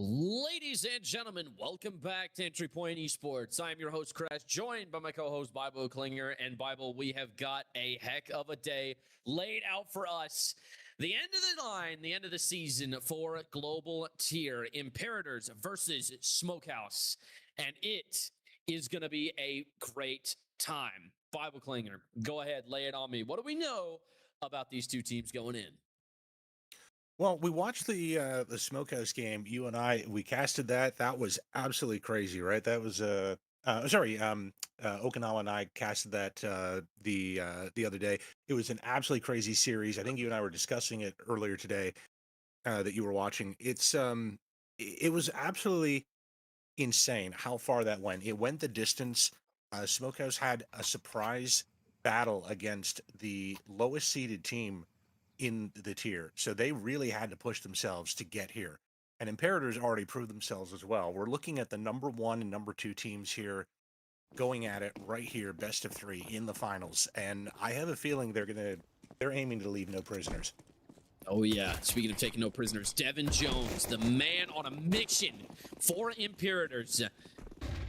Ladies and gentlemen, welcome back to Entry Point Esports. I'm your host, Crash, joined by my co-host, Bible Klinger. And Bible, we have got a heck of a day laid out for us. The end of the line, the end of the season for Global Tier, Imperators versus Smokehouse. And it is going to be a great time. Bible Klinger, go ahead, lay it on me. What do we know about these two teams going in? Well, we watched the Smokehouse game. You and I, we casted that. That was absolutely crazy, right? That was Okinawa and I casted that the other day. It was an absolutely crazy series. I think you and I were discussing it earlier today that you were watching. It was absolutely insane how far that went. It went the distance. Smokehouse had a surprise battle against the lowest seeded team in the tier, so they really had to push themselves to get here. And Imperators already proved themselves as well. We're looking at the number 1 and number 2 teams here going at it right here, best of 3 in the finals. And I have a feeling they're aiming to leave no prisoners. Oh yeah, speaking of taking no prisoners, Devin Jones, the man on a mission for Imperators.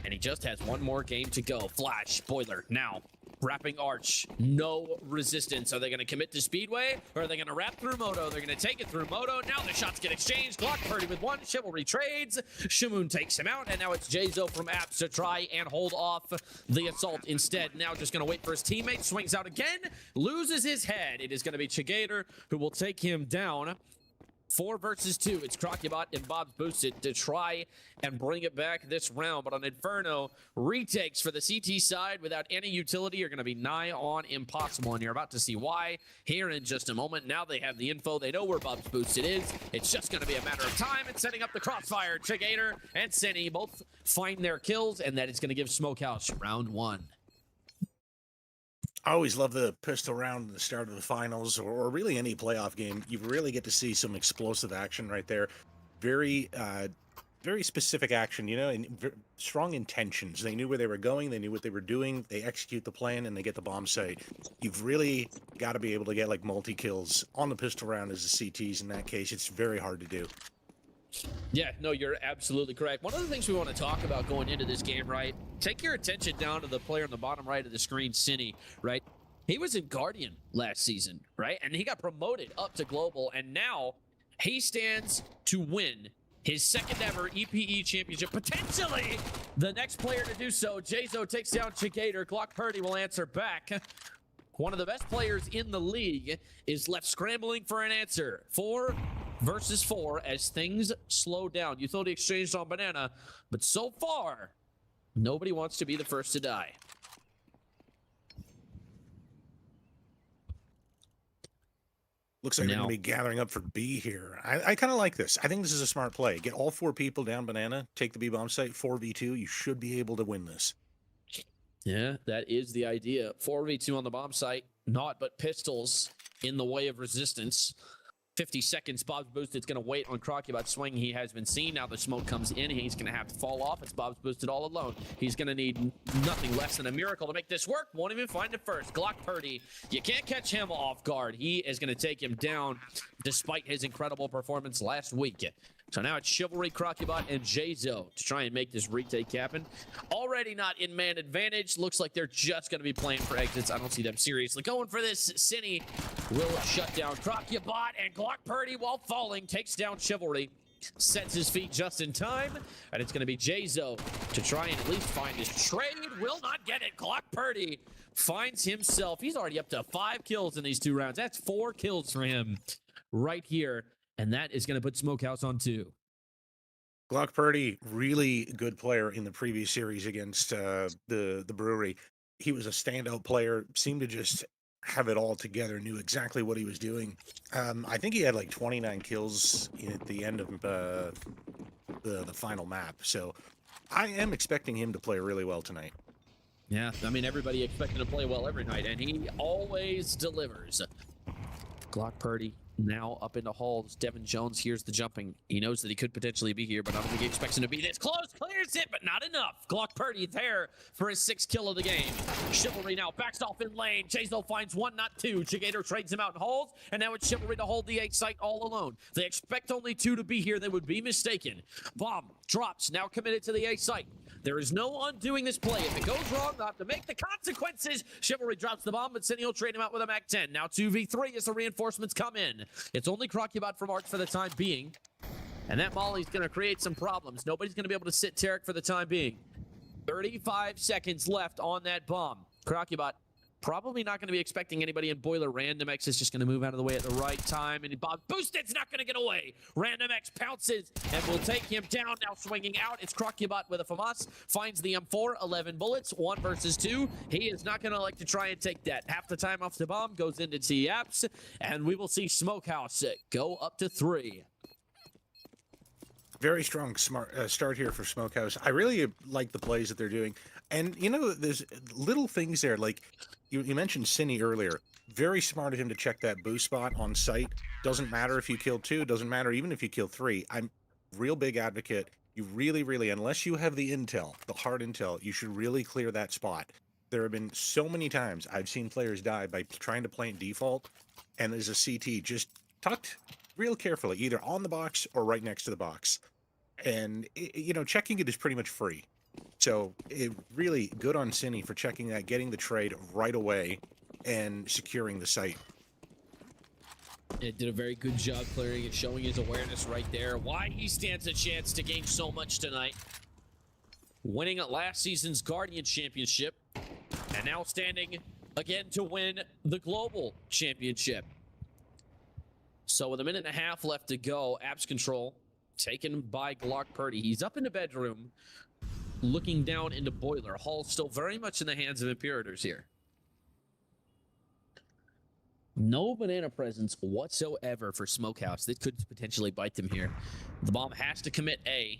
And he just has one more game to go. Flash, spoiler, now. Wrapping Arch, no resistance. Are they going to commit to Speedway, or are they going to wrap through Moto? They're going to take it through Moto. Now the shots get exchanged. Glock Purdy with one. Chivalry trades. Shamoon takes him out, and now it's Jzo from Apps to try and hold off the assault instead. Now just going to wait for his teammate. Swings out again. Loses his head. It is going to be Chigator who will take him down. 4 versus 2. It's Crocubot and Bob's Boosted to try and bring it back this round. But on Inferno, retakes for the CT side without any utility are going to be nigh on impossible. And you're about to see why here in just a moment. Now they have the info. They know where Bob's Boosted is. It's just going to be a matter of time and setting up the crossfire. Chigator and Cinny both find their kills, and that is going to give Smokehouse round 1. I always love the pistol round at the start of the finals, or really any playoff game. You really get to see some explosive action right there. Very, very specific action, you know, and strong intentions. They knew where they were going. They knew what they were doing. They execute the plan, and they get the bomb site. You've really got to be able to get like multi-kills on the pistol round as the CTs. In that case, it's very hard to do. Yeah, no, you're absolutely correct. One of the things we want to talk about going into this game, right? Take your attention down to the player on the bottom right of the screen, Cinny, right? He was in Guardian last season, right? And he got promoted up to Global, and now he stands to win his second ever EPE championship. Potentially the next player to do so. Jazo takes down Chigator. Glock Purdy will answer back. One of the best players in the league is left scrambling for an answer. 4 versus 4 as things slow down. Utility exchanged on Banana, but so far, nobody wants to be the first to die. Looks like they're going to be gathering up for B here. I kind of like this. I think this is a smart play. Get all 4 people down Banana, take the B bomb site, 4v2. You should be able to win this. Yeah, that is the idea. 4v2 on the bomb site, naught but pistols in the way of resistance. 50 seconds, Bob's Boosted's going to wait on Crocubot swing. He has been seen. Now the smoke comes in. He's going to have to fall off. It's Bob's Boosted all alone. He's going to need nothing less than a miracle to make this work. Won't even find it first. Glock Purdy, you can't catch him off guard. He is going to take him down despite his incredible performance last week. So now it's Chivalry, Crocubot, and Jazo to try and make this retake happen. Already not in man advantage. Looks like they're just going to be playing for exits. I don't see them seriously going for this. Cinny will shut down Crocubot, and Glock Purdy, while falling, takes down Chivalry. Sets his feet just in time, and it's going to be Jazo to try and at least find his trade. Will not get it. Glock Purdy finds himself. He's already up to 5 kills in these 2 rounds. That's 4 kills for him right here. And that is going to put Smokehouse on 2. Glock Purdy, really good player in the previous series against the Brewery. He was a standout player, seemed to just have it all together, knew exactly what he was doing. I think he had like 29 kills at the end of the final map. So I am expecting him to play really well tonight. Yeah, I mean, everybody expected to play well every night, and he always delivers. Glock Purdy now up into halls. Devin Jones hears the jumping. He knows that he could potentially be here, but I don't think he expects him to be this close. Clears it, but not enough. Glock Purdy there for his 6th kill of the game. Chivalry now backs off in lane. Jazo finds 1, not 2. Chigator trades him out in halls, and now it's Chivalry to hold the A site all alone. They expect only 2 to be here. They would be mistaken. Bomb drops, now committed to the A site. There is no undoing this play. If it goes wrong, they'll have to make the consequences. Chivalry drops the bomb, but Cindy will trade him out with a Mac-10. Now 2v3 as the reinforcements come in. It's only Crocubot from Arch for the time being. And that Molly's going to create some problems. Nobody's going to be able to sit Tarek for the time being. 35 seconds left on that bomb. Crocubot probably not going to be expecting anybody in Boiler. Random X is just going to move out of the way at the right time. And Bob Boosted's not going to get away. Random X pounces and will take him down. Now swinging out. It's Crocubot with a FAMAS. Finds the M4. 11 bullets. 1 versus 2. He is not going to like to try and take that. Half the time off the bomb goes into T-Apps. And we will see Smokehouse go up to 3. Very strong start here for Smokehouse. I really like the plays that they're doing. And, you know, there's little things there. Like, you mentioned Cinny earlier. Very smart of him to check that boost spot on site. Doesn't matter if you kill 2. Doesn't matter even if you kill 3. I'm real big advocate. You really, unless you have the intel, the hard intel, you should really clear that spot. There have been so many times I've seen players die by trying to plant default, and there's a CT just tucked real carefully, either on the box or right next to the box. And, you know, checking it is pretty much free. So it really good on Cinny for checking that, getting the trade right away, and securing the site. It did a very good job clearing it, showing his awareness right there. Why he stands a chance to gain so much tonight. Winning at last season's Guardian Championship, and now standing again to win the Global Championship. So So with a minute and a half left to go, Apps control taken by Glock Purdy. He's up in the bedroom, looking down into Boiler. Hall still very much in the hands of Imperators here. No banana presence whatsoever for Smokehouse. This could potentially bite them here. The bomb has to commit A.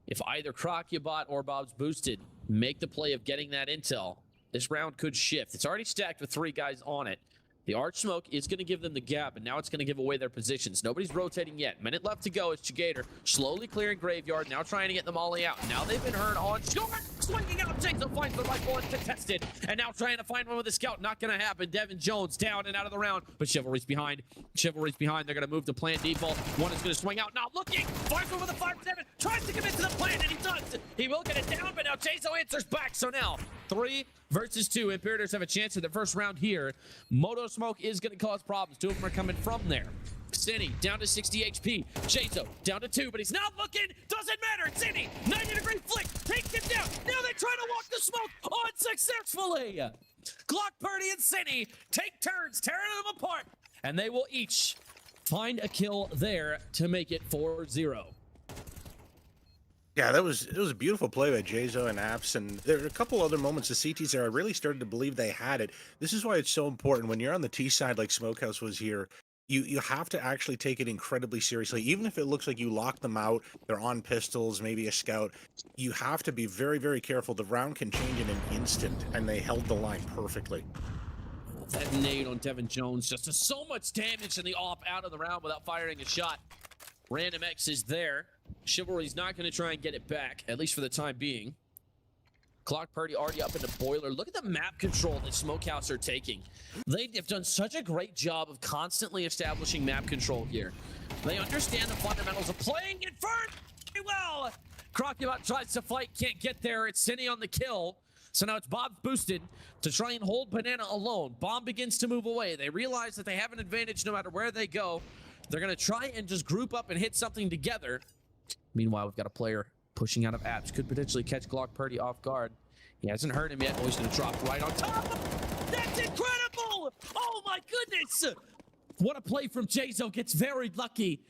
If either Crocubot or Bob's boosted make the play of getting that intel, this round could shift. It's already stacked with 3 guys on it. The Arch Smoke is going to give them the gap, and now it's going to give away their positions. Nobody's rotating yet. Minute left to go as Chigator slowly clearing Graveyard, now trying to get the molly out. Now they've been heard on short, swinging out. Jason finds the rifle uncontested, and now trying to find one with the scout. Not going to happen. Devin Jones down and out of the round, but Chivalry's behind. Chivalry's behind. They're going to move to plant default. One is going to swing out, not looking. Finds one with a 5-7, tries to commit to the plant, and he does. He will get it down, but now Jason answers back. So now 3 versus 2. Imperators have a chance in the first round here. Moto Smoke is going to cause problems. 2 of them are coming from there. Cine down to 60 HP. Jazo down to 2, but he's not looking. Doesn't matter. Cine, 90-degree flick, takes him down. Now they try to walk the smoke unsuccessfully. Glock Purdy and Cine take turns tearing them apart, and they will each find a kill there to make it 4-0. Yeah, it was a beautiful play by Jazo and Apps, and there are a couple other moments the CTs there I really started to believe they had it. This is why it's so important when you're on the T side like Smokehouse was here. You have to actually take it incredibly seriously. Even if it looks like you lock them out, they're on pistols, maybe a scout, you have to be very, very careful. The round can change in an instant, and they held the line perfectly. That nade on Devin Jones just does so much damage in the op out of the round without firing a shot. Random X is there. Chivalry's not going to try and get it back, at least for the time being. Glock Purdy already up into Boiler. Look at the map control that Smokehouse are taking. They have done such a great job of constantly establishing map control here. They understand the fundamentals of playing Inferno very well. Crocubot tries to fight, can't get there. It's Cine on the kill. So now it's Bob boosted to try and hold Banana alone. Bomb begins to move away. They realize that they have an advantage no matter where they go. They're going to try and just group up and hit something together. Meanwhile, we've got a player pushing out of Apps. Could potentially catch Glock Purdy off guard. He hasn't hurt him yet. Oh, he's going to drop right on top. That's incredible! Oh, my goodness! What a play from Jazo. Gets very lucky.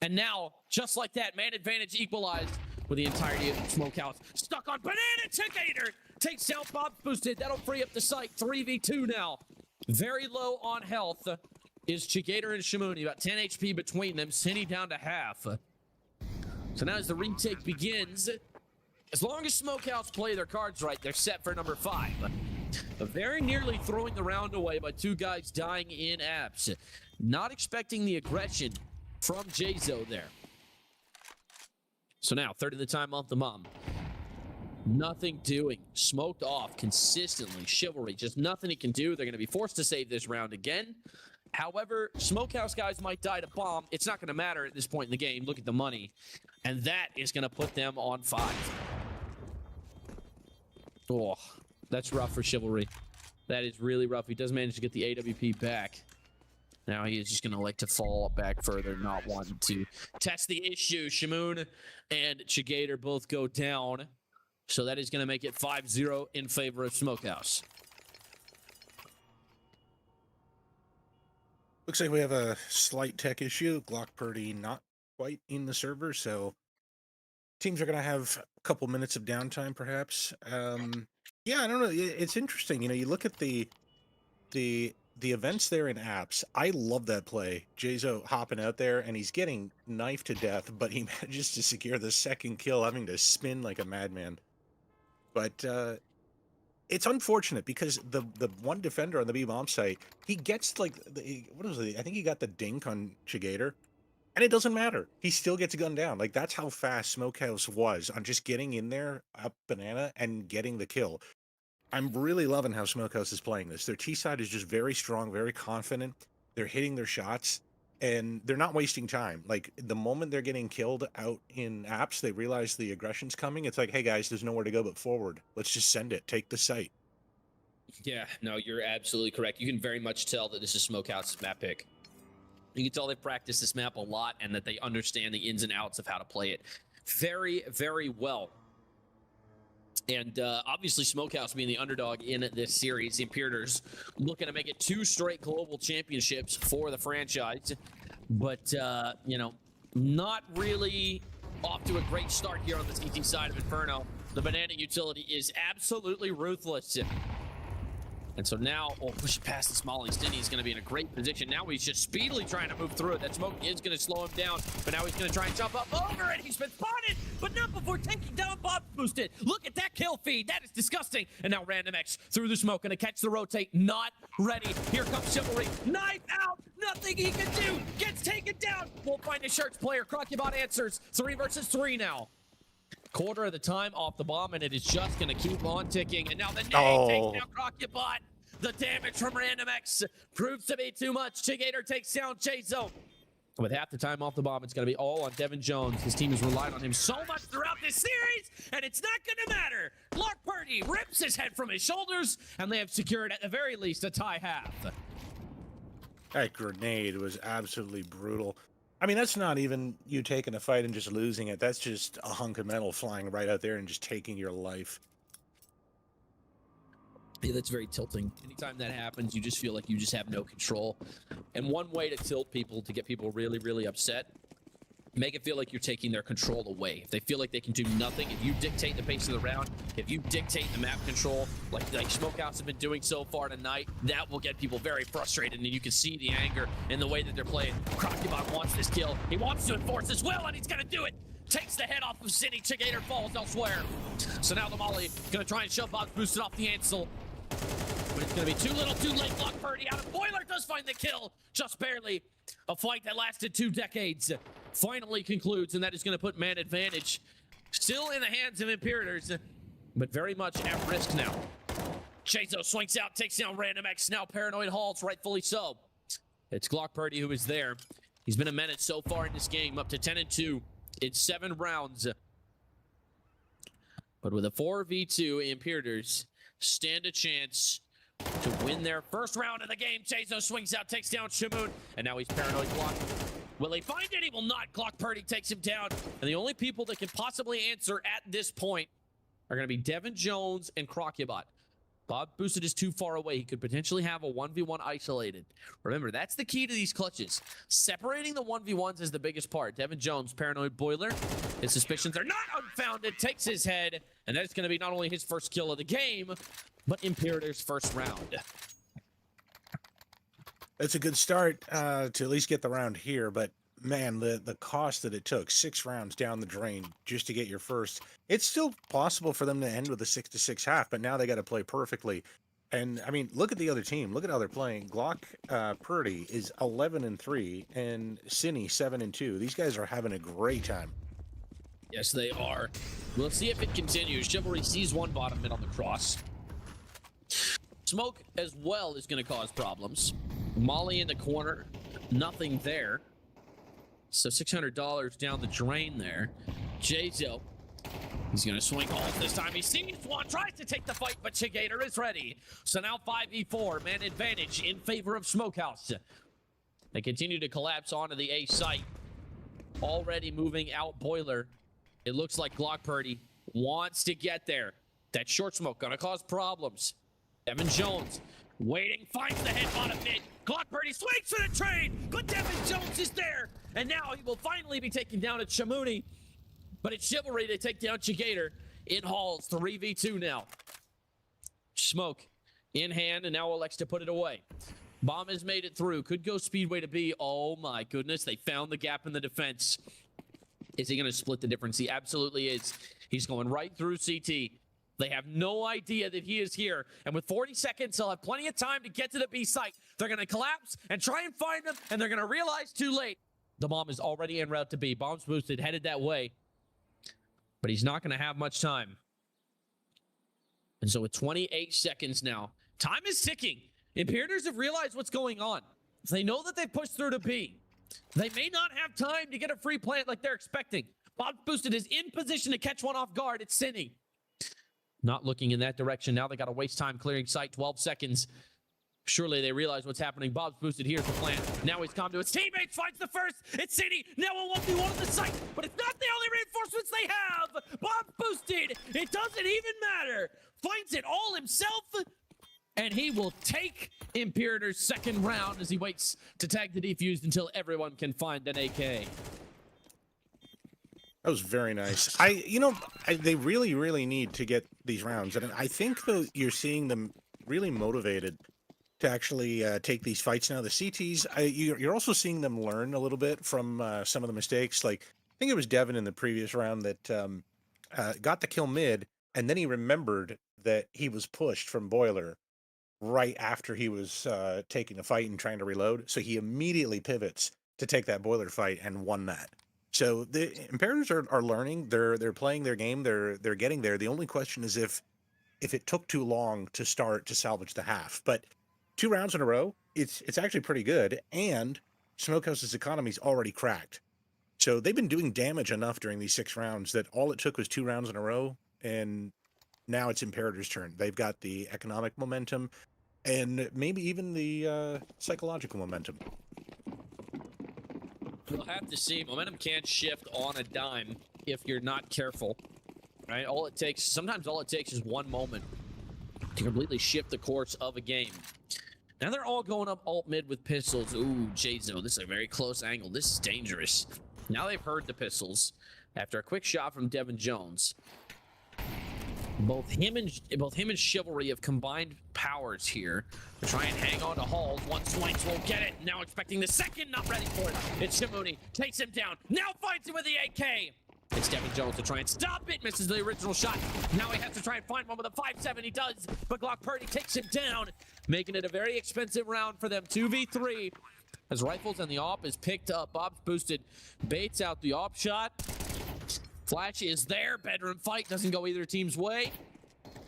And now, just like that, man advantage equalized with the entirety of Smokehouse. Stuck on Banana Chigator. Takes down Bob boosted. That'll free up the site. 3v2 now. Very low on health is Chigator and Shimuni. About 10 HP between them. Cine down to half. So now as the retake begins, as long as Smokehouse play their cards right, they're set for number 5. Very nearly throwing the round away by 2 guys dying in Apps. Not expecting the aggression from Jazo there. So now, third of the time off the mom. Nothing doing. Smoked off consistently. Chivalry, just nothing he can do. They're going to be forced to save this round again. However, Smokehouse guys might die to bomb. It's not going to matter at this point in the game. Look at the money. And that is going to put them on 5. Oh, that's rough for Chivalry. That is really rough. He does manage to get the AWP back. Now he is just going to like to fall back further, not wanting to test the issue. Shimoon and Chigator both go down. So that is going to make it 5-0 in favor of Smokehouse. Looks like we have a slight tech issue. Glock Purdy not quite in the server, so teams are going to have a couple minutes of downtime, perhaps. Yeah, I don't know. It's interesting. You know, you look at the events there in Apps. I love that play. Jazo hopping out there, and he's getting knifed to death, but he manages to secure the second kill, having to spin like a madman. But it's unfortunate because the one defender on the B-bomb site, he gets like, what was it? I think he got the dink on Chigator, and it doesn't matter. He still gets gunned down. Like, that's how fast Smokehouse was on just getting in there, up Banana, and getting the kill. I'm really loving how Smokehouse is playing this. Their T-side is just very strong, very confident. They're hitting their shots, and they're not wasting time. Like, the moment they're getting killed out in Apps, they realize the aggression's coming. It's like, hey, guys, there's nowhere to go but forward. Let's just send it. Take the site. Yeah, no, you're absolutely correct. You can very much tell that this is Smokehouse's map pick. You can tell they've practiced this map a lot and that they understand the ins and outs of how to play it very, very well. And obviously, Smokehouse being the underdog in this series, the Imperators looking to make it 2 straight global championships for the franchise. But, you know, not really off to a great start here on the CT side of Inferno. The Banana utility is absolutely ruthless. And so now, push it past the Smalley. Stinny is going to be in a great position. Now he's just speedily trying to move through it. That smoke is going to slow him down, but now he's going to try and jump up over it. He's been spotted, but not before taking down Bob Boosted. Look at that kill feed. That is disgusting. And now Random X through the smoke, going to catch the rotate. Not ready. Here comes Chivalry. Knife out. Nothing he can do. Gets taken down. Won't find a Sharks player. Crocubot answers. 3 versus 3 now. Quarter of the time off the bomb, and it is just going to keep on ticking. And now the nade takes down Crocubot. The damage from Random X proves to be too much. Chigator takes down Chazo. With half the time off the bomb, it's going to be all on Devin Jones. His team has relied on him so much throughout this series, and it's not going to matter. Clark Purdy rips his head from his shoulders, and they have secured, at the very least, a tie half. That grenade was absolutely brutal. I mean, that's not even you taking a fight and just losing it. That's just a hunk of metal flying right out there and just taking your life. Yeah, that's very tilting. Anytime that happens, you just feel like you just have no control. And one way to tilt people, to get people really, really upset, make it feel like you're taking their control away. If they feel like they can do nothing, if you dictate the pace of the round, if you dictate the map control, like Smokehouse have been doing so far tonight, that will get people very frustrated, and you can see the anger in the way that they're playing. Crocubot wants this kill. He wants to enforce his will, and he's gonna do it. Takes the head off of City. Chigator falls elsewhere. So now the Molly gonna try and shove Box Boosted off the Ansel. But it's going to be too little, too late. Block Purdy out of Boiler does find the kill. Just barely. A fight that lasted 2 decades finally concludes, and that is going to put man advantage still in the hands of Imperators, but very much at risk now. Chazo swings out, takes down Random X. Now Paranoid Halls, rightfully so. It's Glock Purdy who is there. He's been a menace so far in this game, up to 10-2 in 7 rounds. But with a 4v2, Imperators stand a chance to win their first round of the game. Chazo swings out, takes down Shamoon, and now he's Paranoid Glock. Will he find it? He will not. Glock Purdy takes him down, and the only people that can possibly answer at this point are going to be Devin Jones and Crocubot. Bob Boosted is too far away. He could potentially have a 1v1 isolated. Remember, that's the key to these clutches. Separating the 1v1s is the biggest part. Devin Jones, Paranoid Boiler. His suspicions are not unfounded. Takes his head, and that's going to be not only his first kill of the game, but Imperator's first round. That's a good start to at least get the round here, but man, the cost that it took, 6 rounds down the drain just to get your first. It's still possible for them to end with a 6-6 half, but now they got to play perfectly. And I mean, look at the other team. Look at how they're playing. Glock Purdy is 11-3, and Cine 7-2. These guys are having a great time. Yes, they are. We'll see if it continues. Chivalry sees one bottom mid on the cross. Smoke as well is going to cause problems. Molly in the corner, nothing there. So $600 down the drain there. Jazo, he's going to swing home this time. He sees one, tries to take the fight, but Chigator is ready. So now 5v4, man advantage in favor of Smokehouse. They continue to collapse onto the A site. Already moving out Boiler. It looks like Glock Purdy wants to get there. That short smoke going to cause problems. Devin Jones waiting, finds the head bottom mid. Glock Purdy swings for the train, but Devin Jones is there. And now he will finally be taken down at Shamuni. But it's Chivalry to take down Chigator in Halls. 3v2 now. Smoke in hand, and now elects to put it away. Bomb has made it through. Could go Speedway to B. Oh my goodness, they found the gap in the defense. Is he going to split the difference? He absolutely is. He's going right through CT. They have no idea that he is here. And with 40 seconds, they'll have plenty of time to get to the B site. They're going to collapse and try and find him, and they're going to realize too late. The bomb is already en route to B. Bomb's boosted, headed that way. But he's not going to have much time. And so with 28 seconds now, time is ticking. Imperators have realized what's going on. They know that they've pushed through to B. They may not have time to get a free plant like they're expecting. Bob Boosted is in position to catch one off guard. It's Cine. Not looking in that direction. Now they got to waste time clearing site. 12 seconds. Surely they realize what's happening. Bob's boosted. Here's the plan. Now he's come to his teammates. Finds the first. It's Cine. Now a 1v1 on the site. But it's not the only reinforcements they have. Bob boosted. It doesn't even matter. Finds it all himself. and he will take Imperator's second round as he waits to tag the defuse until everyone can find an AK. That was very nice. They really, really need to get these rounds, and I think though you're seeing them really motivated to actually take these fights now. The CTs, you're also seeing them learn a little bit from some of the mistakes. Like I think it was Devin in the previous round that got the kill mid, and then he remembered that he was pushed from Boiler right after he was taking the fight and trying to reload. So he immediately pivots to take that Boiler fight and won that. So the Imperators are learning. They're playing their game. They're getting there. The only question is if it took too long to start to salvage the half. But 2 rounds in a row, it's actually pretty good. And Smokehouse's economy's already cracked. So they've been doing damage enough during these 6 rounds that all it took was 2 rounds in a row. And now it's Imperator's turn. They've got the economic momentum and maybe even the psychological momentum. We'll have to see. Momentum can shift on a dime if you're not careful, right? Sometimes all it takes is one moment to completely shift the course of a game. Now they're all going up alt mid with pistols. Ooh, J-Zo, this is a very close angle. This is dangerous. Now they've heard the pistols after a quick shot from Devin Jones. Both him and Chivalry have combined powers here to try and hang on to Halls. One swings won't get it. Now expecting the second, not ready for it. It's Shimoni, takes him down. Now fights it with the AK. It's Devin Jones to try and stop it. Misses the original shot. Now he has to try and find one with a 5.7. He does, but Glock Purdy takes him down, making it a very expensive round for them. 2v3 as Rifles and the AWP is picked up. Bob's boosted, baits out the AWP shot. Flash is there. Bedroom fight doesn't go either team's way.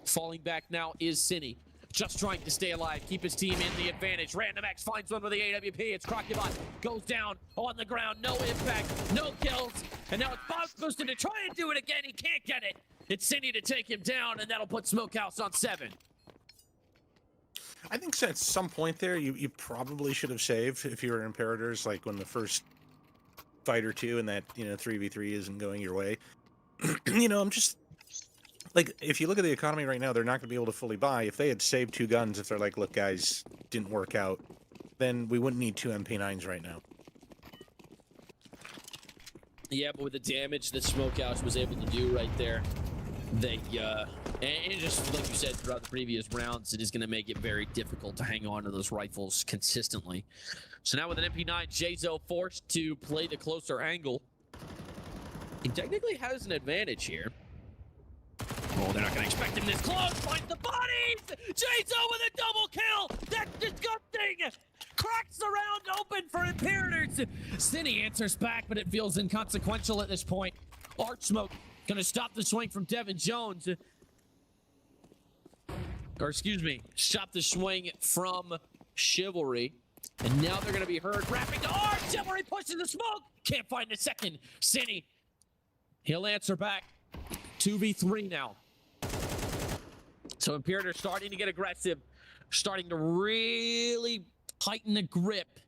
Falling back now is Cine. Just trying to stay alive, keep his team in the advantage. Random X finds one with the AWP. It's Crocubot. Goes down on the ground. No impact, no kills. And now it's Bob's boosted to try and do it again. He can't get it. It's Cine to take him down, and that'll put Smokehouse on 7. I think at some point there, you probably should have saved if you were Imperators, like when the first fight or two and that 3v3 isn't going your way. I'm just like, if you look at the economy right now, they're not going to be able to fully buy. If they had saved 2 guns, if they're like, look guys, didn't work out, then we wouldn't need 2 MP9s right now. Yeah, but with the damage that Smokehouse was able to do right there, they and just like you said throughout the previous rounds, it is going to make it very difficult to hang on to those rifles consistently. So now with an MP9, J-Zo forced to play the closer angle. He technically has an advantage here. Oh, they're not going to expect him this close. Finds the bodies! J-Zo with a double kill! That's disgusting! Cracks the round open for Imperators! Cine answers back, but it feels inconsequential at this point. Arch Smoke going to stop the swing from Devin Jones. Or excuse me, stop the swing from Chivalry. And now they're going to be heard wrapping the arm. Chivalry pushes the smoke. Can't find the second. Cine, he'll answer back. 2v3 now. So Imperator starting to get aggressive, starting to really tighten the grip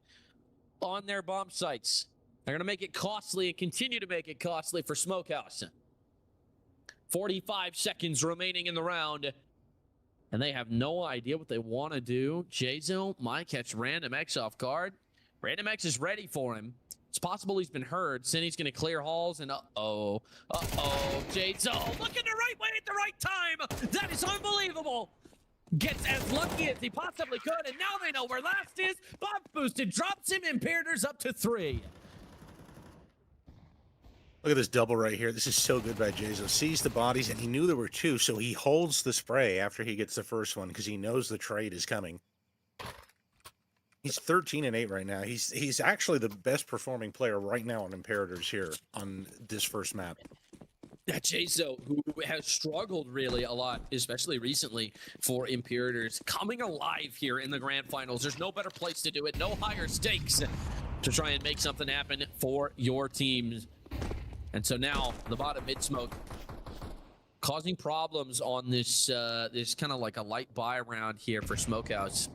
on their bomb sites. They're going to make it costly and continue to make it costly for Smokehouse. 45 seconds remaining in the round. And they have no idea what they want to do. J-Zo might catch Random X off guard. Random X is ready for him. It's possible he's been heard. Cine's going to clear halls, and uh-oh. J-Zo looking the right way at the right time. That is unbelievable. Gets as lucky as he possibly could, and now they know where last is. Bob boosted, drops him. Imperators up to 3. Look at this double right here. This is so good by J-Zo. Sees the bodies, and he knew there were 2, so he holds the spray after he gets the first one because he knows the trade is coming. He's 13-8 right now. He's actually the best performing player right now on Imperators here on this first map. That J-Zo, who has struggled really a lot, especially recently for Imperators, coming alive here in the grand finals. There's no better place to do it, no higher stakes to try and make something happen for your teams. And so now the bottom mid smoke causing problems on this this kind of like a light buy round here for Smokehouse.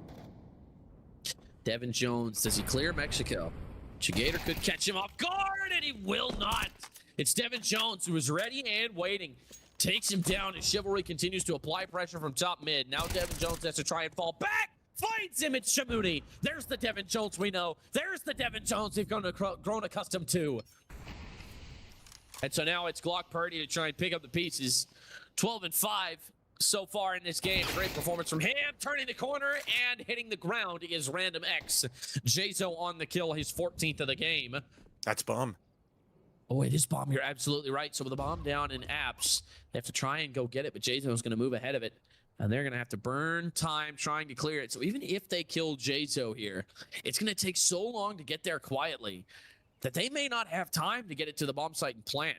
Devin Jones, does he clear Mexico? Chigator could catch him off guard, and he will not. It's Devin Jones who is ready and waiting. Takes him down as Chivalry continues to apply pressure from top mid. Now Devin Jones has to try and fall back. Finds him, it's Shamuni. There's the Devin Jones we know. There's the Devin Jones we've grown accustomed to. And so now it's Glock Purdy to try and pick up the pieces. 12-5 so far in this game. A great performance from him. Turning the corner and hitting the ground is Random X. Jazo on the kill, his 14th of the game. That's bomb. Oh, it is bomb. You're absolutely right. So with the bomb down in apps, they have to try and go get it, but Jazo is going to move ahead of it. And they're going to have to burn time trying to clear it. So even if they kill Jazo here, it's going to take so long to get there quietly that they may not have time to get it to the bomb site and plant.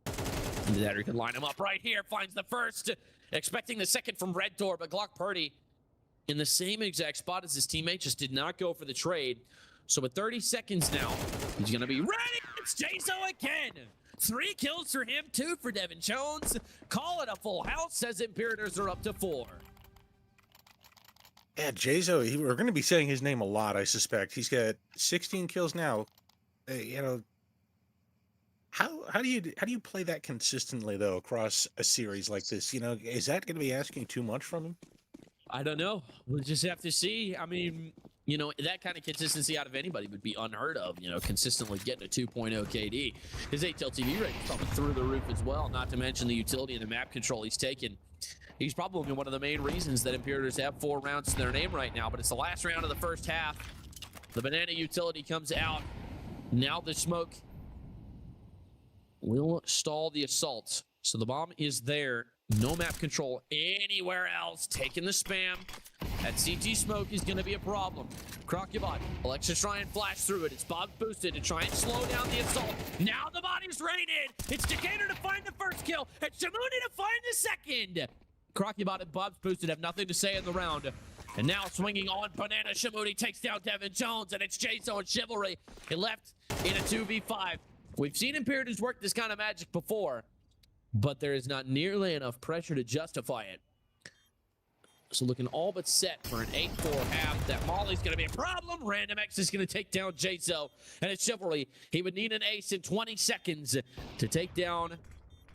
That can line him up right here. Finds the first, expecting the second from Red Door, but Glock Purdy in the same exact spot as his teammate, just did not go for the trade. So with 30 seconds now, he's going to be ready. It's Jazo again. 3 kills for him, 2 for Devin Jones. Call it a full house, as Imperators are up to 4. Yeah, Jazo, we're going to be saying his name a lot, I suspect. He's got 16 kills now. You know, how do you play that consistently though across a series like this? You know, is that going to be asking too much from him? I don't know. We'll just have to see. I mean, you know, that kind of consistency out of anybody would be unheard of, you know, consistently getting a 2.0 KD. His HLTV rate is probably through the roof as well, not to mention the utility and the map control he's taken. He's probably one of the main reasons that Imperators have 4 rounds to their name right now, but it's the last round of the first half. The banana utility comes out. Now the smoke will stall the assault. So the bomb is there. No map control anywhere else. Taking the spam. That CT smoke is going to be a problem. Crocubot elects to try and flash through it. It's Bob boosted to try and slow down the assault. Now the body's raided. It's Decatur to find the first kill. And Shamuni to find the second. Crocubot and Bob's boosted have nothing to say in the round. And now swinging on Banana, Shamuni takes down Devin Jones, and it's Jason and Chivalry. He left in a 2v5. We've seen Imperators work this kind of magic before, but there is not nearly enough pressure to justify it. So looking all but set for an 8-4 half. That Molly's going to be a problem. Random X is going to take down Jazo, and it's Chivalry. He would need an ace in 20 seconds to take down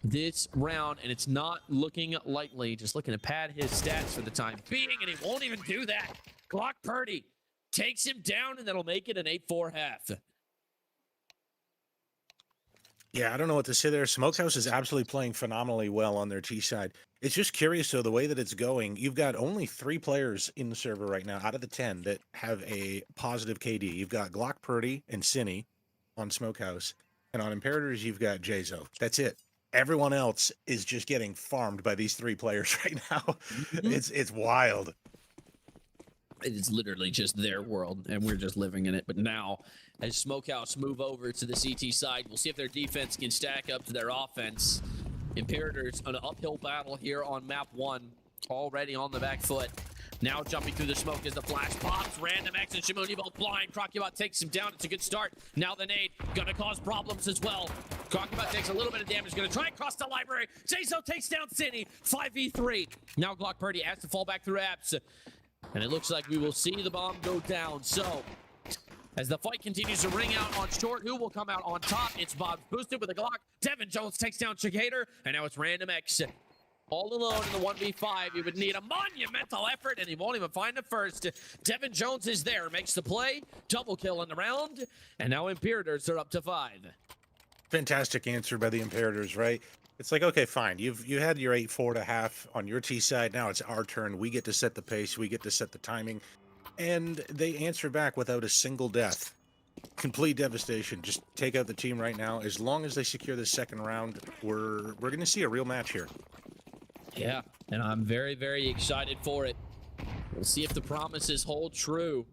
this round, and it's not looking likely. Just looking to pad his stats for the time being, and he won't even do that. Glock Purdy takes him down, and that'll make it an 8-4 half. Yeah, I don't know what to say there. Smokehouse is absolutely playing phenomenally well on their T side. It's just curious, though, the way that it's going. You've got only 3 players in the server right now out of the 10 that have a positive KD. You've got Glock Purdy and Cine on Smokehouse, and on Imperators, you've got Jazo. That's it. Everyone else is just getting farmed by these 3 players right now. It's wild. It is literally just their world, and we're just living in it. But now, as Smokehouse move over to the CT side, we'll see if their defense can stack up to their offense. Imperators, an uphill battle here on map 1, already on the back foot. Now jumping through the smoke as the flash pops. Random X and Shamuni both blind. Crocubot takes him down. It's a good start. Now the nade gonna cause problems as well. Crocubot takes a little bit of damage. Gonna try and cross the library. Jazo takes down Cine. 5v3. Now Glock Purdy has to fall back through apps. And it looks like we will see the bomb go down. So, as the fight continues to ring out on short, who will come out on top? It's Bob's boosted with a Glock. Devin Jones takes down Chicator. And now it's Random X. All alone in the 1v5, you would need a monumental effort, and he won't even find the first. Devin Jones is there, makes the play, double kill in the round, and now Imperators are up to 5. Fantastic answer by the Imperators, right? It's like, okay, fine. You had your 8-4 to half on your T side. Now it's our turn. We get to set the pace. We get to set the timing. And they answer back without a single death. Complete devastation. Just take out the team right now. As long as they secure the second round, we're going to see a real match here. Yeah, and I'm very, very excited for it. We'll see if the promises hold true.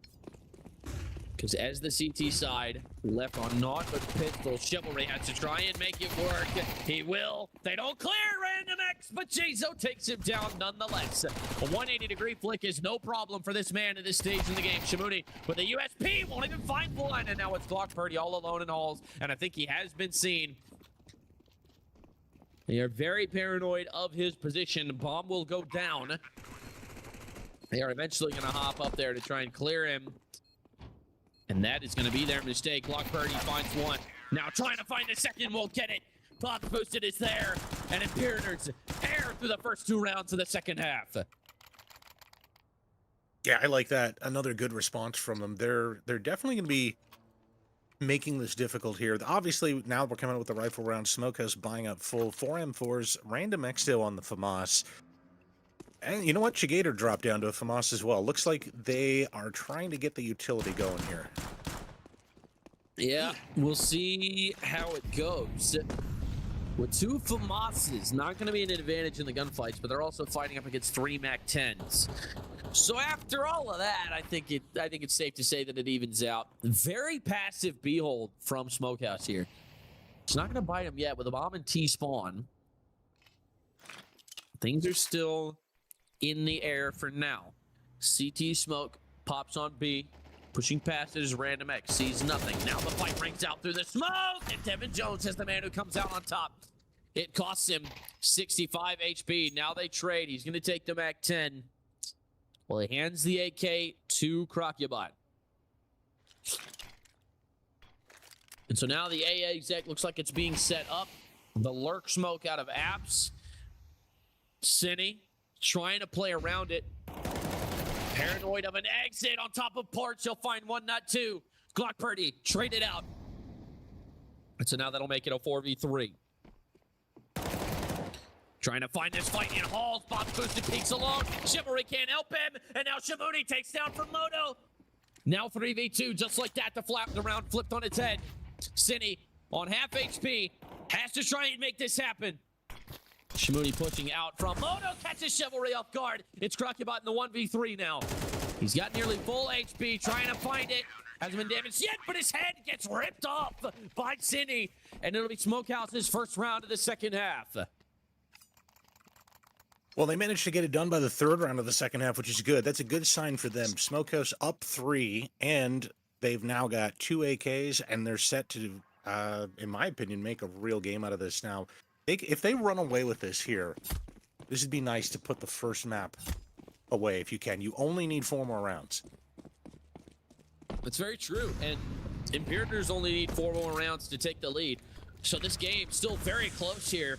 Because as the CT side left on naught but pistol, Chivalry has to try and make it work. He will. They don't clear Random X, but Jazo takes him down nonetheless. A 180-degree flick is no problem for this man at this stage in the game. Shamuni with a USP won't even find one, and now it's Glock Purdy all alone in halls, and I think he has been seen. They are very paranoid of his position. Bomb will go down. They are eventually going to hop up there to try and clear him. And that is going to be their mistake. Glock Purdy finds one. Now trying to find a second, won't get it. Bob boosted is there. and Imperators air through the first 2 rounds of the second half. Yeah, I like that. Another good response from them. They're definitely going to be making this difficult here. Obviously, now we're coming out with the rifle round. Smokehouse buying up full 4M4s. Random X still on the FAMAS. And you know what? Chigator dropped down to a FAMAS as well. Looks like they are trying to get the utility going here. Yeah, we'll see how it goes. With 2 FAMASs, not going to be an advantage in the gunfights, but they're also fighting up against 3 MAC-10s. So after all of that, I think it's safe to say that it evens out. Very passive B-hold from Smokehouse here. It's not going to bite him yet with a bomb and T-spawn. Things are still in the air for now. CT smoke pops on B. Pushing past it is Random X. Sees nothing. Now the fight rings out through the smoke. And Devin Jones is the man who comes out on top. It costs him 65 HP. Now they trade. He's going to take the MAC-10. Well, he hands the AK to Crocubot. And so now the AA exec looks like it's being set up. The lurk smoke out of apps. Cine trying to play around it. Paranoid of an exit on top of porch. He'll find one, not two. Glock Purdy traded out. And so now that'll make it a 4v3. Trying to find this fight in halls. Bob's boosted peaks alone. Chivalry can't help him. And now Shimuni takes down from Moto. Now 3v2. Just like that, the round flipped on its head. Cine on half HP. Has to try and make this happen. Shimuni pushing out from Moto. Catches Chivalry off guard. It's Crocubot in the 1v3 now. He's got nearly full HP. Trying to find it. Hasn't been damaged yet, but his head gets ripped off by Cine. And it'll be Smokehouse's first round of the second half. Well, they managed to get it done by the third round of the second half, which is good. That's a good sign for them. Smokehouse up 3, and they've now got 2 AKs, and they're set to, in my opinion, make a real game out of this now. If they run away with this here, this would be nice to put the first map away if you can. You only need 4 more rounds. That's very true, and Imperators only need 4 more rounds to take the lead. So this game's still very close here.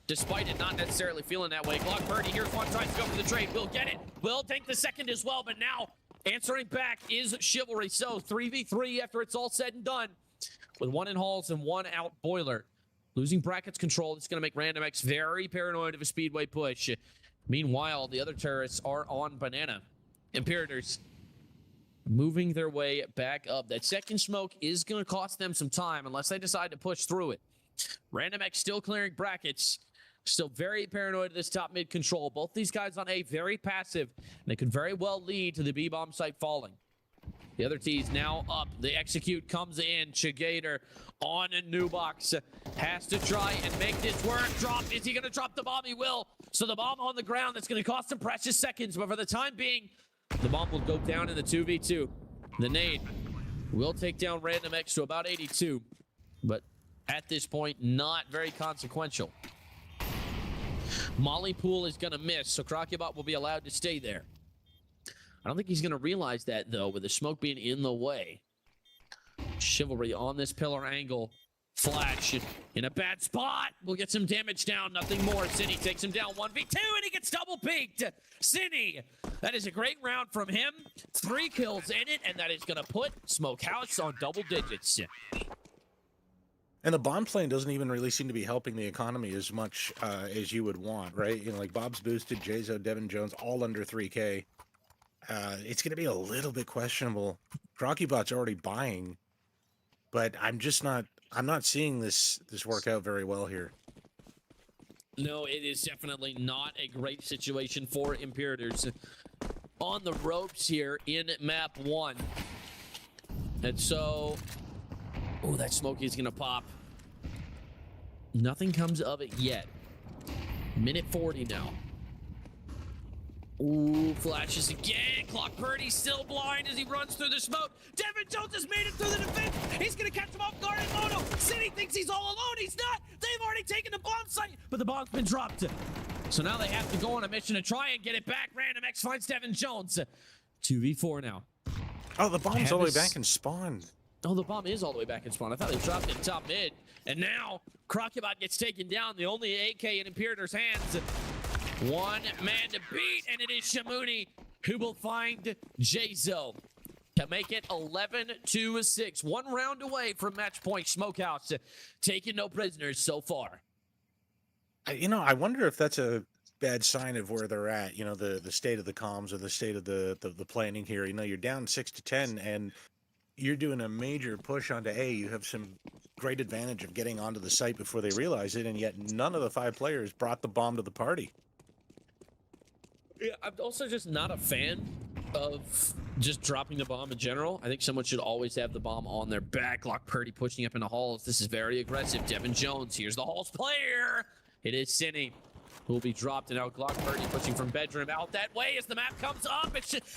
Despite it not necessarily feeling that way. Glock Purdy, here's one, tries to go for the trade. Will get it. Will take the second as well, but now answering back is Chivalry. So 3v3 after it's all said and done. With 1 in halls and 1 out boiler. Losing brackets control. It's going to make Random X very paranoid of a speedway push. Meanwhile, the other terrorists are on banana. Imperators moving their way back up. That second smoke is going to cost them some time unless they decide to push through it. Random X still clearing brackets. Still very paranoid of this top mid control. Both these guys on A very passive. And they could very well lead to the B-bomb site falling. The other T's now up. The execute comes in. Chigator on a new box. Has to try and make this work. Drop. Is he going to drop the bomb? He will. So the bomb on the ground, that's going to cost him precious seconds. But for the time being, the bomb will go down in the 2v2. The nade will take down Random X to about 82. But at this point, not very consequential. Molly Pool is going to miss, so Crocubot will be allowed to stay there. I don't think he's going to realize that, though, with the smoke being in the way. Chivalry on this pillar angle. Flash in a bad spot. Will get some damage down. Nothing more. Cine takes him down 1v2, and he gets double peaked. Cine. That is a great round from him. 3 kills in it, and that is going to put Smokehouse on double digits. And the bomb plane doesn't even really seem to be helping the economy as much as you would want, right? You know, like Bob's boosted, Jazo, Devin Jones, all under 3K. It's going to be a little bit questionable. Crocubot's already buying, but I'm not seeing this work out very well here. No, it is definitely not a great situation for Imperators. On the ropes here in map 1. And so, oh, that smoke is going to pop. Nothing comes of it yet. Minute 40 now. Ooh, flashes again. Clock Purdy still blind as he runs through the smoke. Devin Jones has made it through the defense. He's going to catch him off guard in Moto. Cine thinks he's all alone. He's not. They've already taken the bomb site, but the bomb's been dropped. So now they have to go on a mission to try and get it back. Random X finds Devin Jones. 2v4 now. Oh, the bomb's all the way back and spawned. Oh, the bomb is all the way back in spawn. I thought they dropped it top mid. And now, Crocobot gets taken down. The only AK in Imperator's hands. One man to beat, and it is Shimuni who will find Jayzo to make it 11-6. 1 round away from match point. Smokehouse taking no prisoners so far. I wonder if that's a bad sign of where they're at. The state of the comms or the state of the planning here. You're down 6-10, and you're doing a major push onto A. You have some great advantage of getting onto the site before they realize it, and yet none of the 5 players brought the bomb to the party. Yeah, I'm also just not a fan of just dropping the bomb in general. I think someone should always have the bomb on their back. Glock Purdy pushing up in the halls. This is very aggressive. Devin Jones, here's the halls player. It is Cine who will be dropped, and now Glock Purdy pushing from bedroom out that way as the map comes up.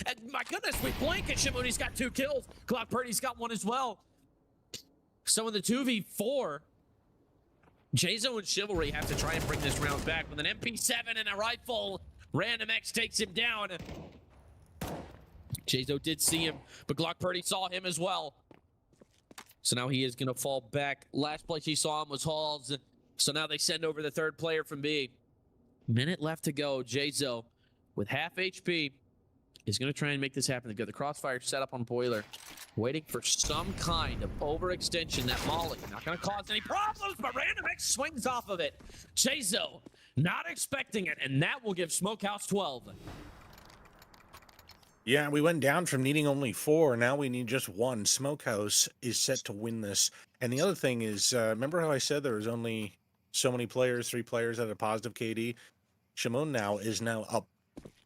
And my goodness, we blink and Shimuni's got 2 kills. Glock Purdy's got 1 as well. So in the 2v4, Jayzo and Chivalry have to try and bring this round back with an MP7 and a rifle. Random X takes him down. Jayzo did see him, but Glock Purdy saw him as well. So now he is going to fall back. Last place he saw him was Halls. So now they send over the 3rd player from B. Minute left to go. Jayzo, with half HP, is going to try and make this happen. They've got the crossfire set up on Boiler, waiting for some kind of overextension. That Molly, not going to cause any problems, but Random X swings off of it. Jayzo, not expecting it, and that will give Smokehouse 12. Yeah, we went down from needing only 4. Now we need just 1. Smokehouse is set to win this. And the other thing is, remember how I said there was only so many players, 3 players that had a positive KD? Shimon now is now up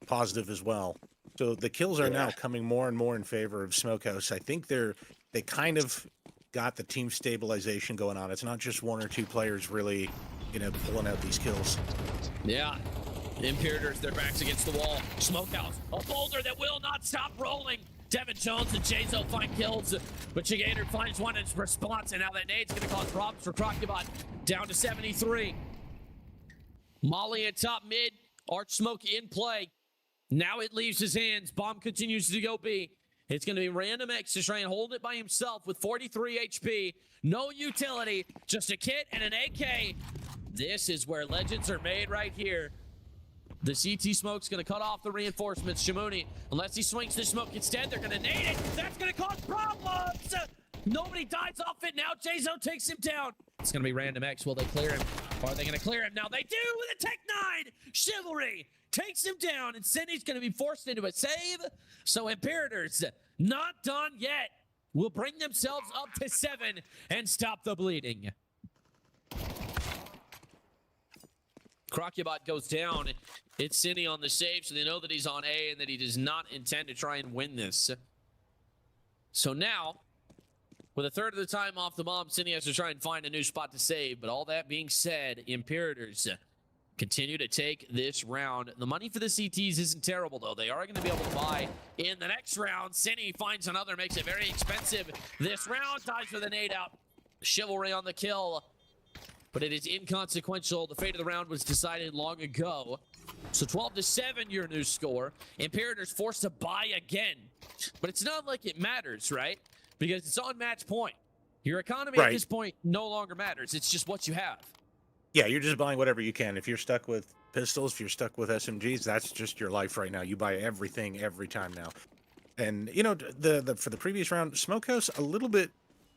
positive as well. So the kills are now coming more and more in favor of Smokehouse. I think they kind of got the team stabilization going on. It's not just 1 or 2 players really, pulling out these kills. Yeah. Imperators, their backs against the wall. Smokehouse, a boulder that will not stop rolling. Devin Jones and Jayzo find kills, but Chigator finds 1 in response, and now that nade's going to cause problems for Crocobot. Down to 73. Molly at top mid. Arch Smoke in play. Now it leaves his hands. Bomb continues to go B. It's going to be Random X to try and hold it by himself with 43 HP. No utility, just a kit and an AK. This is where legends are made right here. The CT smoke's going to cut off the reinforcements. Shimuni, unless he swings the smoke instead, they're going to nade it. That's going to cause problems. Nobody dies off it. Now Jayzo takes him down. It's going to be Random X. Will they clear him? Are they going to clear him? Now they do with a Tech 9. Chivalry takes him down, and Cindy's going to be forced into a save. So Imperators, not done yet, will bring themselves up to 7 and stop the bleeding. Crocobot goes down. It's Cindy on the save, so they know that he's on A and that he does not intend to try and win this. So now, with a third of the time off the bomb, Cindy has to try and find a new spot to save. But all that being said, Imperators continue to take this round. The money for the CTs isn't terrible, though. They are going to be able to buy in the next round. Cindy finds another, makes it very expensive. This round ties for the nade out. Chivalry on the kill. But it is inconsequential. The fate of the round was decided long ago. So 12-7, your new score. Imperators forced to buy again. But it's not like it matters, right? Because it's on match point. Your economy at this point no longer matters. It's just what you have. Yeah, you're just buying whatever you can. If you're stuck with pistols, if you're stuck with SMGs, that's just your life right now. You buy everything every time now. And, for the previous round, Smokehouse, a little bit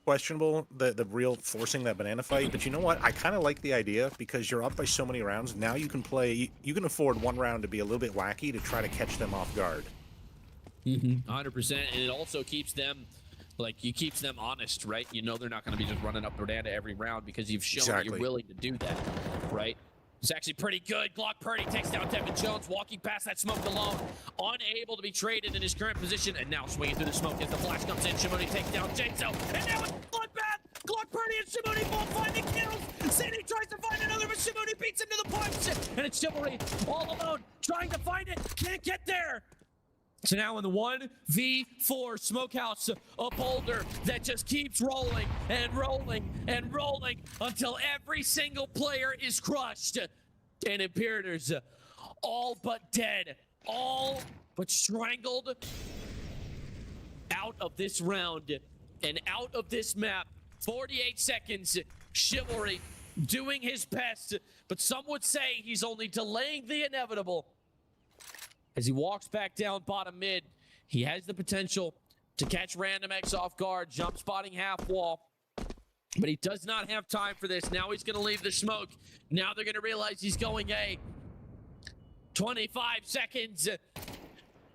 questionable, the real forcing that banana fight. But you know what? I kind of like the idea because you're up by so many rounds. Now you can play, you can afford 1 round to be a little bit wacky to try to catch them off guard. 100%. And it also keeps them, keeps them honest, right? You know they're not going to be just running up banana every round because you've shown that you're willing to do that, right? It's actually pretty good. Glock Purdy takes down Devin Jones, walking past that smoke alone, unable to be traded in his current position, and now swinging through the smoke as the flash comes in. Shimuni takes down Jayzo, and now it's bloodbath. Glock Purdy and Shimuni both finding kills. Sandy tries to find another, but Shimuni beats him to the punch, and it's Chivalry all alone, trying to find it, can't get there. So now in the 1v4, Smokehouse, a boulder that just keeps rolling and rolling and rolling until every single player is crushed. And Imperators, all but dead, all but strangled out of this round. and out of this map. 48 seconds. Chivalry doing his best, but some would say he's only delaying the inevitable. As he walks back down bottom mid, he has the potential to catch Random X off guard, jump spotting half wall. But he does not have time for this. Now he's going to leave the smoke. Now they're going to realize he's going A. 25 seconds.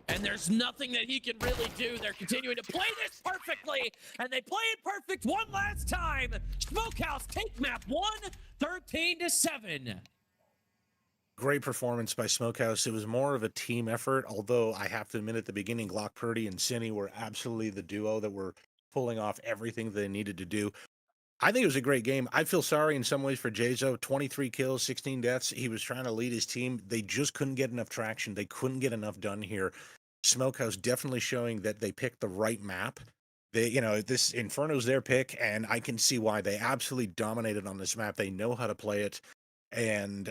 And there's nothing that he can really do. They're continuing to play this perfectly. And they play it perfect one last time. Smokehouse take map 1, 13-7. Great performance by Smokehouse. It was more of a team effort, although I have to admit at the beginning, Glock Purdy and Cinny were absolutely the duo that were pulling off everything they needed to do. I think it was a great game. I feel sorry in some ways for Jazo. 23 kills, 16 deaths. He was trying to lead his team. They just couldn't get enough traction. They couldn't get enough done here. Smokehouse definitely showing that they picked the right map. This Inferno's their pick, and I can see why. They absolutely dominated on this map. They know how to play it, and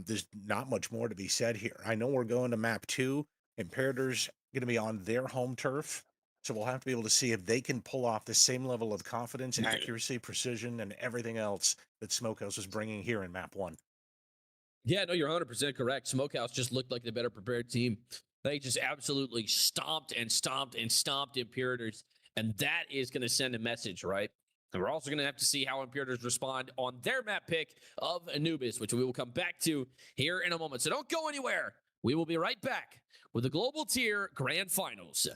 there's not much more to be said here. I know we're going to map 2. Imperator's going to be on their home turf, so we'll have to be able to see if they can pull off the same level of confidence, accuracy, precision, and everything else that Smokehouse is bringing here in map 1. Yeah, no, you're 100% correct. Smokehouse just looked like the better prepared team. They just absolutely stomped and stomped and stomped Imperators, and that is going to send a message, right? And we're also going to have to see how Imperators respond on their map pick of Anubis, which we will come back to here in a moment. So don't go anywhere. We will be right back with the Global Tier Grand Finals.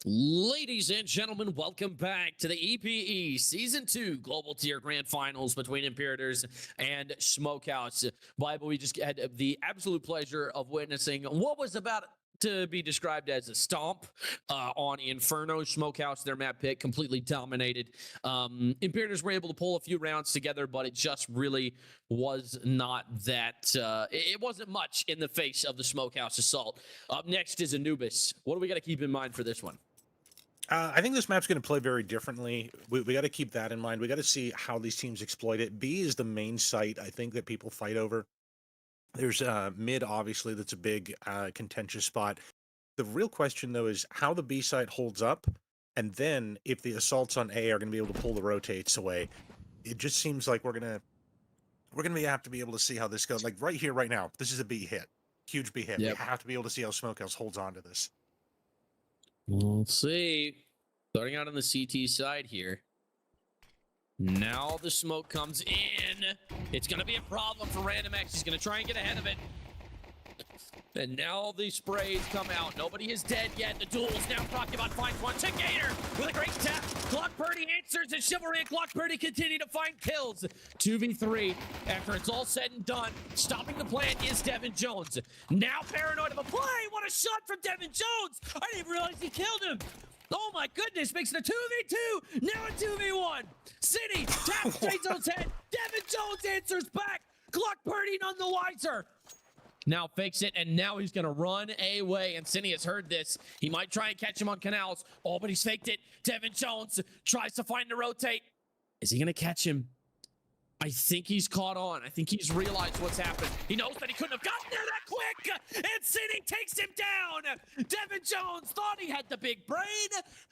Ladies and gentlemen, welcome back to the EPE Season 2 Global Tier Grand Finals between Imperators and Smokehouse. Bible, we just had the absolute pleasure of witnessing what was about to be described as a stomp on Inferno. Smokehouse, their map pick, completely dominated. Imperators were able to pull a few rounds together, but it just really was not that. It wasn't much in the face of the Smokehouse assault. Up next is Anubis. What do we got to keep in mind for this one? I think this map's going to play very differently. We got to keep that in mind. We got to see how these teams exploit it. B is the main site, I think, that people fight over. There's mid, obviously, that's a big contentious spot. The real question, though, is how the B site holds up, and then if the assaults on A are going to be able to pull the rotates away. It just seems like we're gonna have to be able to see how this goes. Like right here, right now, this is a B hit, huge B hit. Yep. We have to be able to see how Smokehouse holds on to this. We'll see. Starting out on the CT side here. Now the smoke comes in. It's going to be a problem for Random X. He's going to try and get ahead of it. And now the sprays come out. Nobody is dead yet. The duels now. Crocubot finds one. Gator with a great tap. Clock Purdy answers, and Chivalry and Clock Purdy continue to find kills. 2v3 after it's all said and done. Stopping the plan is Devin Jones. Now paranoid of a play. What a shot from Devin Jones. I didn't even realize he killed him. Oh my goodness, makes it a 2v2. Now a 2v1. City taps Jazo's head. Devin Jones answers back. Clock Purdy none the wiser. Now fakes it, and now he's going to run away. And Cine has heard this. He might try and catch him on canals. Oh, but he's faked it. Devin Jones tries to find the rotate. Is he going to catch him? I think he's caught on. I think he's realized what's happened. He knows that he couldn't have gotten there that quick. And Cine takes him down. Devin Jones thought he had the big brain,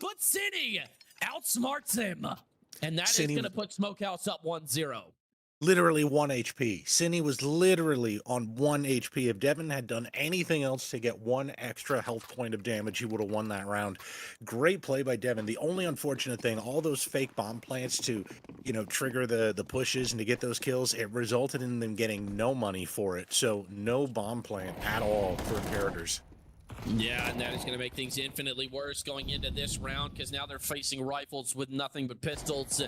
but Cine outsmarts him. And that is going to put Smokehouse up 1-0. Literally 1 HP. Cine was literally on 1 HP. If Devin had done anything else to get 1 extra health point of damage, he would have won that round. Great play by Devin. The only unfortunate thing, all those fake bomb plants to, trigger the pushes and to get those kills, it resulted in them getting no money for it. So no bomb plant at all for Imperators. Yeah, and that is going to make things infinitely worse going into this round because now they're facing rifles with nothing but pistols.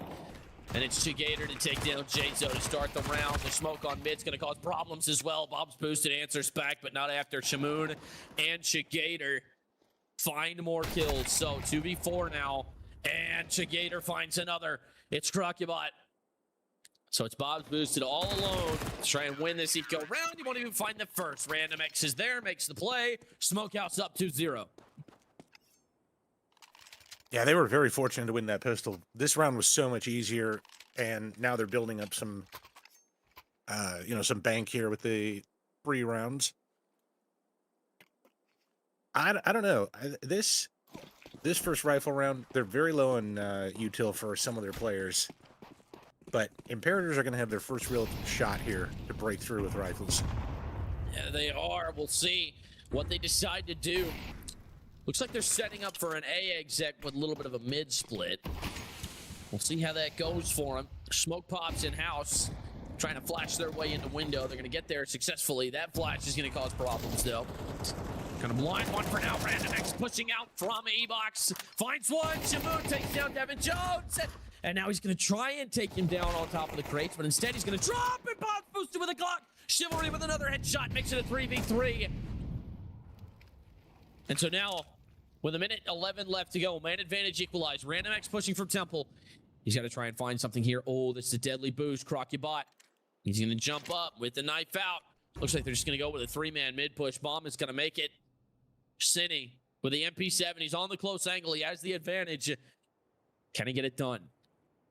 And it's Gator to take down Jazo to start the round. The smoke on mid's going to cause problems as well. Bob's boosted, answers back, but not after Shamoon and Gator find more kills. So 2v4 now, and Gator finds another. It's Crocubot. So it's Bob's boosted all alone to try and win this eco round. You won't even find the first. Random X is there, makes the play. Smokehouse up 2-0. Yeah, they were very fortunate to win that pistol. This round was so much easier, and now they're building up some, some bank here with the 3 rounds. I don't know. This first rifle round, they're very low on util for some of their players, but Imperators are going to have their first real shot here to break through with rifles. Yeah, they are. We'll see what they decide to do. Looks like they're setting up for an A exec with a little bit of a mid split. We'll see how that goes for them. Smoke pops in-house, trying to flash their way into window. They're going to get there successfully. That flash is going to cause problems, though. Kind of blind one for now. Random X pushing out from E-Box. Finds one. Shamoon takes down Devin Jones. And now he's going to try and take him down on top of the crates, but instead he's going to drop, and Bob's boosted with a Glock. Chivalry with another headshot makes it a 3v3. And so now, with 1:11 left to go, man advantage equalized. Random X pushing from Temple. He's got to try and find something here. Oh, this is a deadly boost. Crocubot. He's going to jump up with the knife out. Looks like they're just going to go with a 3-man mid-push. Bomb is going to make it. Cine with the MP7. He's on the close angle. He has the advantage. Can he get it done?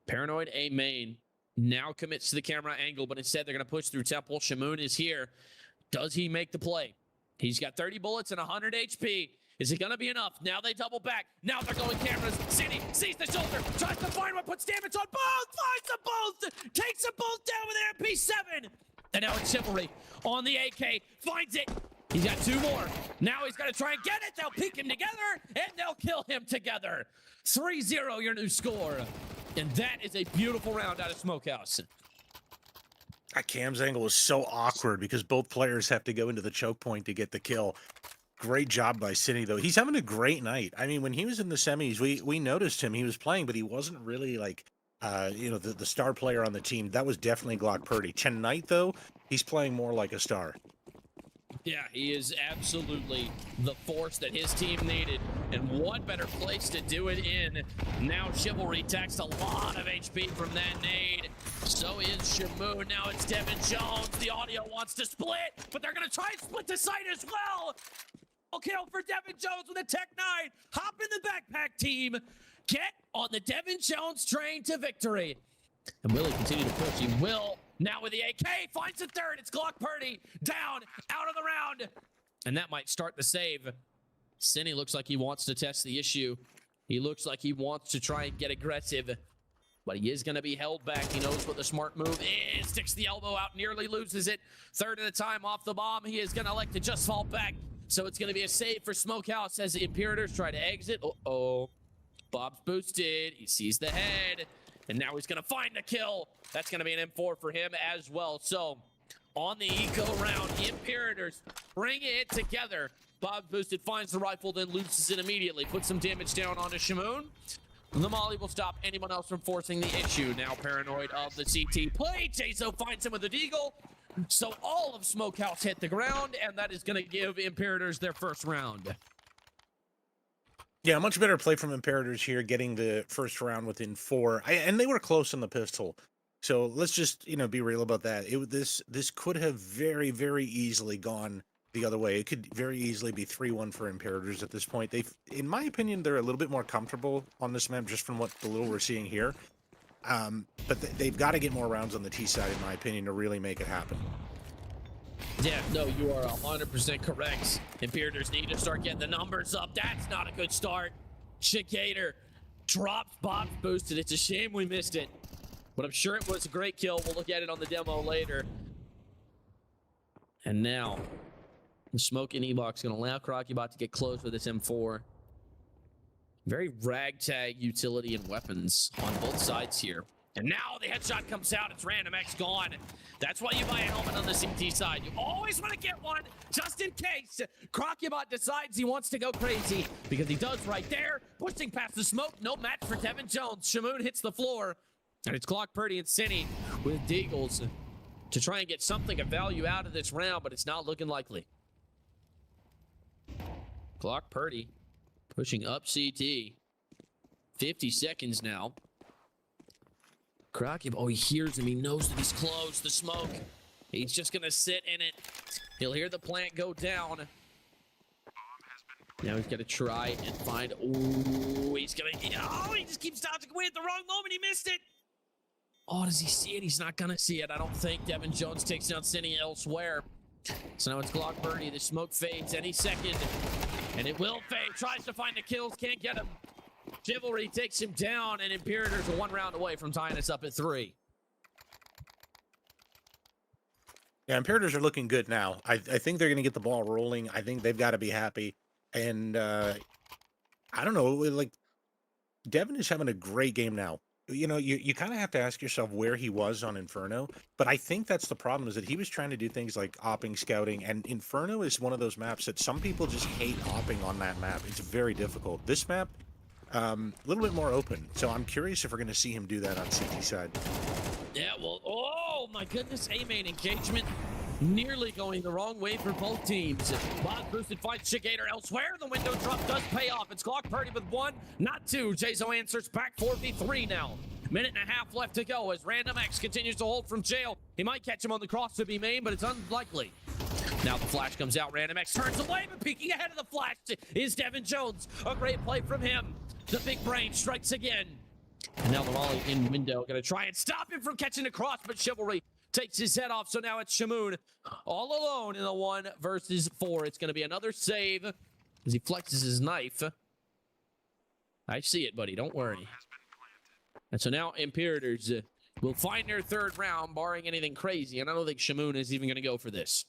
Paranoid A main now commits to the camera angle, but instead they're going to push through Temple. Shamoon is here. Does he make the play? He's got 30 bullets and 100 HP. Is it going to be enough? Now they double back. Now they're going cameras. Cine sees the shoulder. Tries to find one. Puts damage on both. Finds them both. Takes them both down with an MP7. And now it's Chivalry on the AK. Finds it. He's got 2 more. Now he's got to try and get it. They'll peek him together. And they'll kill him together. 3-0 your new score. And that is a beautiful round out of Smokehouse. That Cam's angle is so awkward because both players have to go into the choke point to get the kill. Great job by Cine, though. He's having a great night. I mean, when he was in the semis, we noticed him. He was playing, but he wasn't really like, the star player on the team. That was definitely Glock Purdy. Tonight, though, he's playing more like a star. Yeah, he is absolutely the force that his team needed. And what better place to do it in? Now Chivalry takes a lot of HP from that nade. So is Shamu. Now it's Devin Jones. The audio wants to split, but they're going to try and split the site as well. Kill for Devin Jones with a Tech 9. Hop in the backpack, team. Get on the Devin Jones train to victory. And will he continue to push? He will. Now with the AK, finds the third. It's Glock Purdy down, out of the round. And that might start the save. Cine looks like he wants to test the issue. He looks like he wants to try and get aggressive. But he is going to be held back. He knows what the smart move is. Sticks the elbow out, nearly loses it. Third at a time off the bomb. He is going to elect to just fall back. So it's going to be a save for Smokehouse as the Imperators try to exit. Uh-oh. Bob's boosted. He sees the head. And now he's going to find the kill. That's going to be an M4 for him as well. So on the eco round, the Imperators bring it together. Bob's boosted, finds the rifle, then loses it immediately. Puts some damage down onto Shamoon. The molly will stop anyone else from forcing the issue. Now paranoid of the CT play. Jaso finds him with a deagle. So all of Smokehouse hit the ground, and that is going to give Imperators their first round. Yeah, much better play from Imperators here, getting the first round within 4. And they were close on the pistol. So let's just, be real about that. This could have very, very easily gone the other way. It could very easily be 3-1 for Imperators at this point. In my opinion, they're a little bit more comfortable on this map, just from what the little we're seeing here. But they've got to get more rounds on the T side, in my opinion, to really make it happen. Yeah, no, you are 100% correct. Imperators need to start getting the numbers up. That's not a good start. Chicator drops Bob's boosted. It's a shame we missed it. But I'm sure it was a great kill. We'll look at it on the demo later. And now, the smoke in E-Box going to allow Crocubot to get close with this M4. Very ragtag utility and weapons on both sides here. And now the headshot comes out. It's Random X gone. That's why you buy a helmet on the CT side. You always want to get one just in case Crocubot decides he wants to go crazy, because he does right there. Pushing past the smoke. No match for Devin Jones. Shamoon hits the floor. And it's Glock Purdy and Cine with Deagles to try and get something of value out of this round, but it's not looking likely. Glock Purdy pushing up CT. 50 seconds now. Crocky, oh, he hears him. He knows that he's close. The smoke. He's just going to sit in it. He'll hear the plant go down. Now he's going to try and find... Ooh, he's going to... Oh, he just keeps dodging away at the wrong moment. He missed it. Oh, does he see it? He's not going to see it. I don't think. Devin Jones takes down Cine elsewhere. So now it's Glock Purdy. The smoke fades any second. And it will fade. Tries to find the kills. Can't get him. Chivalry takes him down, and Imperators are 1 round away from tying us up at 3. Yeah, Imperators are looking good now. I think they're going to get the ball rolling. I think they've got to be happy. And I don't know, like, Devin is having a great game now. You kind of have to ask yourself where he was on Inferno, but I think that's the problem, is that he was trying to do things like opping, scouting, and Inferno is one of those maps that some people just hate opping on that map. It's very difficult. This map, a little bit more open, so I'm curious if we're going to see him do that on CT side. Yeah, well, oh my goodness, A-main engagement nearly going the wrong way for both teams. Bob boosted finds Chicator elsewhere. The window drop does pay off. It's Glock Purdy with 1, not 2. Jaso answers back 4v3 now. Minute and a half left to go as Random X continues to hold from jail. He might catch him on the cross to be main, but it's unlikely. Now the flash comes out. Random X turns away, but peeking ahead of the flash is Devin Jones. A great play from him. The big brain strikes again. And now the volley in window. Gonna try and stop him from catching the cross, but Chivalry takes his head off. So now it's Shamoon all alone in the 1 versus 4. It's gonna be another save as he flexes his knife. I see it, buddy. Don't worry. And so now Imperators will find their 3rd round, barring anything crazy. And I don't think Shamoon is even gonna go for this.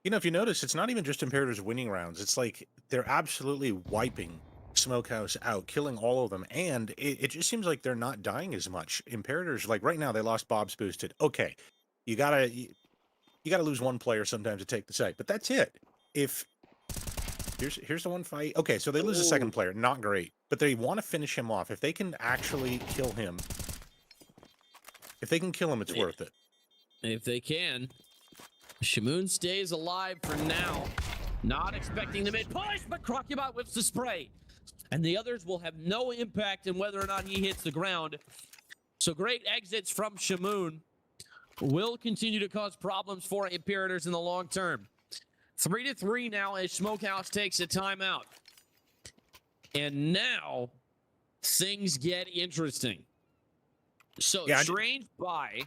If you notice, it's not even just Imperators winning rounds. It's like they're absolutely wiping Smokehouse out, killing all of them, and it just seems like they're not dying as much. Imperators, like right now, they lost Bob's boosted. Okay, you gotta you got to lose one player sometimes to take the site, but that's it. If here's the one fight. Okay, so they lose a second player, not great, but they want to finish him off. If they can actually kill him, it's worth it. If they can. Shamoon stays alive for now. Not expecting the mid-push, but Crocubot whips the spray. And the others will have no impact in whether or not he hits the ground. So great exits from Shamoon will continue to cause problems for Imperators in the long term. 3-3 now as Smokehouse takes a timeout. And now things get interesting. So strange buy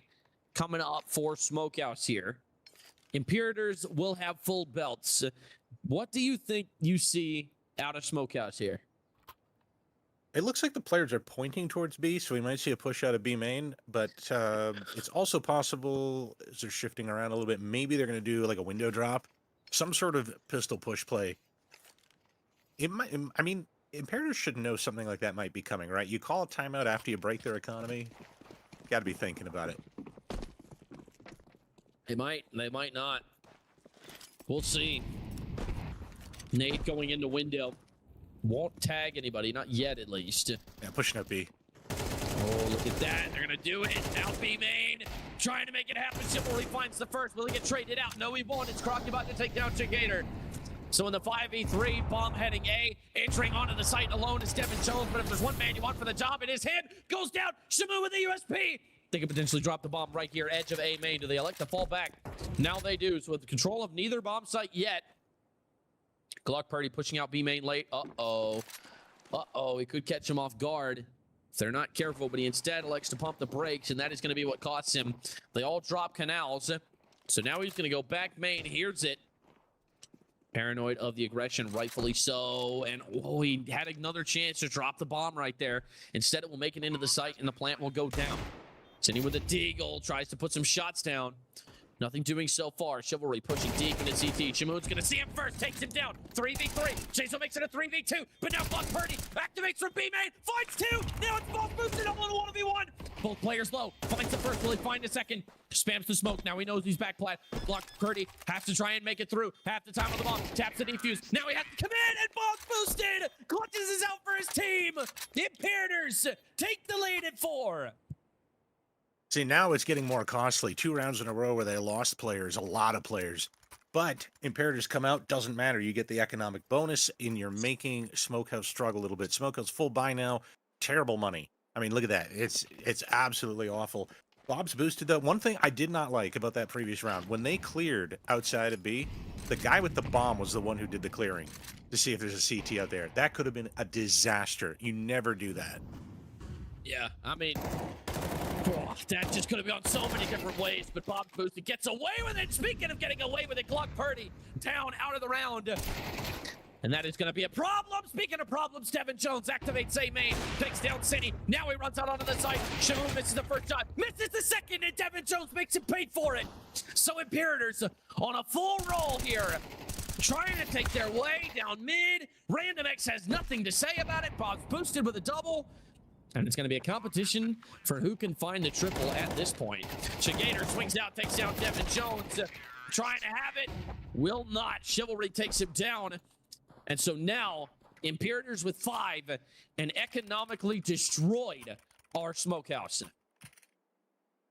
coming up for Smokehouse here. Imperators will have full belts. What do you think you see out of Smokehouse here? It looks like the players are pointing towards B, so we might see a push out of B main, but it's also possible, as they're shifting around a little bit, maybe they're going to do like a window drop, some sort of pistol push play. It might, I mean, Imperators should know something like that might be coming, right? You call a timeout after you break their economy, got to be thinking about it. They might not. We'll see. Nate going into window. Won't tag anybody, not yet at least. Yeah, pushing up B. Oh, look at that. They're going to do it. Now B main, trying to make it happen. Chivalry finds the first. Will he get traded out? No, he won't. It's Crocubot to take down Chigator. So in the 5v3, bomb heading A, entering onto the site alone is Devin Jones, but if there's one man you want for the job, it is him. Goes down. Shamu with the USP. They could potentially drop the bomb right here, edge of A main. Do they elect to fall back? Now they do. So with the control of neither bomb site yet, Glock Purdy pushing out B main late. Uh-oh. He could catch him off guard if they're not careful, but he instead elects to pump the brakes, and that is going to be what costs him. They all drop canals. So now he's going to go back main. Here's it. Paranoid of the aggression, rightfully so. And he had another chance to drop the bomb right there. Instead, it will make it into the site, and the plant will go down. Cindy with a deagle, tries to put some shots down. Nothing doing so far. Chivalry pushing deep into CT. Shamoon's gonna see him first, takes him down. 3v3. Jason makes it a 3v2, but now Block Purdy activates from B main, finds two. Now it's both boosted up on a 1v1. Both players low. Finds the first, will he find the second? Spams the smoke. Now he knows he's back plat. Block Purdy has to try and make it through. Half the time on the bomb. Taps the defuse. Now he has to come in and both boosted. Clutches is out for his team. The Imperators take the lead at 4. See, now it's getting more costly. 2 rounds in a row where they lost players, a lot of players. But Imperators come out, doesn't matter. You get the economic bonus, and you're making Smokehouse struggle a little bit. Smokehouse full buy now, terrible money. I mean, look at that. It's absolutely awful. Bob's boosted, though. One thing I did not like about that previous round, when they cleared outside of B, the guy with the bomb was the one who did the clearing to see if there's a CT out there. That could have been a disaster. You never do that. Yeah, I mean... that just could have gone so many different ways, but Bob Boosted gets away with it. Speaking of getting away with it, Glock Purdy down out of the round. And that is going to be a problem. Speaking of problems, Devin Jones activates A main, takes down City. Now he runs out onto the side. Shamoon misses the first shot, misses the second, and Devin Jones makes him pay for it. So Imperators on a full roll here, trying to take their way down mid. Random X has nothing to say about it. Bob's boosted with a double. And it's going to be a competition for who can find the triple at this point. Chigator swings out, takes down Devin Jones. Trying to have it. Will not. Chivalry takes him down. And so now, Imperators with 5 and economically destroyed our Smokehouse.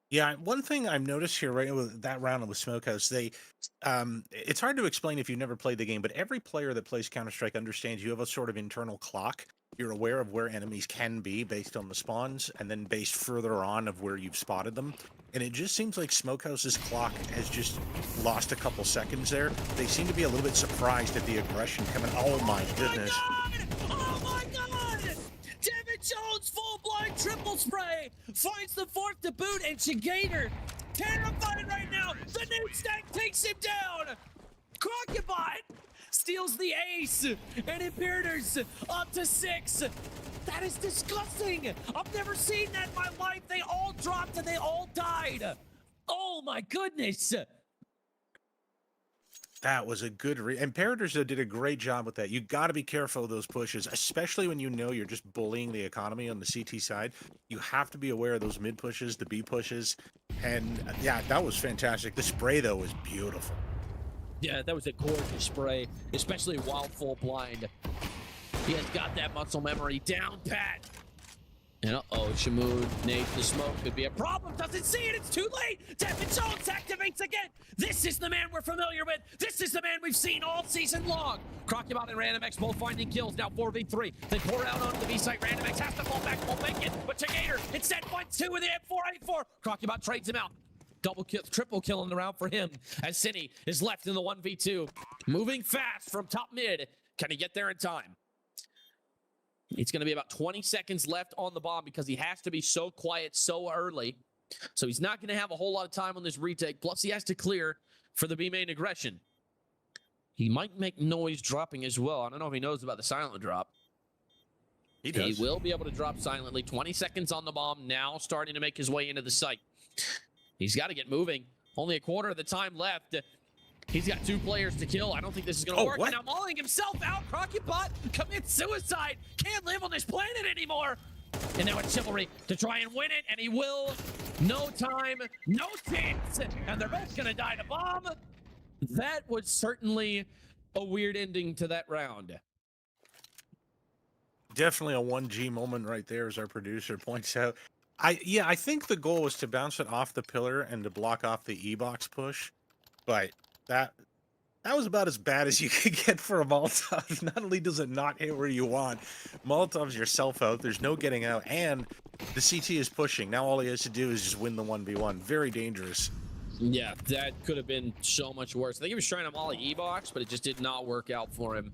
Yeah, one thing I've noticed here, right, with that round with Smokehouse, it's hard to explain if you've never played the game, but every player that plays Counter-Strike understands you have a sort of internal clock. You're aware of where enemies can be based on the spawns, and then based further on of where you've spotted them. And it just seems like Smokehouse's clock has just lost a couple seconds there. They seem to be a little bit surprised at the aggression coming. Oh my goodness. Oh my god! Devin Jones full-blind triple spray finds the 4th to boot, and Chigator terrified right now. The nuke stack takes him down. Crocubot steals the ace, and Imperators up to 6. That is disgusting. I've never seen that in my life. They all dropped and they all died. Oh my goodness. That was a good Imperators did a great job with that. You got to be careful of those pushes, especially when you know you're just bullying the economy on the CT side. You have to be aware of those mid pushes, the B pushes. And yeah, that was fantastic. The spray though was beautiful. Yeah, that was a gorgeous spray, especially while full blind. He has got that muscle memory down pat. And uh-oh, Shamoon, Nate, the smoke could be a problem. Doesn't see it, it's too late. Devin Jones activates again. This is the man we're familiar with. This is the man we've seen all season long. Crocubot and Random X both finding kills, now 4v3. They pour out onto the B site. Random X has to fall back, won't make it. But Chigator instead finds two with the M484. Crocubot trades him out. Double kill, triple kill in the round for him as Cine is left in the 1v2. Moving fast from top mid. Can he get there in time? It's going to be about 20 seconds left on the bomb because he has to be so quiet so early. So he's not going to have a whole lot of time on this retake. Plus, he has to clear for the B main aggression. He might make noise dropping as well. I don't know if he knows about the silent drop. He does. He will be able to drop silently. 20 seconds on the bomb, now starting to make his way into the site. He's got to get moving. Only a quarter of the time left. He's got two players to kill. I don't think this is going to work. What? And now mauling himself out. Crocubot commits suicide. Can't live on this planet anymore. And now it's Chivalry to try and win it. And he will. No time, no chance. And they're both going to die to bomb. That was certainly a weird ending to that round. Definitely a 1G moment right there, as our producer points out. I think the goal was to bounce it off the pillar and to block off the E-box push. But that was about as bad as you could get for a Molotov. Not only does it not hit where you want, Molotov's yourself out, there's no getting out, and the CT is pushing. Now all he has to do is just win the 1v1. Very dangerous. Yeah, that could have been so much worse. I think he was trying to molly E-box, but it just did not work out for him.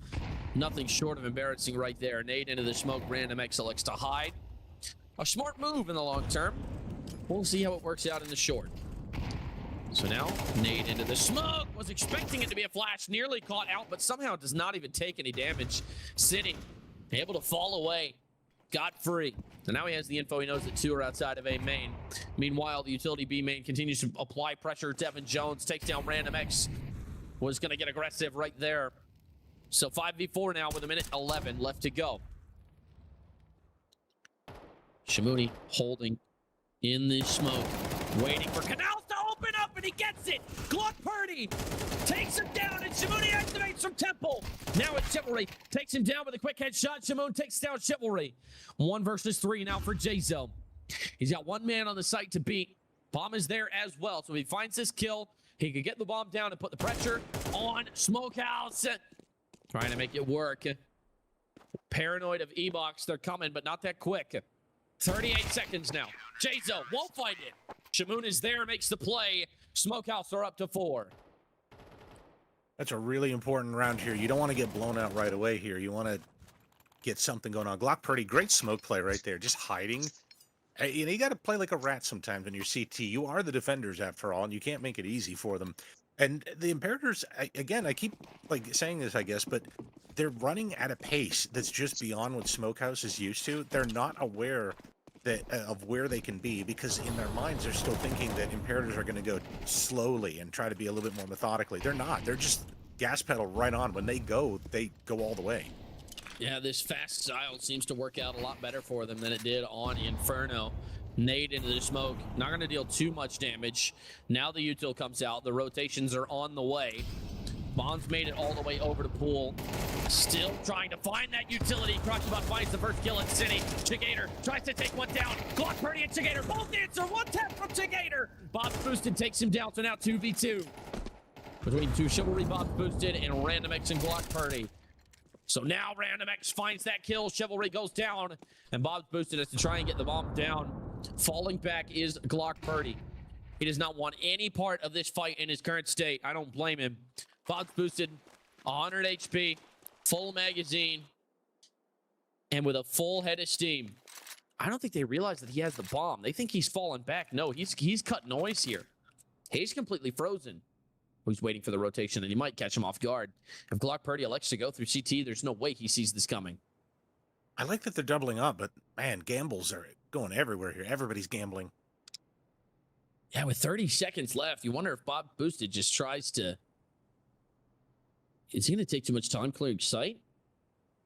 Nothing short of embarrassing right there. Nade into the smoke, Random X elects to hide. A smart move in the long term. We'll see how it works out in the short. So now, Nade into the smoke. Was expecting it to be a flash. Nearly caught out, but somehow does not even take any damage. Sitting, able to fall away. Got free. So now he has the info. He knows that two are outside of A main. Meanwhile, the utility B main continues to apply pressure. Devin Jones takes down Random X. Was going to get aggressive right there. So 5v4 now with 1:11 left to go. Shamoon holding in the smoke. Waiting for Canals to open up, and he gets it. Glock Purdy takes him down, and Shamoon activates from Temple. Now it's Chivalry. Takes him down with a quick headshot. Shamoon takes down Chivalry. 1 versus 3 now for J-Zo. He's got one man on the site to beat. Bomb is there as well, so if he finds this kill, he could get the bomb down and put the pressure on Smokehouse. Trying to make it work. Paranoid of E-Box. They're coming, but not that quick. 38 seconds now. J-Zo won't find it. Shamoon is there, makes the play. Smokehouse are up to 4. That's a really important round here. You don't want to get blown out right away here. You want to get something going on. Glock Purdy, great smoke play right there. Just hiding. You know, you got to play like a rat sometimes in your CT. You are the defenders after all, and you can't make it easy for them. And the Imperators, again, I keep like saying this, I guess, but they're running at a pace that's just beyond what Smokehouse is used to. They're not aware that of where they can be, because in their minds they're still thinking that Imperators are going to go slowly and try to be a little bit more methodically. They're not. They're just gas pedal right on. When they go all the way. Yeah, this fast style seems to work out a lot better for them than it did on Inferno. Nade into the smoke. Not going to deal too much damage. Now the util comes out. The rotations are on the way. Bond's made it all the way over to pool. Still trying to find that utility. Crocubot finds the first kill at City. Chigator tries to take one down. Glock Purdy and Chigator both answer. One tap from Chigator. Bob's boosted takes him down. So now 2v2. Between two Chivalry, Bob's boosted, and Random X and Glock Purdy. So now Random X finds that kill. Chivalry goes down, and Bob's boosted us to try and get the bomb down. Falling back is Glock Purdy. He does not want any part of this fight in his current state. I don't blame him. Bob's boosted, 100 HP, full magazine, and with a full head of steam. I don't think they realize that he has the bomb. They think he's fallen back. No, he's cut noise here. He's completely frozen. He's waiting for the rotation, and he might catch him off guard. If Glock Purdy elects to go through CT, there's no way he sees this coming. I like that they're doubling up, but man, gambles are going everywhere here. Everybody's gambling. Yeah, with 30 seconds left, you wonder if Bob Boosted just tries to... Is he going to take too much time clearing sight?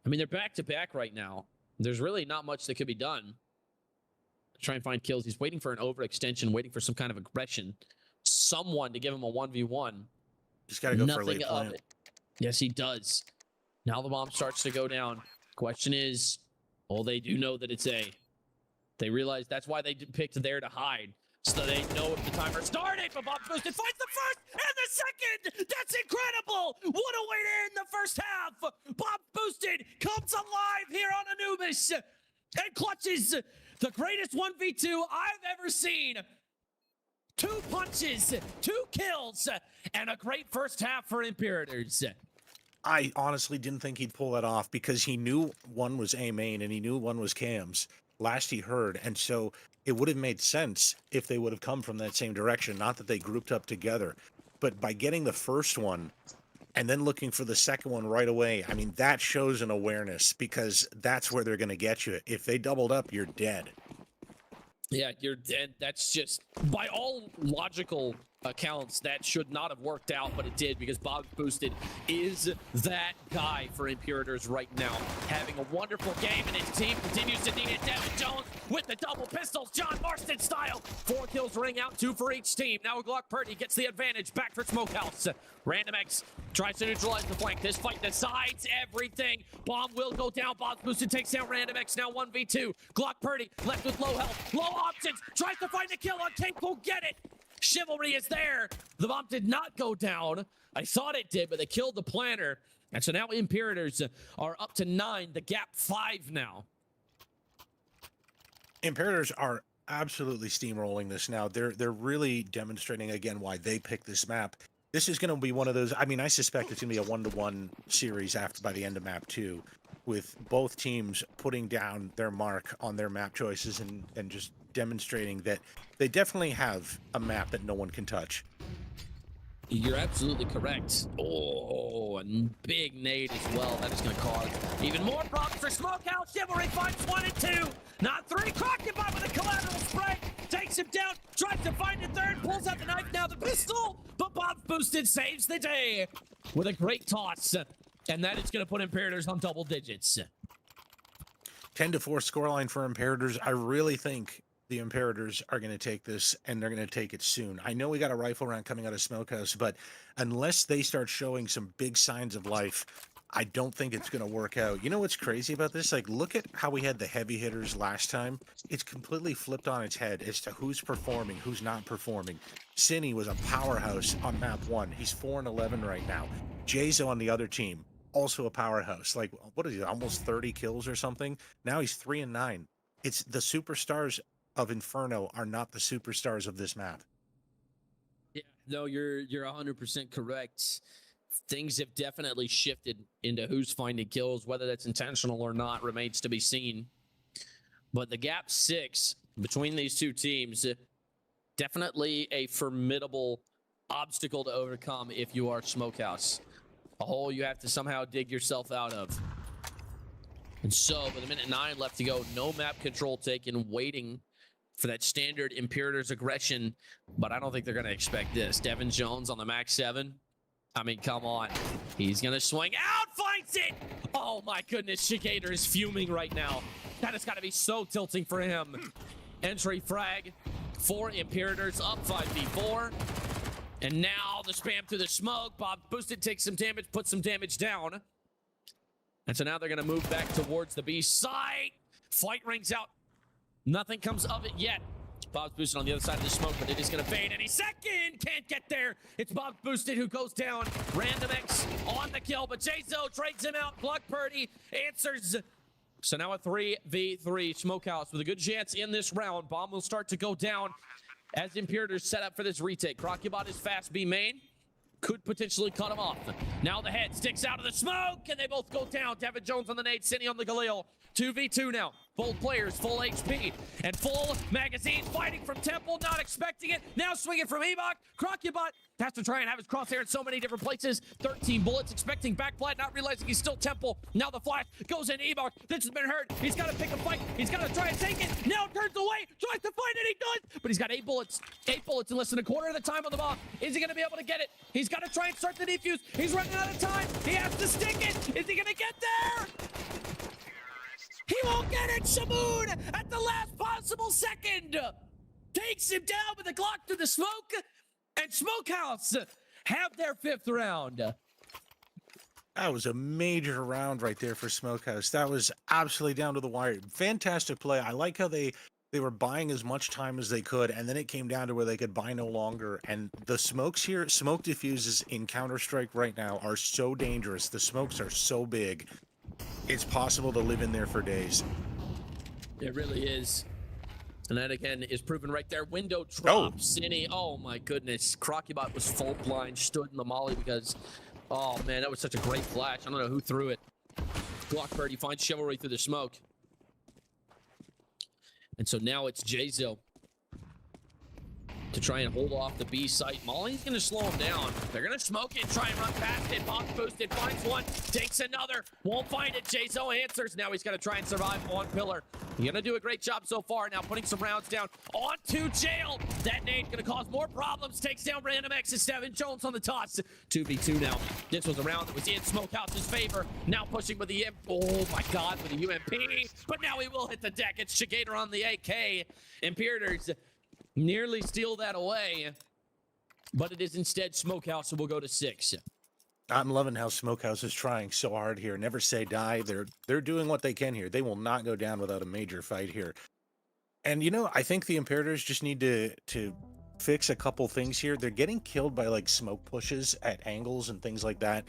I mean, they're back-to-back right now. There's really not much that could be done. try and find kills. He's waiting for an overextension, waiting for some kind of aggression. Someone to give him a 1v1. Just got to go for a Nothing late of plant. it. Yes, he does. Now the bomb starts to go down. Question is, well, they do know that it's A. They realize that's why they picked there to hide. So they know if the timer started, but Bob Boosted finds the first and the second! That's incredible! What a way to end the first half! Bob Boosted comes alive here on Anubis and clutches the greatest 1v2 I've ever seen. 2 punches, 2 kills, and a great first half for Imperators. I honestly didn't think he'd pull that off because he knew one was A main and he knew one was Cam's. Last he heard, and so it would have made sense if they would have come from that same direction. Not that they grouped up together, but by getting the first one and then looking for the second one right away, I mean, that shows an awareness because that's where they're going to get you. If they doubled up, you're dead. Yeah, you're dead. That's just, by all logical accounts, that should not have worked out, but it did because Bob Boosted is that guy for Imperators right now. Having a wonderful game, and his team continues to need it. Devin Jones with the double pistols, John Marston style. 4 kills ring out, 2 for each team. Now Glock Purdy gets the advantage back for Smokehouse. Random X tries to neutralize the flank. This fight decides everything. Bomb will go down. Bob Boosted takes down Random X, now 1v2. Glock Purdy left with low health, low options, tries to find a kill on King. Will get it. Chivalry is there. The bomb did not go down. I thought it did, but they killed the planner. And so now Imperators are up to 9. The gap 5 now. Imperators are absolutely steamrolling this now. They're really demonstrating again why they picked this map. This is going to be one of those. I mean, I suspect it's going to be a 1-to-1 series by the end of map 2, with both teams putting down their mark on their map choices and just demonstrating that they definitely have a map that no one can touch. You're absolutely correct. Oh, and big nade as well. That is going to cause even more problems for Smokehouse. Chivalry finds 1 and 2. Not 3. Crocodile with a collateral spray. Takes him down. Tries to find a third. Pulls out the knife. Now the pistol. But Bob Boosted saves the day with a great toss. And that is going to put Imperators on double digits. 10-4 scoreline for Imperators. I really think the Imperators are going to take this, and they're going to take it soon. I know we got a rifle round coming out of Smokehouse, but unless they start showing some big signs of life, I don't think it's going to work out. You know what's crazy about this? Like, look at how we had the heavy hitters last time. It's completely flipped on its head as to who's performing, who's not performing. Cine was a powerhouse on map 1. He's 4-11 right now. Jazo on the other team, also a powerhouse. Like, what is he, almost 30 kills or something? Now he's 3-9. It's the superstars of Inferno are not the superstars of this map. Yeah, no, you're 100% correct. Things have definitely shifted into who's finding kills. Whether that's intentional or not remains to be seen. But the gap 6 between these two teams, definitely a formidable obstacle to overcome if you are Smokehouse. A hole you have to somehow dig yourself out of. And so, with 1:09 left to go, no map control taken, waiting for that standard Imperators aggression, but I don't think they're going to expect this. Devin Jones on the Max 7. I mean, come on. He's going to swing out, finds it! Oh my goodness, Shigator is fuming right now. That has got to be so tilting for him. Entry frag for Imperators, up 5v4. And now the spam through the smoke. Bob Boosted takes some damage, puts some damage down. And so now they're going to move back towards the B site. Fight rings out. Nothing comes of it yet. Bob's Boosted on the other side of the smoke, but it is going to fade any second. Can't get there. It's Bob Boosted who goes down. Random X on the kill, but Jazo trades him out. Glock Purdy answers. So now a 3v3 Smokehouse with a good chance in this round. Bomb will start to go down as Imperators set up for this retake. Crocubot is fast B main. Could potentially cut him off. Now the head sticks out of the smoke, and they both go down. Devin Jones on the nade, Cine on the Galil. 2v2 now. Both players, full HP and full magazine. Fighting from Temple, not expecting it. Now swinging from Ebok. Crocubot has to try and have his crosshair in so many different places. 13 bullets, expecting backflat, not realizing he's still Temple. Now the flash goes in Ebok. This has been hurt. He's got to pick a fight. He's got to try and take it. Now turns away, tries to fight it. He does, but he's got 8 bullets. 8 bullets in less than a quarter of the time on the bomb. Is he going to be able to get it? He's got to try and start the defuse. He's running out of time. He has to stick it. Is he going to get there? He won't get it. Shamoon at the last possible second takes him down with a Glock to the smoke, and Smokehouse have their 5th round. That was a major round right there for Smokehouse. That was absolutely down to the wire. Fantastic play. I like how they were buying as much time as they could, and then it came down to where they could buy no longer. And the smokes here, smoke diffuses in Counter-Strike right now are so dangerous. The smokes are so big. It's possible to live in there for days. It really is. And that again is proven right there. Window drop, Cine. Oh my goodness. Crocubot was full blind, stood in the molly because, oh man, that was such a great flash. I don't know who threw it. Glock Birdie finds Chivalry through the smoke. And so now it's Jazo to try and hold off the B site. Molly's going to slow him down. They're going to smoke it, try and run past it. Box boosted, finds one, takes another. Won't find it. Jazo answers. Now he's going to try and survive on pillar. He's going to do a great job so far. Now putting some rounds down onto Jail. That nade's going to cause more problems. Takes down Random X's Devin Jones on the toss. 2v2 now. This was a round that was in Smokehouse's favor. Now pushing with the oh my god, with the UMP. But now he will hit the deck. It's Shigator on the AK. Imperators nearly steal that away, but it is instead Smokehouse who will go to 6. I'm loving how Smokehouse is trying so hard here. Never say die. They're doing what they can here. They will not go down without a major fight here. And you know, I think the Imperators just need to fix a couple things here. They're getting killed by like smoke pushes at angles and things like that.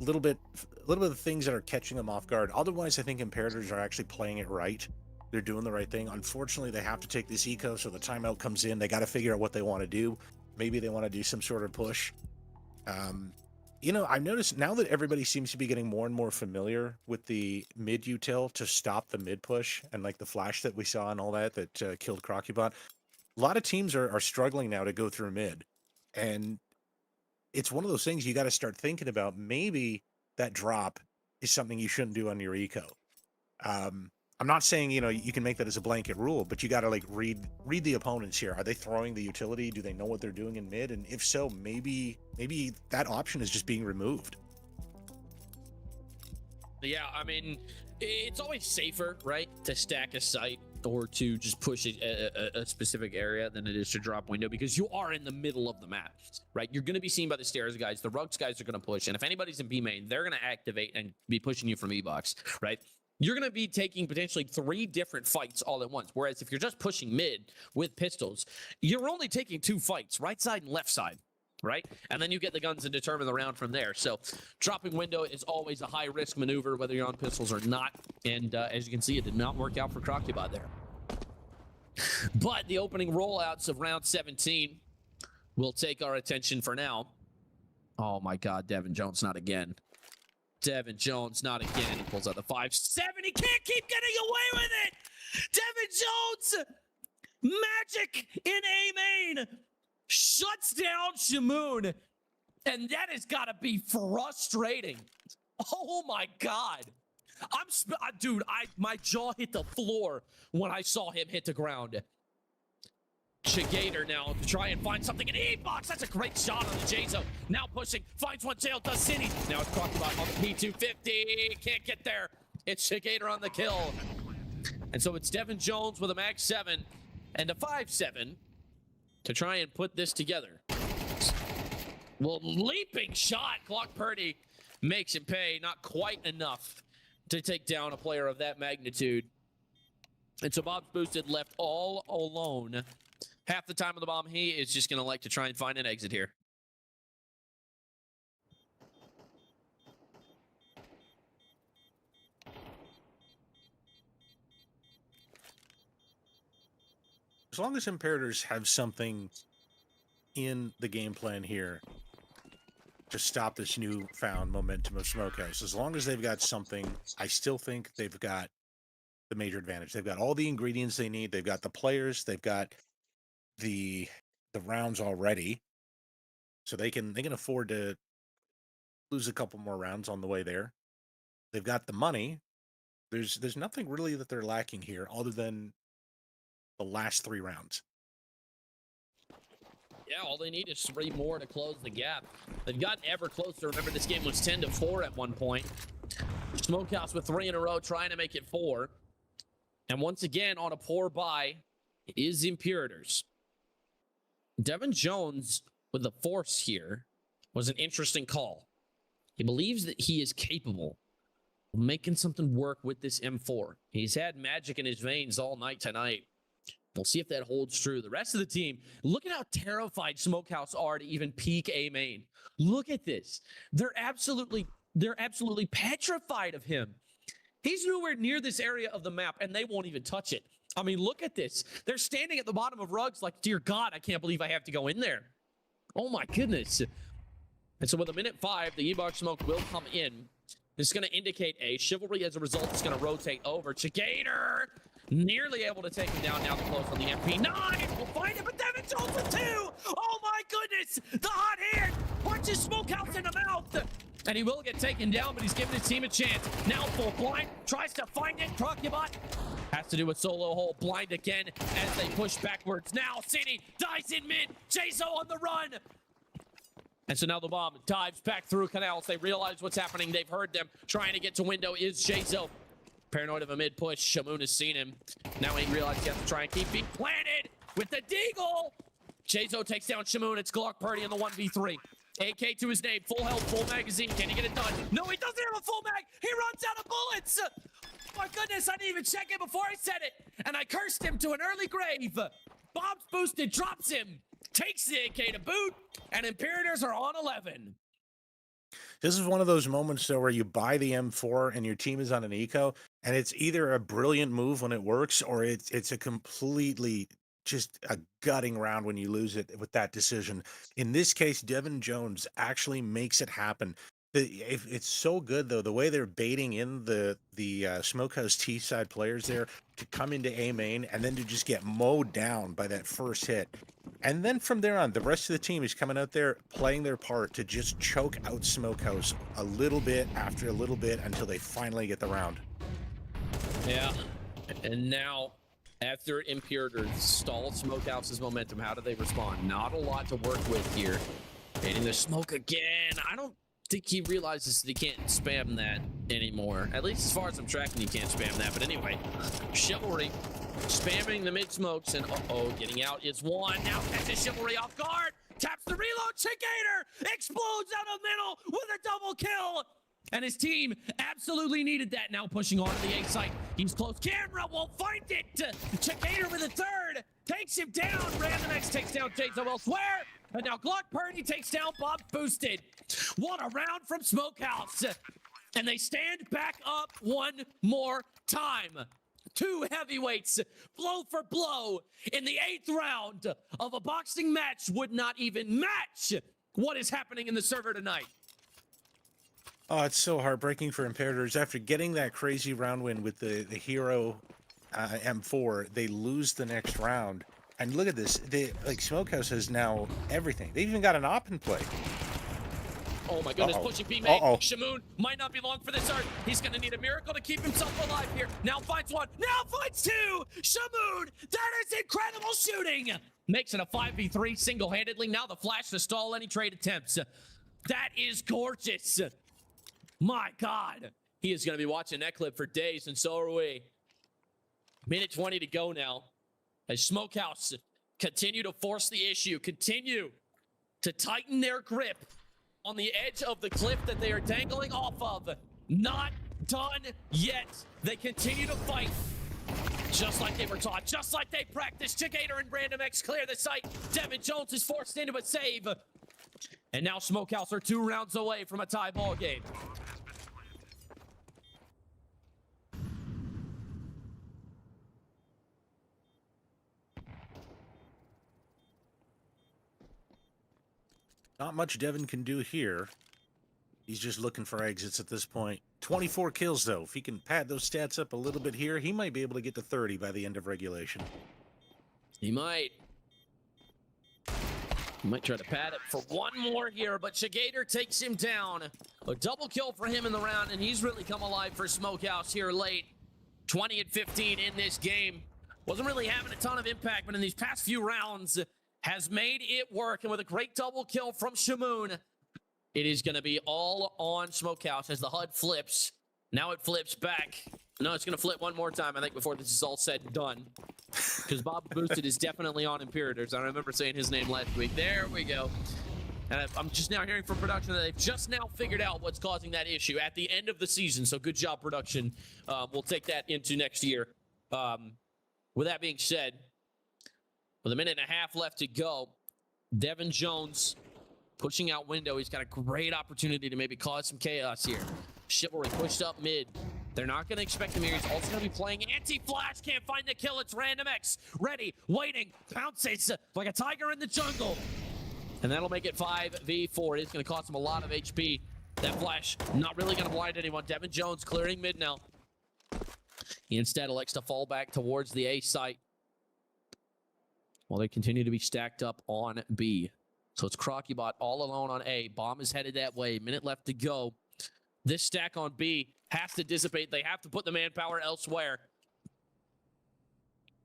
Little bit of things that are catching them off guard. Otherwise, I think Imperators are actually playing it right. They're doing the right thing. Unfortunately, they have to take this eco, so the timeout comes in. They got to figure out what they want to do. Maybe they want to do some sort of push. You know, I've noticed now that everybody seems to be getting more and more familiar with the mid util to stop the mid push and like the flash that we saw and all that killed Crocubot. A lot of teams are struggling now to go through mid. And it's one of those things you got to start thinking about. Maybe that drop is something you shouldn't do on your eco. I'm not saying, you know, you can make that as a blanket rule, but you got to like read the opponents here. Are they throwing the utility? Do they know what they're doing in mid? And if so, maybe that option is just being removed. Yeah, I mean, it's always safer, right, to stack a site or to just push a specific area than it is to drop window, because you are in the middle of the map, right? You're going to be seen by the stairs guys. The rugs guys are going to push. And if anybody's in B main, they're going to activate and be pushing you from E-box, right? You're going to be taking potentially 3 different fights all at once. Whereas if you're just pushing mid with pistols, you're only taking 2 fights, right side and left side, right? And then you get the guns and determine the round from there. So dropping window is always a high-risk maneuver, whether you're on pistols or not. And as you can see, it did not work out for Crocubot there. But the opening rollouts of round 17 will take our attention for now. Oh my god, Devin Jones, not again. Devin Jones, not again. He pulls out the 5-7. He can't keep getting away with it. Devin Jones, magic in A main, shuts down Shamoon. And that has got to be frustrating. Oh my God. Dude, my jaw hit the floor when I saw him hit the ground. Shigator now to try and find something in E-box. That's a great shot on the Jazo. Now pushing, finds one tail, does Cine. Now it's Crocubot on the P250. Can't get there. It's Shigator on the kill. And so it's Devin Jones with a Mag 7 and a 5-7 to try and put this together. Well, leaping shot. Glock Purdy makes him pay. Not quite enough to take down a player of that magnitude. And so Bob's boosted, left all alone. Half the time on the bomb, he is just going to like to try and find an exit here. As long as Imperators have something in the game plan here to stop this newfound momentum of Smokehouse, as long as they've got something, I still think they've got the major advantage. They've got all the ingredients they need. They've got the players. They've got the rounds already, so they can afford to lose a couple more rounds on the way there. They've got the money. There's nothing really that they're lacking here other than the last 3 rounds. Yeah, all they need is 3 more to close the gap. They've gotten ever closer. Remember, this game was 10-4 at one point. Smokehouse with 3 in a row, trying to make it 4. And once again, on a poor buy, is Imperators. Devin Jones with the force here was an interesting call. He believes that he is capable of making something work with this M4. He's had magic in his veins all night tonight. We'll see if that holds true. The rest of the team, look at how terrified Smokehouse are to even peek A main. Look at this. They're absolutely petrified of him. He's nowhere near this area of the map, and they won't even touch it. I mean, look at this. They're standing at the bottom of rugs like, dear God, I can't believe I have to go in there. Oh, my goodness. And so with a minute 5, the E-Bar smoke will come in. This is going to indicate A. Chivalry, as a result, is going to rotate over. Chigator nearly able to take him down. Now the close on the MP9. We'll find it, but Devin Jones with 2. Oh, my goodness. The hot hand punches Smokehouse in the mouth. And he will get taken down, but he's giving his team a chance. Now full blind, tries to find it. Crocubot has to do a solo hole. Blind again as they push backwards. Now City dies in mid. Jazo on the run. And so now the bomb dives back through canals. They realize what's happening. They've heard them. Trying to get to window is Jazo. Paranoid of a mid push. Shamoon has seen him. Now he realizes he has to try and keep being planted with the deagle. Jazo takes down Shamoon. It's Glock Purdy in the 1v3. AK to his name, full health, full magazine. Can he get it done? No, he doesn't have a full mag. He runs out of bullets. My goodness, I didn't even check it before I said it. And I cursed him to an early grave. Bomb's boosted, drops him, takes the AK to boot, and Imperators are on 11. This is one of those moments, though, where you buy the M4 and your team is on an eco, and it's either a brilliant move when it works, or it's a completely just a gutting round when you lose it with that decision. In this case, Devin Jones actually makes it happen. It's so good, though, the way they're baiting in the Smokehouse T side players there to come into A main and then to just get mowed down by that first hit. And then from there on, the rest of the team is coming out there playing their part to just choke out Smokehouse a little bit after a little bit until they finally get the round. Yeah, and now after Imperators stall Smokehouse's momentum, how do they respond? Not a lot to work with here. Hitting the smoke again. I don't think he realizes that he can't spam that anymore. At least as far as I'm tracking, you can't spam that. But anyway, Chivalry spamming the mid smokes, and getting out is one. Now catches Chivalry off guard. Taps the reload. Chigator explodes out of middle with a double kill. And his team absolutely needed that. Now pushing on to the A site. He's close. Camera won't find it. Chigator with a third. Takes him down. Random X takes down Jason elsewhere. And now Glock Purdy takes down Bob Boosted. What a round from Smokehouse. And they stand back up one more time. 2 heavyweights, blow for blow, in the 8th round of a boxing match would not even match what is happening in the server tonight. Oh, it's so heartbreaking for Imperators. After getting that crazy round win with the hero M4, they lose the next round. And look at this. Smokehouse has now everything. They even got an op in play. Oh my goodness, pushing B-Main. Shamoon might not be long for this arc. He's going to need a miracle to keep himself alive here. Now finds 1. Now finds 2. Shamoon, that is incredible shooting. Makes it a 5v3 single-handedly. Now the flash to stall any trade attempts. That is gorgeous. My God. He is going to be watching that clip for days, and so are we. Minute 20 to go now. As Smokehouse continue to force the issue, continue to tighten their grip on the edge of the cliff that they are dangling off of. Not done yet. They continue to fight. Just like they were taught, just like they practiced. Chigator and Random X clear the site. Devin Jones is forced into a save. And now Smokehouse are 2 rounds away from a tie ball game. Not much Devin can do here. He's just looking for exits at this point. 24 kills, though. If he can pad those stats up a little bit here, he might be able to get to 30 by the end of regulation. He might. He might try to pad it for 1 more here, but Chigator takes him down. A double kill for him in the round, and he's really come alive for Smokehouse here late. 20 and 15 in this game. Wasn't really having a ton of impact, but in these past few rounds has made it work. And with a great double kill from Shamoon, it is going to be all on Smokehouse as the HUD flips. And now the bomb Now it flips back. No, it's going to flip one more time, I think, before this is all said and done. Because Bob Boosted is definitely on Imperators. I remember saying his name last week. There we go. And I'm just now hearing from production that they've just now figured out what's causing that issue at the end of the season. So good job, production. We'll take that into next year. With that being said, with a minute and a half left to go, Devin Jones pushing out window. He's got a great opportunity to maybe cause some chaos here. Chivalry pushed up mid. They're not going to expect him here. He's also going to be playing anti-flash. Can't find the kill. It's Random X. Ready, waiting, pounces like a tiger in the jungle. And that'll make it 5v4. It's going to cost him a lot of HP. That flash not really going to blind anyone. Devin Jones clearing mid now. He instead elects to fall back towards the A site while they continue to be stacked up on B. So it's Crocubot all alone on A. Bomb is headed that way. Minute left to go. This stack on B has to dissipate. They have to put the manpower elsewhere.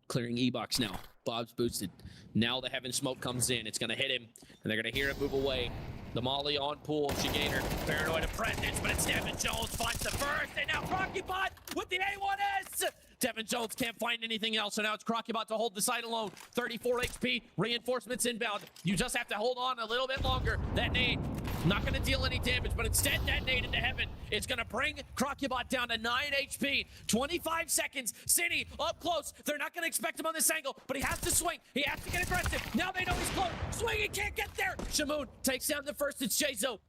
Clearing E-Box now. Bob's boosted. Now the Heaven Smoke comes in. It's going to hit him, and they're going to hear it move away. The Molly on pool. Shigator, paranoid of presence, but it's Devin Jones finds the first, and now Crocubot with the A1S. Devin Jones can't find anything else, so now it's Crocubot to hold the site alone. 34 HP, reinforcements inbound. You just have to hold on a little bit longer. That nade, not going to deal any damage, but instead that nade into heaven is going to bring Crocubot down to 9 HP. 25 seconds. City up close. They're not going to expect him on this angle, but he has to swing. He has to get aggressive. Now they know he's close. Swinging, can't get there. Shamoon takes down the first. It's Jazo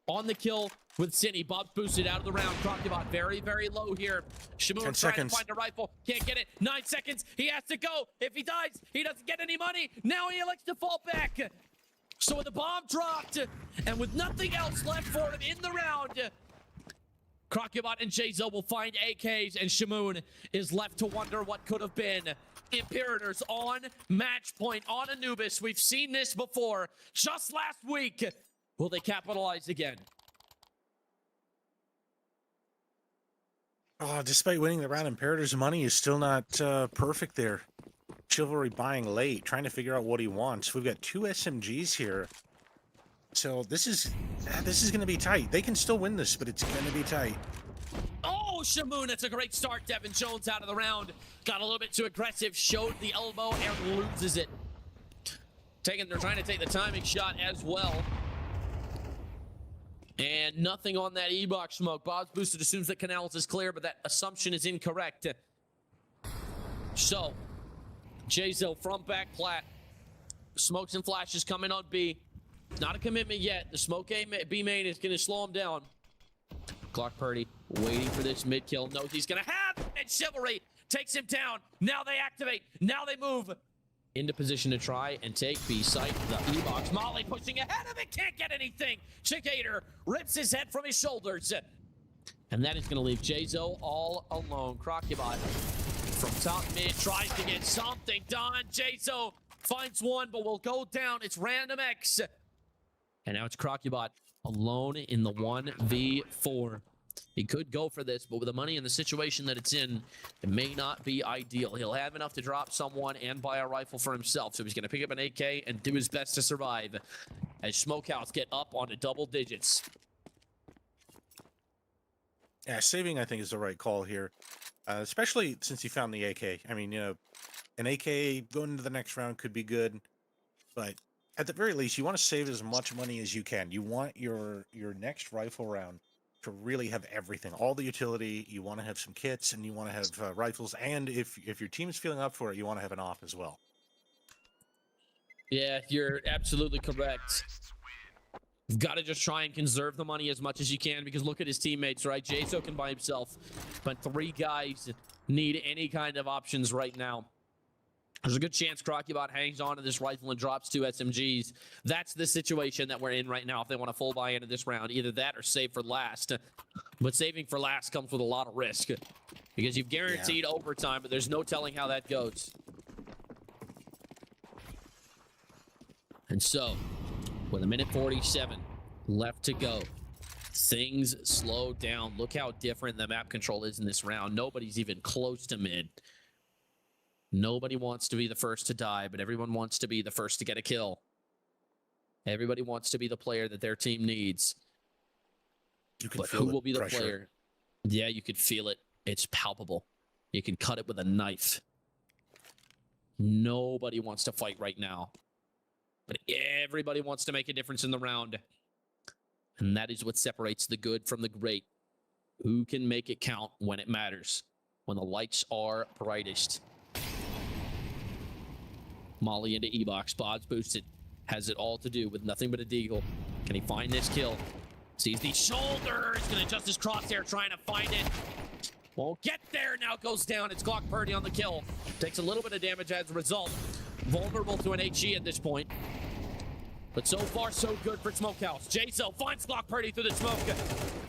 on the kill with City. Bob's boosted out of the round. Crocubot very, very low here. Shamoon trying to find a rifle. Can't get it. 9 seconds. He has to go. If he dies, he doesn't get any money. Now he elects to fall back. So with the bomb dropped and with nothing else left for him in the round, Crocubot and Jazo will find AKs, and Shamoon is left to wonder what could have been. Imperators on match point on Anubis. We've seen this before just last week. Will they capitalize again? Oh, despite winning the round, Imperator's money is still not perfect there. Chivalry buying late, trying to figure out what he wants. We've got 2 SMGs here. So this is going to be tight. They can still win this, but it's going to be tight. Oh, Shamoon, that's a great start. Devin Jones out of the round. Got a little bit too aggressive, showed the elbow, and loses it. They're trying to take the timing shot as well. And nothing on that E-Box smoke. Bob's boosted assumes that Canals is clear, but that assumption is incorrect. So, Jazo from back plat. Smokes and flashes coming on B. Not a commitment yet. The smoke B main is going to slow him down. Glock Purdy waiting for this mid kill. Knows he's going to have, and Chivalry takes him down. Now they activate. Now they move into position to try and take B site. The E-Box. Molly pushing ahead of it. Can't get anything. Chigator rips his head from his shoulders. And that is going to leave Jazo all alone. Crocubot from top mid tries to get something done. Jazo finds one, but will go down. It's Random X. And now it's Crocubot alone in the 1v4. He could go for this, but with the money and the situation that it's in, it may not be ideal. He'll have enough to drop someone and buy a rifle for himself, so he's going to pick up an AK and do his best to survive as Smokehouse get up onto double digits. Yeah, saving, I think, is the right call here, especially since he found the AK. I mean, you know, an AK going into the next round could be good, but at the very least, you want to save as much money as you can. You want your next rifle round to really have everything, all the utility. You want to have some kits, and you want to have rifles, and if your team's feeling up for it, you want to have an op as well. Yeah, you're absolutely correct. You've got to just try and conserve the money as much as you can, because look at his teammates, right? Jaso can by himself, but 3 guys need any kind of options right now. There's a good chance Crocubot hangs on to this rifle and drops 2 SMGs. That's the situation that we're in right now if they want to full buy into this round. Either that or save for last. But saving for last comes with a lot of risk, because you've guaranteed overtime, but there's no telling how that goes. And so, with a minute 47 left to go, things slow down. Look how different the map control is in this round. Nobody's even close to mid. Nobody wants to be the first to die, but everyone wants to be the first to get a kill. Everybody wants to be the player that their team needs. You can but feel who will be the pressure. player Yeah, you could feel it. It's palpable. You can cut it with a knife. Nobody wants to fight right now. But everybody wants to make a difference in the round. And that is what separates the good from the great. Who can make it count when it matters? When the lights are brightest. Molly into E-Box. Bod's boosted. Has it all to do with nothing but a deagle. Can he find this kill? Sees the shoulder. He's going to adjust his crosshair trying to find it. Won't get there. Now goes down. It's Glock Purdy on the kill. Takes a little bit of damage as a result. Vulnerable to an HE at this point. But so far, so good for Smokehouse. Jaso finds Glock Purdy through the smoke.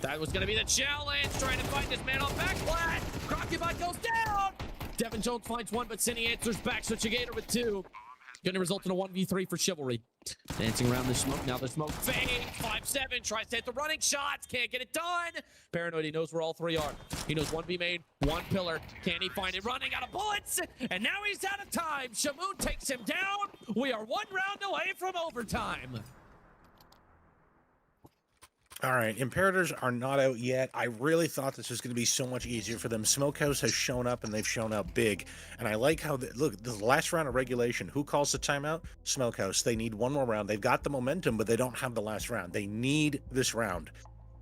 That was going to be the challenge. Trying to find this man on backflat. Crocubot goes down. Devin Jones finds one, but Cindy answers back. So Chigator with two. Going to result in a 1v3 for Chivalry. Dancing around the smoke. Now the smoke fades. 5-7. Tries to hit the running shots. Can't get it done. Paranoid. He knows where all three are. He knows 1B main, 1 pillar. Can he find it? Running out of bullets. And now he's out of time. Shamoon takes him down. We are 1 round away from overtime. All right, Imperators are not out yet. I really thought this was going to be so much easier for them. Smokehouse has shown up, and they've shown up big. And I like how, look, the last round of regulation, who calls the timeout? Smokehouse. They need one more round. They've got the momentum, but they don't have the last round. They need this round.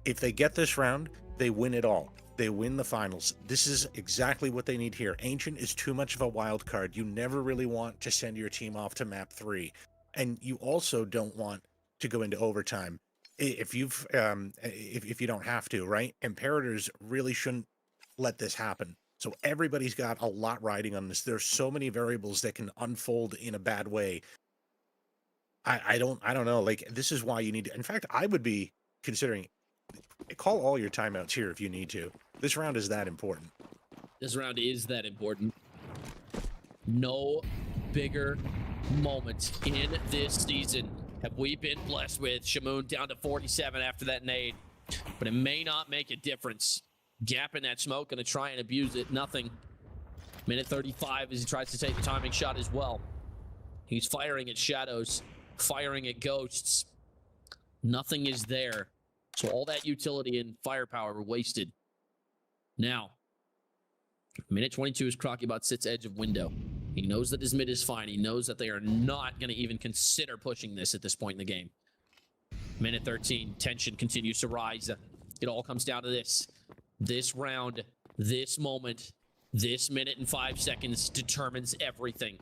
If they get this round, they win it all. They win the finals. This is exactly what they need here. Ancient is too much of a wild card. You never really want to send your team off to map 3. And you also don't want to go into overtime. If you don't have to, right? Imperators really shouldn't let this happen. So everybody's got a lot riding on this. There's so many variables that can unfold in a bad way. I don't know. Like, this is why you need to, in fact, I would be considering, call all your timeouts here if you need to. This round is that important. This round is that important. No bigger moment in this season have we been blessed with. Shamoon down to 47 after that nade. But it may not make a difference. Gap in that smoke, gonna try and abuse it. Nothing. Minute 35 as he tries to take the timing shot as well. He's firing at shadows, firing at ghosts. Nothing is there. So all that utility and firepower were wasted. Now, minute 22 is Crocubot sits edge of window. He knows that his mid is fine. He knows that they are not going to even consider pushing this at this point in the game. Minute 13, tension continues to rise. It all comes down to this. This round, this moment, this minute and 5 seconds determines everything.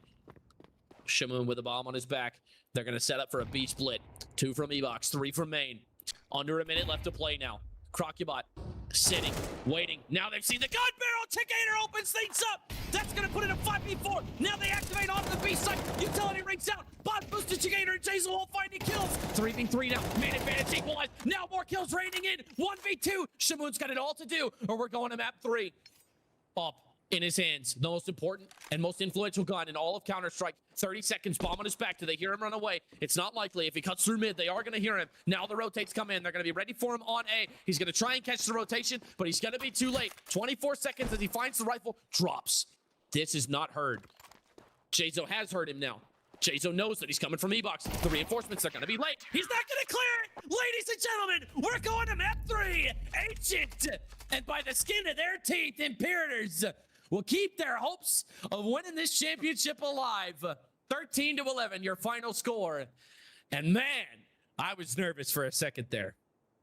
Shamoon with a bomb on his back. They're going to set up for a B split. 2 from E-Box, 3 from main. Under a minute left to play now. Crocubot sitting, waiting. Now they've seen the gun barrel. Chigator opens things up. That's going to put it at 5v4. Now they activate onto the B side. Utility rings out. Bot boosted Chigator and Jason won't find any kills. 3v3 now. Man advantage equalized. Now more kills raining in. 1v2. Shamoon's got it all to do, or we're going to map 3. Up in his hands. The most important and most influential gun in all of Counter-Strike. 30 seconds, bomb on his back. Do they hear him run away? It's not likely. If he cuts through mid, they are going to hear him. Now the rotates come in. They're going to be ready for him on A. He's going to try and catch the rotation, but he's going to be too late. 24 seconds as he finds the rifle, drops. This is not heard. Jazo has heard him now. Jazo knows that he's coming from E-Box. The reinforcements are going to be late. He's not going to clear it. Ladies and gentlemen, we're going to map 3. Ancient. And by the skin of their teeth, Imperators will keep their hopes of winning this championship alive. 13-11, your final score. And man, I was nervous for a second there.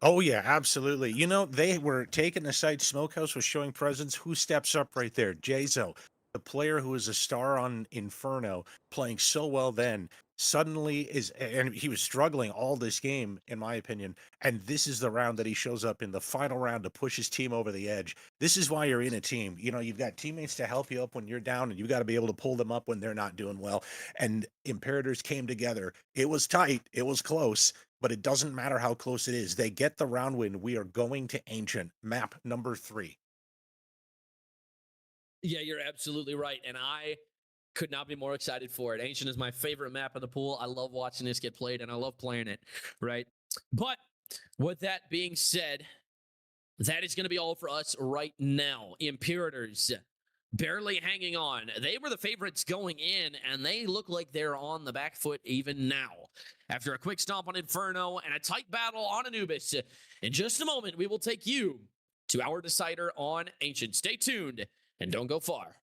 Oh, yeah, absolutely. You know, they were taking the side. Smokehouse was showing presence. Who steps up right there? Jazo, the player who was a star on Inferno, playing so well then, suddenly is, and he was struggling all this game, in my opinion, and this is the round that he shows up in, the final round, to push his team over the edge. This is why you're in a team. You know, you've got teammates to help you up when you're down, and you've got to be able to pull them up when they're not doing well. And Imperators came together. It was tight. It was close. But it doesn't matter how close it is. They get the round win. We are going to Ancient, map number 3. Yeah, you're absolutely right. And I could not be more excited for it. Ancient is my favorite map of the pool. I love watching this get played, and I love playing it, right? But with that being said, that is going to be all for us right now. Imperators barely hanging on. They were the favorites going in, and they look like they're on the back foot even now. After a quick stomp on Inferno and a tight battle on Anubis, in just a moment, we will take you to our decider on Ancient. Stay tuned and don't go far.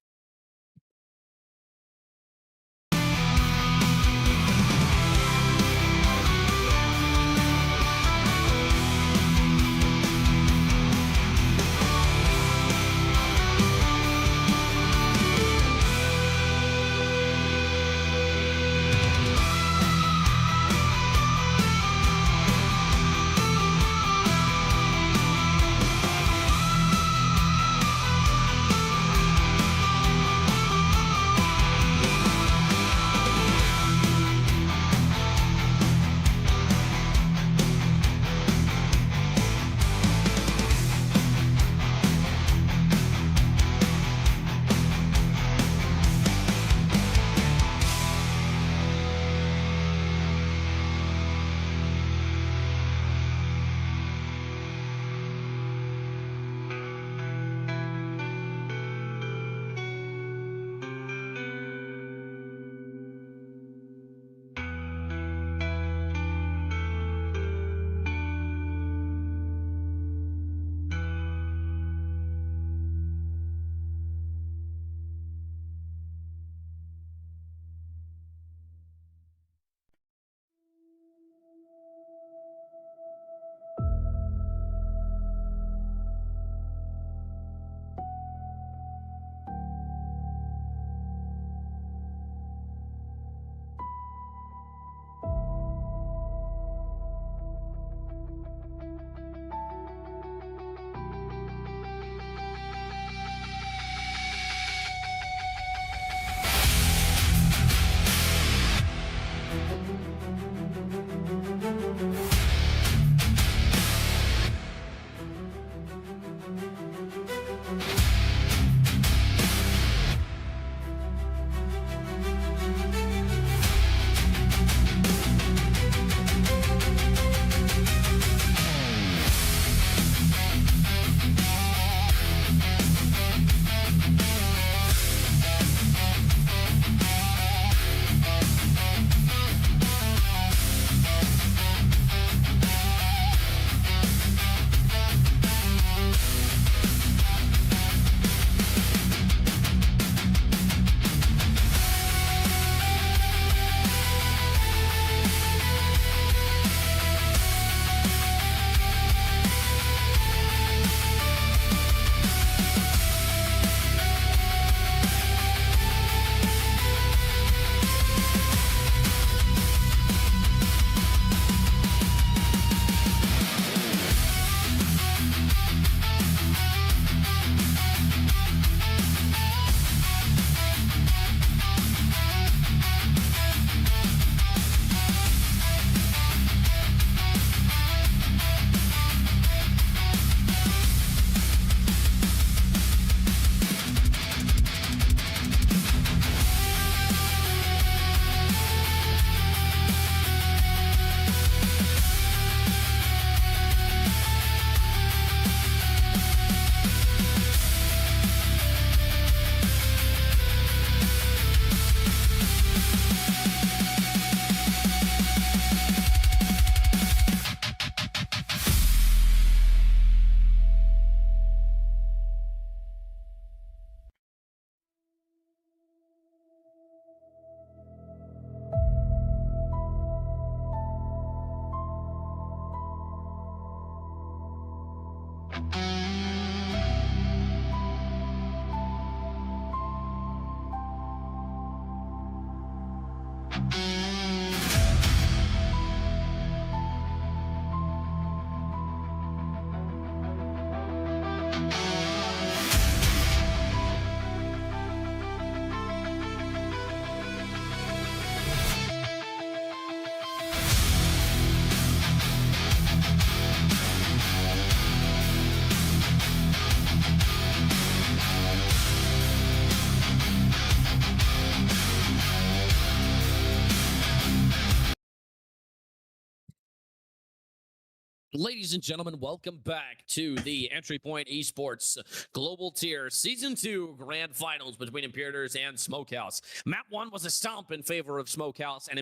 Ladies and gentlemen, welcome back to the Entry Point Esports Global Tier Season 2 Grand Finals between Imperators and Smokehouse. Map 1 was a stomp in favor of Smokehouse, and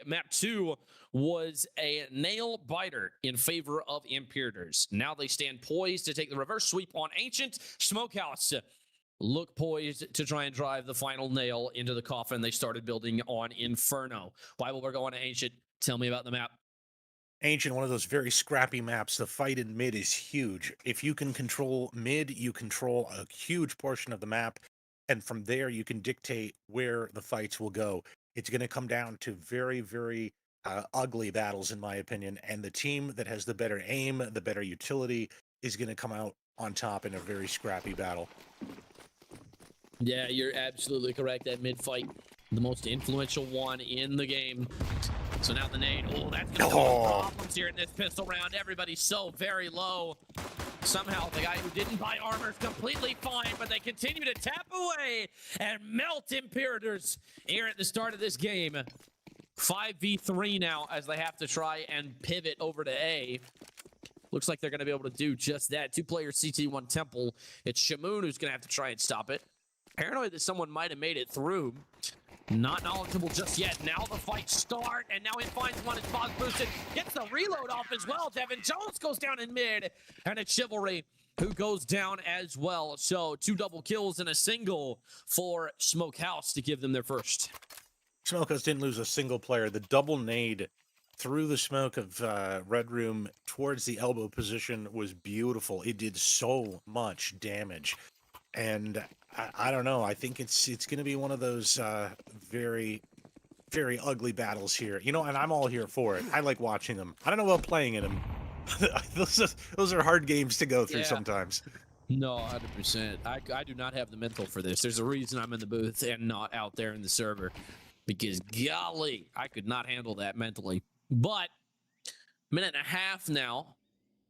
Map 2 was a nail biter in favor of Imperators. Now they stand poised to take the reverse sweep on Ancient. Smokehouse look poised to try and drive the final nail into the coffin they started building on Inferno. While we're going to Ancient, tell me about the map. Ancient, one of those very scrappy maps. The fight in mid is huge. If you can control mid, you control a huge portion of the map, and from there you can dictate where the fights will go. It's going to come down to very, very ugly battles, in my opinion, and the team that has the better aim, the better utility, is going to come out on top in a very scrappy battle. Yeah, you're absolutely correct. That mid fight, the most influential one in the game. So now the nade. Oh, that's going to cause problems here in this pistol round. Everybody's so very low. Somehow the guy who didn't buy armor is completely fine, but they continue to tap away and melt Imperators here at the start of this game. 5v3 now as they have to try and pivot over to A. Looks like they're going to be able to do just that. 2-player CT1 Temple. It's Shamoon who's going to have to try and stop it. Paranoid that someone might have made it through. Not knowledgeable just yet. Now the fight start, and now he finds one. His boss boosted. Gets the reload off as well. Devin Jones goes down in mid, and it's Chivalry who goes down as well. So 2 double kills and a single for Smokehouse to give them their first. Smokehouse didn't lose a single player. The double nade through the smoke of Red Room towards the elbow position was beautiful. It did so much damage. And I don't know. I think it's going to be one of those very, very ugly battles here. You know, and I'm all here for it. I like watching them. I don't know about playing in them. Those are hard games to go through sometimes. No, 100%. I do not have the mental for this. There's a reason I'm in the booth and not out there in the server. Because, golly, I could not handle that mentally. But, minute and a half now,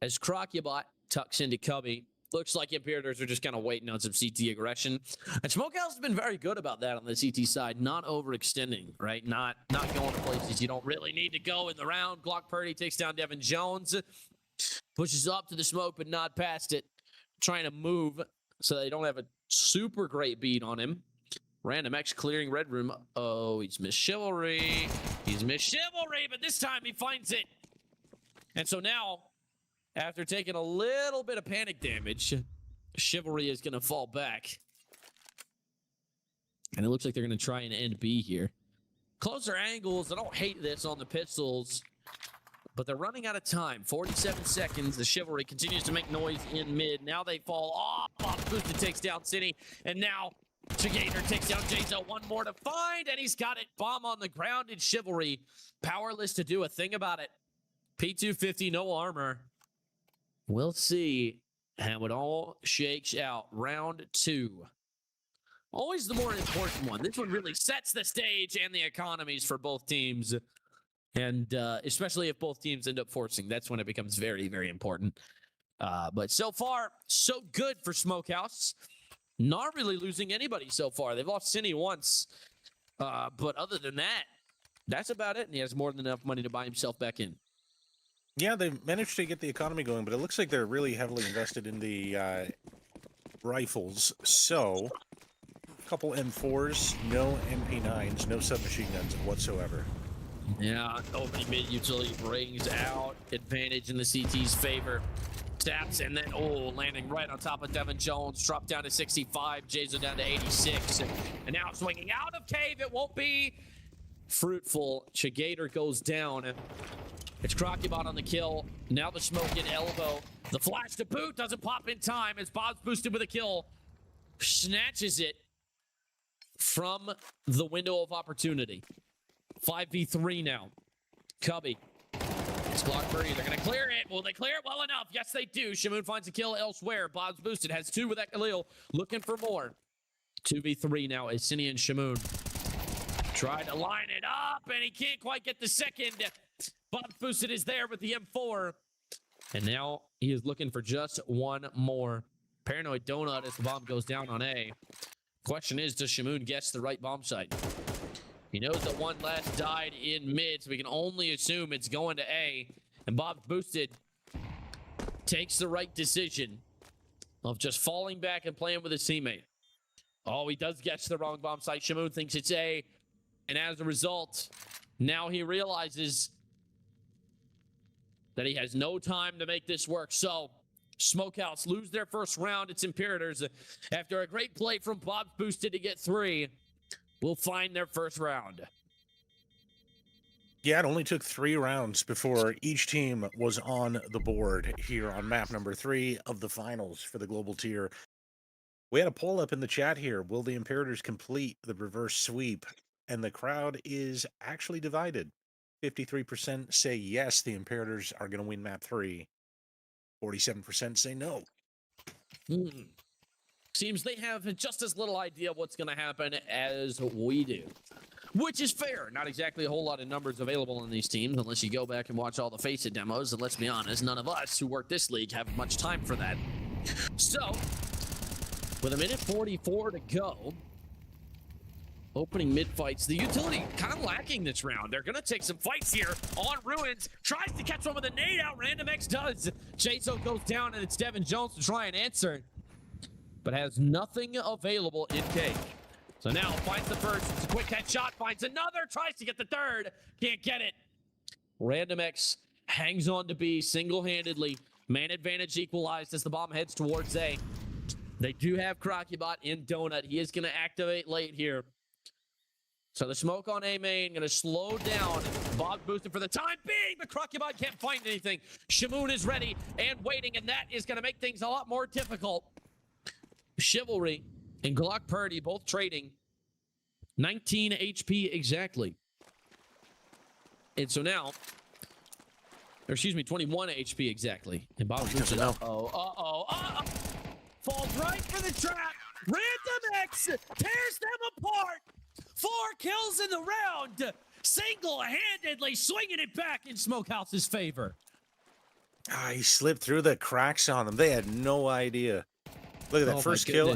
as Crocubot tucks into Cubby. Looks like Imperators are just kind of waiting on some CT aggression. And Smokehouse has been very good about that on the CT side, not overextending, right? Not going to places you don't really need to go in the round. Glock Purdy takes down Devin Jones, pushes up to the smoke, but not past it. Trying to move so they don't have a super great beat on him. Random X clearing Red Room. Oh, he's missed Chivalry. He's missed Chivalry, but this time he finds it. And so now, after taking a little bit of panic damage, Chivalry is going to fall back. And it looks like they're going to try and end B here. Closer angles. I don't hate this on the pistols, but they're running out of time. 47 seconds. The Chivalry continues to make noise in mid. Now they fall off. Bob Boosted takes down City. And now Chigator takes down Jazo. One more to find, and he's got it. Bomb on the ground in Chivalry. Powerless to do a thing about it. P250, no armor. We'll see how it all shakes out. Round 2. Always the more important one. This one really sets the stage and the economies for both teams. And especially if both teams end up forcing, that's when it becomes very, very important. But so far, so good for Smokehouse. Not really losing anybody so far. They've lost Cine once. But other than that, that's about it. And he has more than enough money to buy himself back in. Yeah, they managed to get the economy going, but it looks like they're really heavily invested in the rifles. So, a couple M4s, no MP9s, no submachine guns whatsoever. Yeah, opening mid utility brings out advantage in the CT's favor. Taps and then, landing right on top of Devin Jones. Dropped down to 65, Jason down to 86. And now swinging out of cave, it won't be fruitful. Chigator goes down. It's Crocubot on the kill. Now the smoke in elbow. The flash to boot doesn't pop in time as Bob's boosted with a kill. Snatches it from the window of opportunity. 5v3 now. Cubby. It's Glock Purdy. They're going to clear it. Will they clear it well enough? Yes, they do. Shamoon finds a kill elsewhere. Bob's boosted. Has 2 with that Khalil. Looking for more. 2v3 now as Cine and Shamoon. Tried to line it up, and he can't quite get the second. Bob Boosted is there with the M4. And now he is looking for just one more. Paranoid Donut as the bomb goes down on A. Question is, does Shamoon guess the right bomb site? He knows that one last died in mid, so we can only assume it's going to A. And Bob Boosted takes the right decision of just falling back and playing with his teammate. Oh, he does guess the wrong bomb site. Shamoon thinks it's A. And as a result, now he realizes that he has no time to make this work. So, Smokehouse lose their first round. It's Imperators. After a great play from Bob Boosted to get 3, will find their first round. Yeah, it only took 3 rounds before each team was on the board here on map number 3 of the finals for the global tier. We had a poll up in the chat here. Will the Imperators complete the reverse sweep? And the crowd is actually divided. 53% say yes, the Imperators are going to win map 3. 47% say no. Seems they have just as little idea of what's going to happen as we do. Which is fair. Not exactly a whole lot of numbers available on these teams unless you go back and watch all the Face It demos. And let's be honest, none of us who work this league have much time for that. So, with a minute 44 to go, opening mid-fights, the utility kind of lacking this round. They're going to take some fights here on Ruins. Tries to catch one with a nade out. Random X does. Chaso goes down, and it's Devin Jones to try and answer, but has nothing available in cage. So now finds the first. It's a quick headshot. Finds another. Tries to get the third. Can't get it. Random X hangs on to B single-handedly. Man advantage equalized as the bomb heads towards A. They do have Crocubot in Donut. He is going to activate late here. So the smoke on A main going to slow down. Bob boosted for the time being, but Crocubot can't find anything. Shamoon is ready and waiting, and that is going to make things a lot more difficult. Chivalry and Glock Purdy both trading 19 HP exactly. And so now, or excuse me, 21 HP exactly. And Bob moves it up. Falls right for the trap. Random X tears them apart. 4 kills in the round. Single-handedly swinging it back in Smokehouse's favor. He slipped through the cracks on them. They had no idea. Look at that first kill.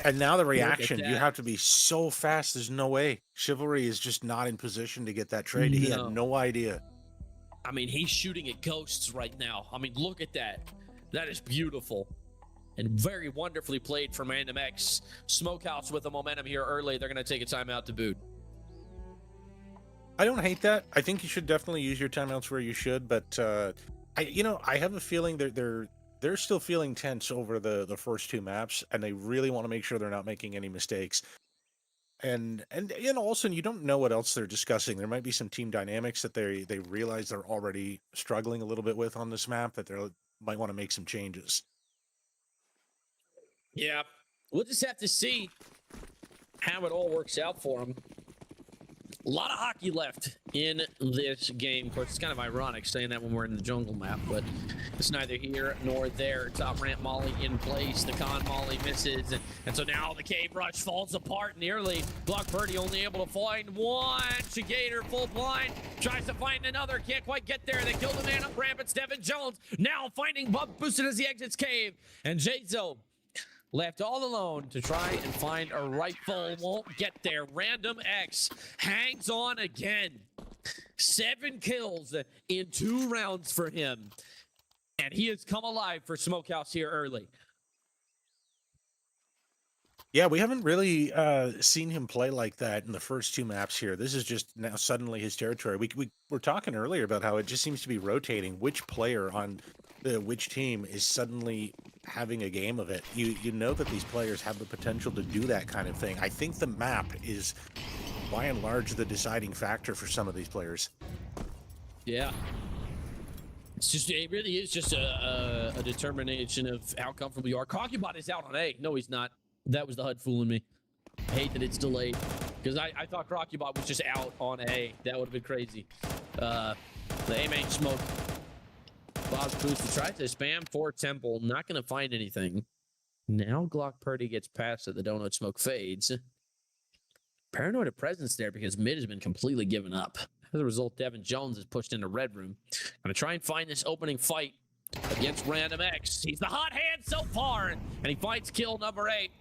And now the reaction. You have to be so fast. There's no way. Chivalry is just not in position to get that trade. He had no idea. I mean, he's shooting at ghosts right now. I mean, look at that. That is beautiful. And very wonderfully played from Random X. Smokehouse with the momentum here early. They're going to take a timeout to boot. I don't hate that. I think you should definitely use your timeouts where you should. But, I have a feeling they're still feeling tense over the first 2 maps. And they really want to make sure they're not making any mistakes. And also, you don't know what else they're discussing. There might be some team dynamics that they realize they're already struggling a little bit with on this map that they might want to make some changes. Yeah, we'll just have to see how it all works out for them. A lot of hockey left in this game. Of course, it's kind of ironic saying that when we're in the jungle map, but it's neither here nor there. Top ramp molly in place. The con molly misses. And so now the cave rush falls apart nearly. Glock Purdy only able to find one. Shigator full blind. Tries to find another. Can't quite get there. They kill the man up ramp. It's Devin Jones. Now finding Bob Boosted as he exits cave. And Jazo left all alone to try and find a rifle. Won't get there. Random X hangs on again. 7 kills in 2 rounds for him. And he has come alive for Smokehouse here early. Yeah, we haven't really seen him play like that in the first 2 maps here. This is just now suddenly his territory. We were talking earlier about how it just seems to be rotating. Which player on which team is suddenly having a game of it. You know that these players have the potential to do that kind of thing. I think the map is, by and large, the deciding factor for some of these players. Yeah. It really is just a determination of how comfortable you are. Crocubot is out on A. No, he's not. That was the HUD fooling me. I hate that it's delayed. Because I thought Crocubot was just out on A. That would have been crazy. The A main smoke. Bob's boost tried to spam for Temple. Not going to find anything. Now Glock Purdy gets past it. The donut smoke fades. Paranoid presence there because mid has been completely given up. As a result, Devin Jones is pushed into red room. Going to try and find this opening fight against Random X. He's the hot hand so far, and he finds kill number 8.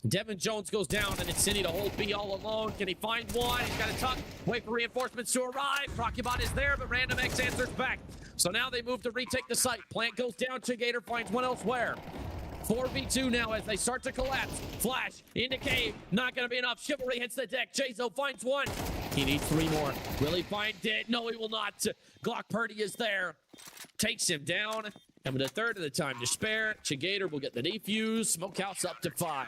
Devin Jones goes down, and it's Cindy to hold B all alone. Can he find one? He's got to tuck, wait for reinforcements to arrive. Crocubot is there, but Random X answers back. So now they move to retake the site. Plant goes down, Chigator finds one elsewhere. 4v2 now as they start to collapse. Flash into cave, not going to be enough. Chivalry hits the deck. Jazo finds one. He needs 3 more. Will he find it? No, he will not. Glock Purdy is there. Takes him down. And with a third of the time to spare, Chigator will get the defuse. Smokehouse up to 5.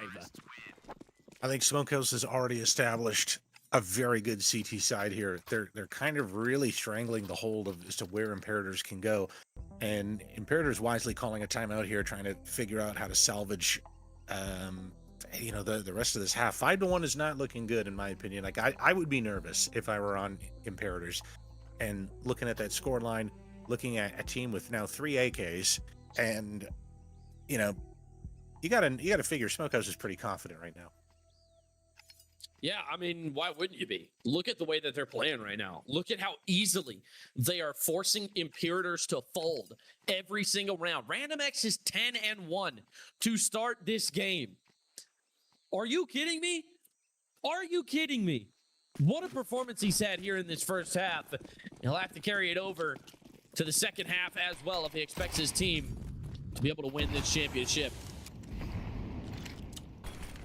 I think Smokehouse has already established a very good CT side here. They're kind of really strangling the hold of as to where Imperators can go. And Imperators wisely calling a timeout here, trying to figure out how to salvage the rest of this half. 5-1 is not looking good in my opinion. Like I would be nervous if I were on Imperators. And looking at that score line, looking at a team with now 3 AKs, and you gotta figure Smokehouse is pretty confident right now. Yeah, I mean, why wouldn't you be? Look at the way that they're playing right now. Look at how easily they are forcing Imperators to fold every single round. Random X is 10-1 to start this game. Are you kidding me? Are you kidding me? What a performance he's had here in this first half. He'll have to carry it over to the second half as well if he expects his team to be able to win this championship.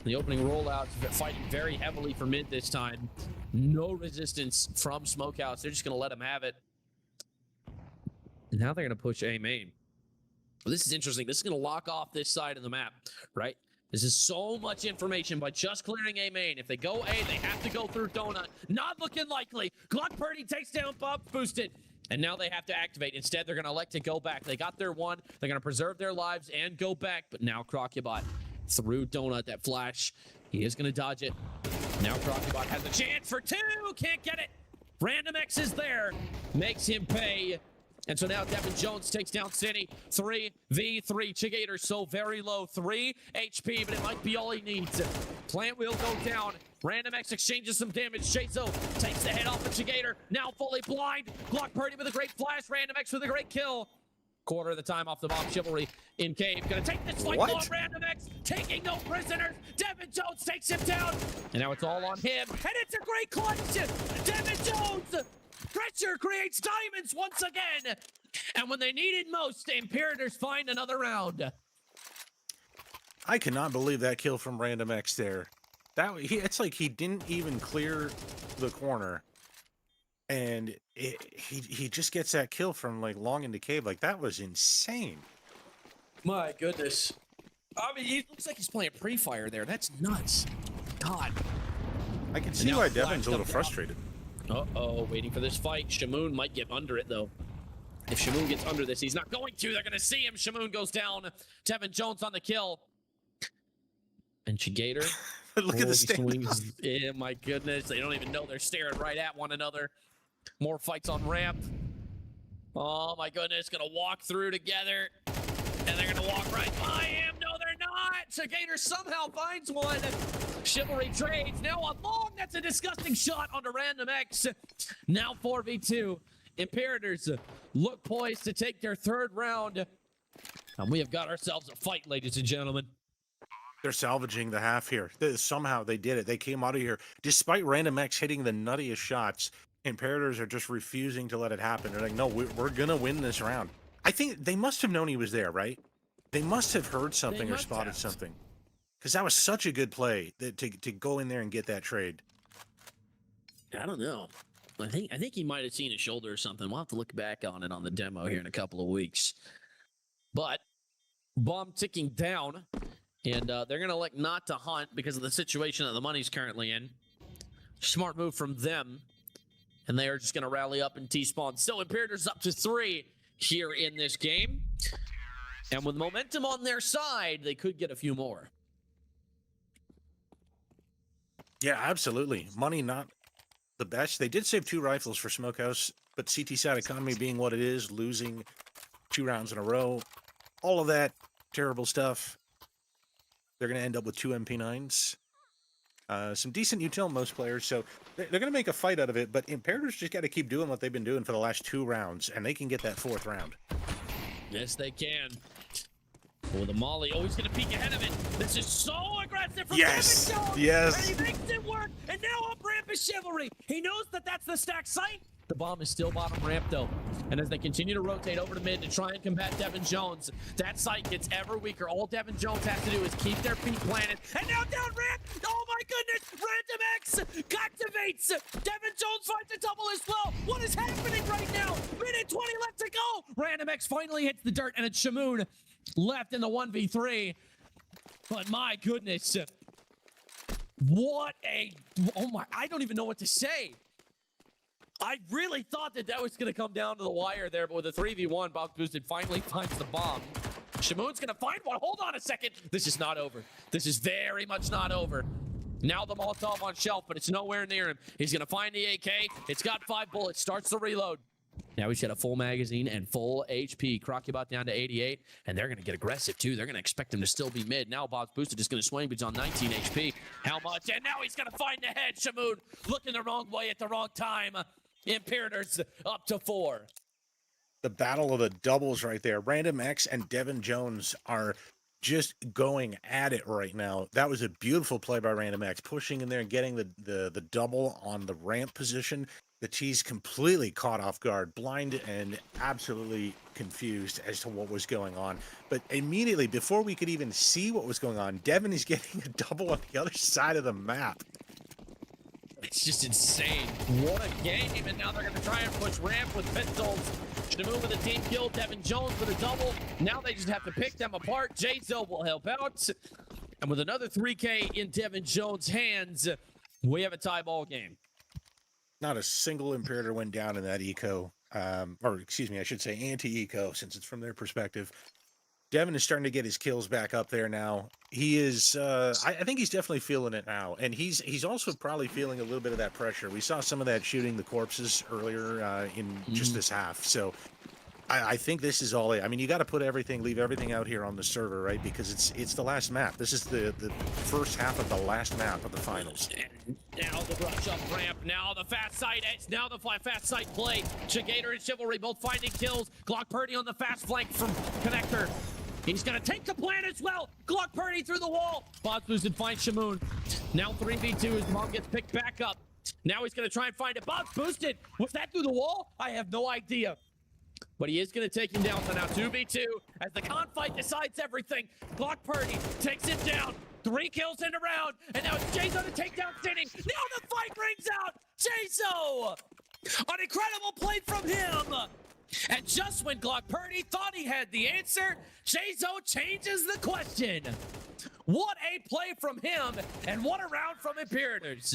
The opening rollouts fighting very heavily for mid this time. No resistance from Smokehouse. They're just going to let him have it. And now they're going to push A main. Well, this is interesting. This is going to lock off this side of the map, right? This is so much information by just clearing A main. If they go A, they have to go through Donut. Not looking likely. Glock Purdy takes down Bob Boosted. And now they have to activate. Instead, they're going to elect to go back. They got their one. They're going to preserve their lives and go back. But now Crocubot through Donut. That flash. He is going to dodge it. Now Crocubot has a chance for 2. Can't get it. Random X is there. Makes him pay. And so now Devin Jones takes down City. 3v3. Chigator so very low. 3 HP, but it might be all he needs. Plant will go down. Random X exchanges some damage. Shazo takes the head off of Chigator. Now fully blind. Glock Purdy with a great flash. Random X with a great kill. Quarter of the time off the bomb. Chivalry in cave. Gonna take this fight on Random X. Taking no prisoners. Devin Jones takes him down. And now it's all on him. And it's a great clutch. Devin Jones. Pressure creates diamonds once again. And when they need it most, the Imperators find another round. I cannot believe that kill from Random X there. It's like he didn't even clear the corner. And he just gets that kill from like long into cave. Like that was insane. My goodness. I mean, it looks like he's playing pre-fire there. That's nuts. God. I can see why Devin's a little frustrated. Uh-oh, waiting for this fight. Shamoon might get under it, though. If Shamoon gets under this, he's not going to. They're going to see him. Shamoon goes down. Devin Jones on the kill. And Chigator. Look at the swings. Yeah, my goodness. They don't even know they're staring right at one another. More fights on ramp. Oh, my goodness. Going to walk through together. And they're going to walk right by him. No, they're not. Chigator somehow finds one. Chivalry trades. Now on long. That's a disgusting shot onto Random X. Now 4v2. Imperators look poised to take their 3rd round. And we have got ourselves a fight, ladies and gentlemen. They're salvaging the half here. Somehow they did it. They came out of here. Despite Random X hitting the nuttiest shots, Imperators are just refusing to let it happen. They're like, no, we're going to win this round. I think they must have known he was there, right? They must have heard something or spotted something. Because that was such a good play to go in there and get that trade. I don't know. I think he might have seen his shoulder or something. We'll have to look back on it on the demo here in a couple of weeks. But bomb ticking down. And they're going to elect not to hunt because of the situation that the money's currently in. Smart move from them. And they are just going to rally up and T-spawn. Still, Imperators up to 3 here in this game. And with momentum on their side, they could get a few more. Yeah, absolutely. Money not the best. They did save 2 rifles for Smokehouse, but CT side economy being what it is, losing 2 rounds in a row, all of that terrible stuff. They're going to end up with 2 MP9s. Some decent util, most players, so they're going to make a fight out of it, but Imperators just got to keep doing what they've been doing for the last 2 rounds, and they can get that 4th round. Yes, they can. Oh, the molly. Oh, he's going to peek ahead of it. This is so aggressive from Yes, Devin Jones. yes. And he makes it work. And now up ramp is Chivalry. He knows that that's the stack site. The bomb is still bottom ramp, though. And as they continue to rotate over to mid to try and combat Devin Jones, that site gets ever weaker. All Devin Jones has to do is keep their feet planted. And now down ramp. Oh, my goodness. Random X activates. Devin Jones finds a double as well. What is happening right now? Minute 20 left to go. Random X finally hits the dirt, and it's Shamoon left in the 1v3. But my goodness. What a... Oh, my... I don't even know what to say. I really thought that was going to come down to the wire there, but with a 3v1, Box Boosted finally finds the bomb. Shamoon's going to find one. Hold on a second. This is not over. This is very much not over. Now the Molotov on shelf, but it's nowhere near him. He's going to find the AK. It's got 5 bullets. Starts the reload. Now he's got a full magazine and full HP. Crocubot down to 88, and they're going to get aggressive, too. They're going to expect him to still be mid. Now Box Boosted is going to swing, but he's on 19 HP. How much? And now he's going to find the head. Shamoon looking the wrong way at the wrong time. Imperators up to 4. The battle of the doubles right there. Random X and Devin Jones are just going at it right now. That was a beautiful play by Random X, pushing in there and getting the double on the ramp position. The T's completely caught off guard, blind and absolutely confused as to what was going on. But immediately, before we could even see what was going on, Devin is getting a double on the other side of the map. It's just insane. What a game. And now they're going to try and push ramp with pistols. Shamoon with a team kill. Devin Jones with a double. Now they just have to pick them apart. J-Zo will help out. And with another 3K in Devin Jones' hands, we have a tie ball game. Not a single Imperator went down in that eco. Or excuse me, I should say anti-eco, since it's from their perspective. Devin is starting to get his kills back up there now. He is, I think he's definitely feeling it now. And he's also probably feeling a little bit of that pressure. We saw some of that shooting the corpses earlier in just this half. So I think this is all it. I mean, you got to put everything, leave everything out here on the server, right? Because it's the last map. This is the first half of the last map of the finals. Now the rush up ramp. Now the fast side edge. Now the fast side play. Chigator and Chivalry both finding kills. Glock Purdy on the fast flank from Connector. He's going to take the plan as well. Glock Purdy through the wall. Box Boosted finds Shamoon. Now 3v2 as Mom gets picked back up. Now he's going to try and find it. Box Boosted. Was that through the wall? I have no idea. But he is going to take him down. So now 2v2 as the con fight decides everything. Glock Purdy takes him down. 3 kills in a round. And now it's J-Zo to take down Stinning. Now the fight rings out. J-Zo. An incredible play from him. And just when Glock Purdy thought he had the answer, J-Zo changes the question. What a play from him, and what a round from Imperators.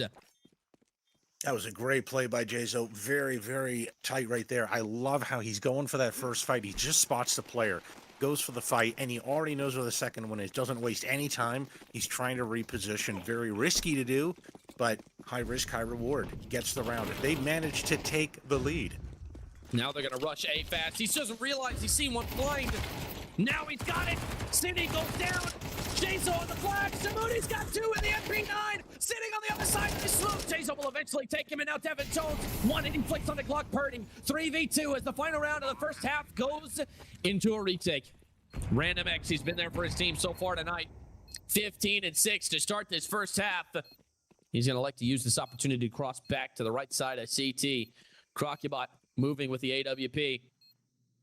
That was a great play by J-Zo. Very, very tight right there. I love how he's going for that first fight. He just spots the player, goes for the fight, and he already knows where the second one is. Doesn't waste any time. He's trying to reposition. Very risky to do, but high risk, high reward. He gets the round. They managed to take the lead. Now they're going to rush A fast. He doesn't realize he's seen one blind. Now he's got it. City goes down. J-Zo on the flag. Shamooni's got 2 in the MP9. Sitting on the other side of the slope. J-Zo will eventually take him, and now Devin Jones. 1 hitting flicks on the Glock Purdy. 3v2 as the final round of the first half goes into a retake. Random X, he's been there for his team so far tonight. 15-6 to start this first half. He's going to like to use this opportunity to cross back to the right side of CT. Crocubot moving with the AWP.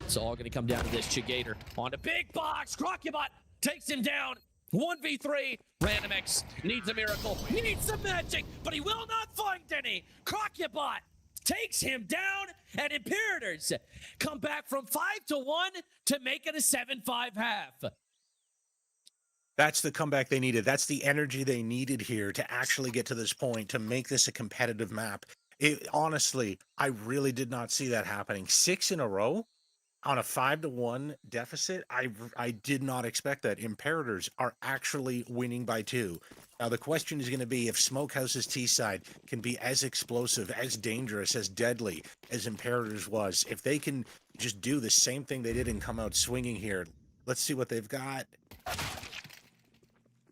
It's all going to come down to this. Chigator on the big box. Crocubot takes him down. 1v3. Random X needs a miracle. He needs some magic, but he will not find any. Crocubot takes him down, and Imperators come back from 5-1 to make it a 7-5 half. That's the comeback they needed. That's the energy they needed here to actually get to this point, to make this a competitive map. Honestly, I really did not see that happening. 6 in a row on a 5-1 deficit. I did not expect that. Imperators are actually winning by 2. Now, the question is going to be if Smokehouse's T-side can be as explosive, as dangerous, as deadly as Imperators was. If they can just do the same thing they did and come out swinging here. Let's see what they've got.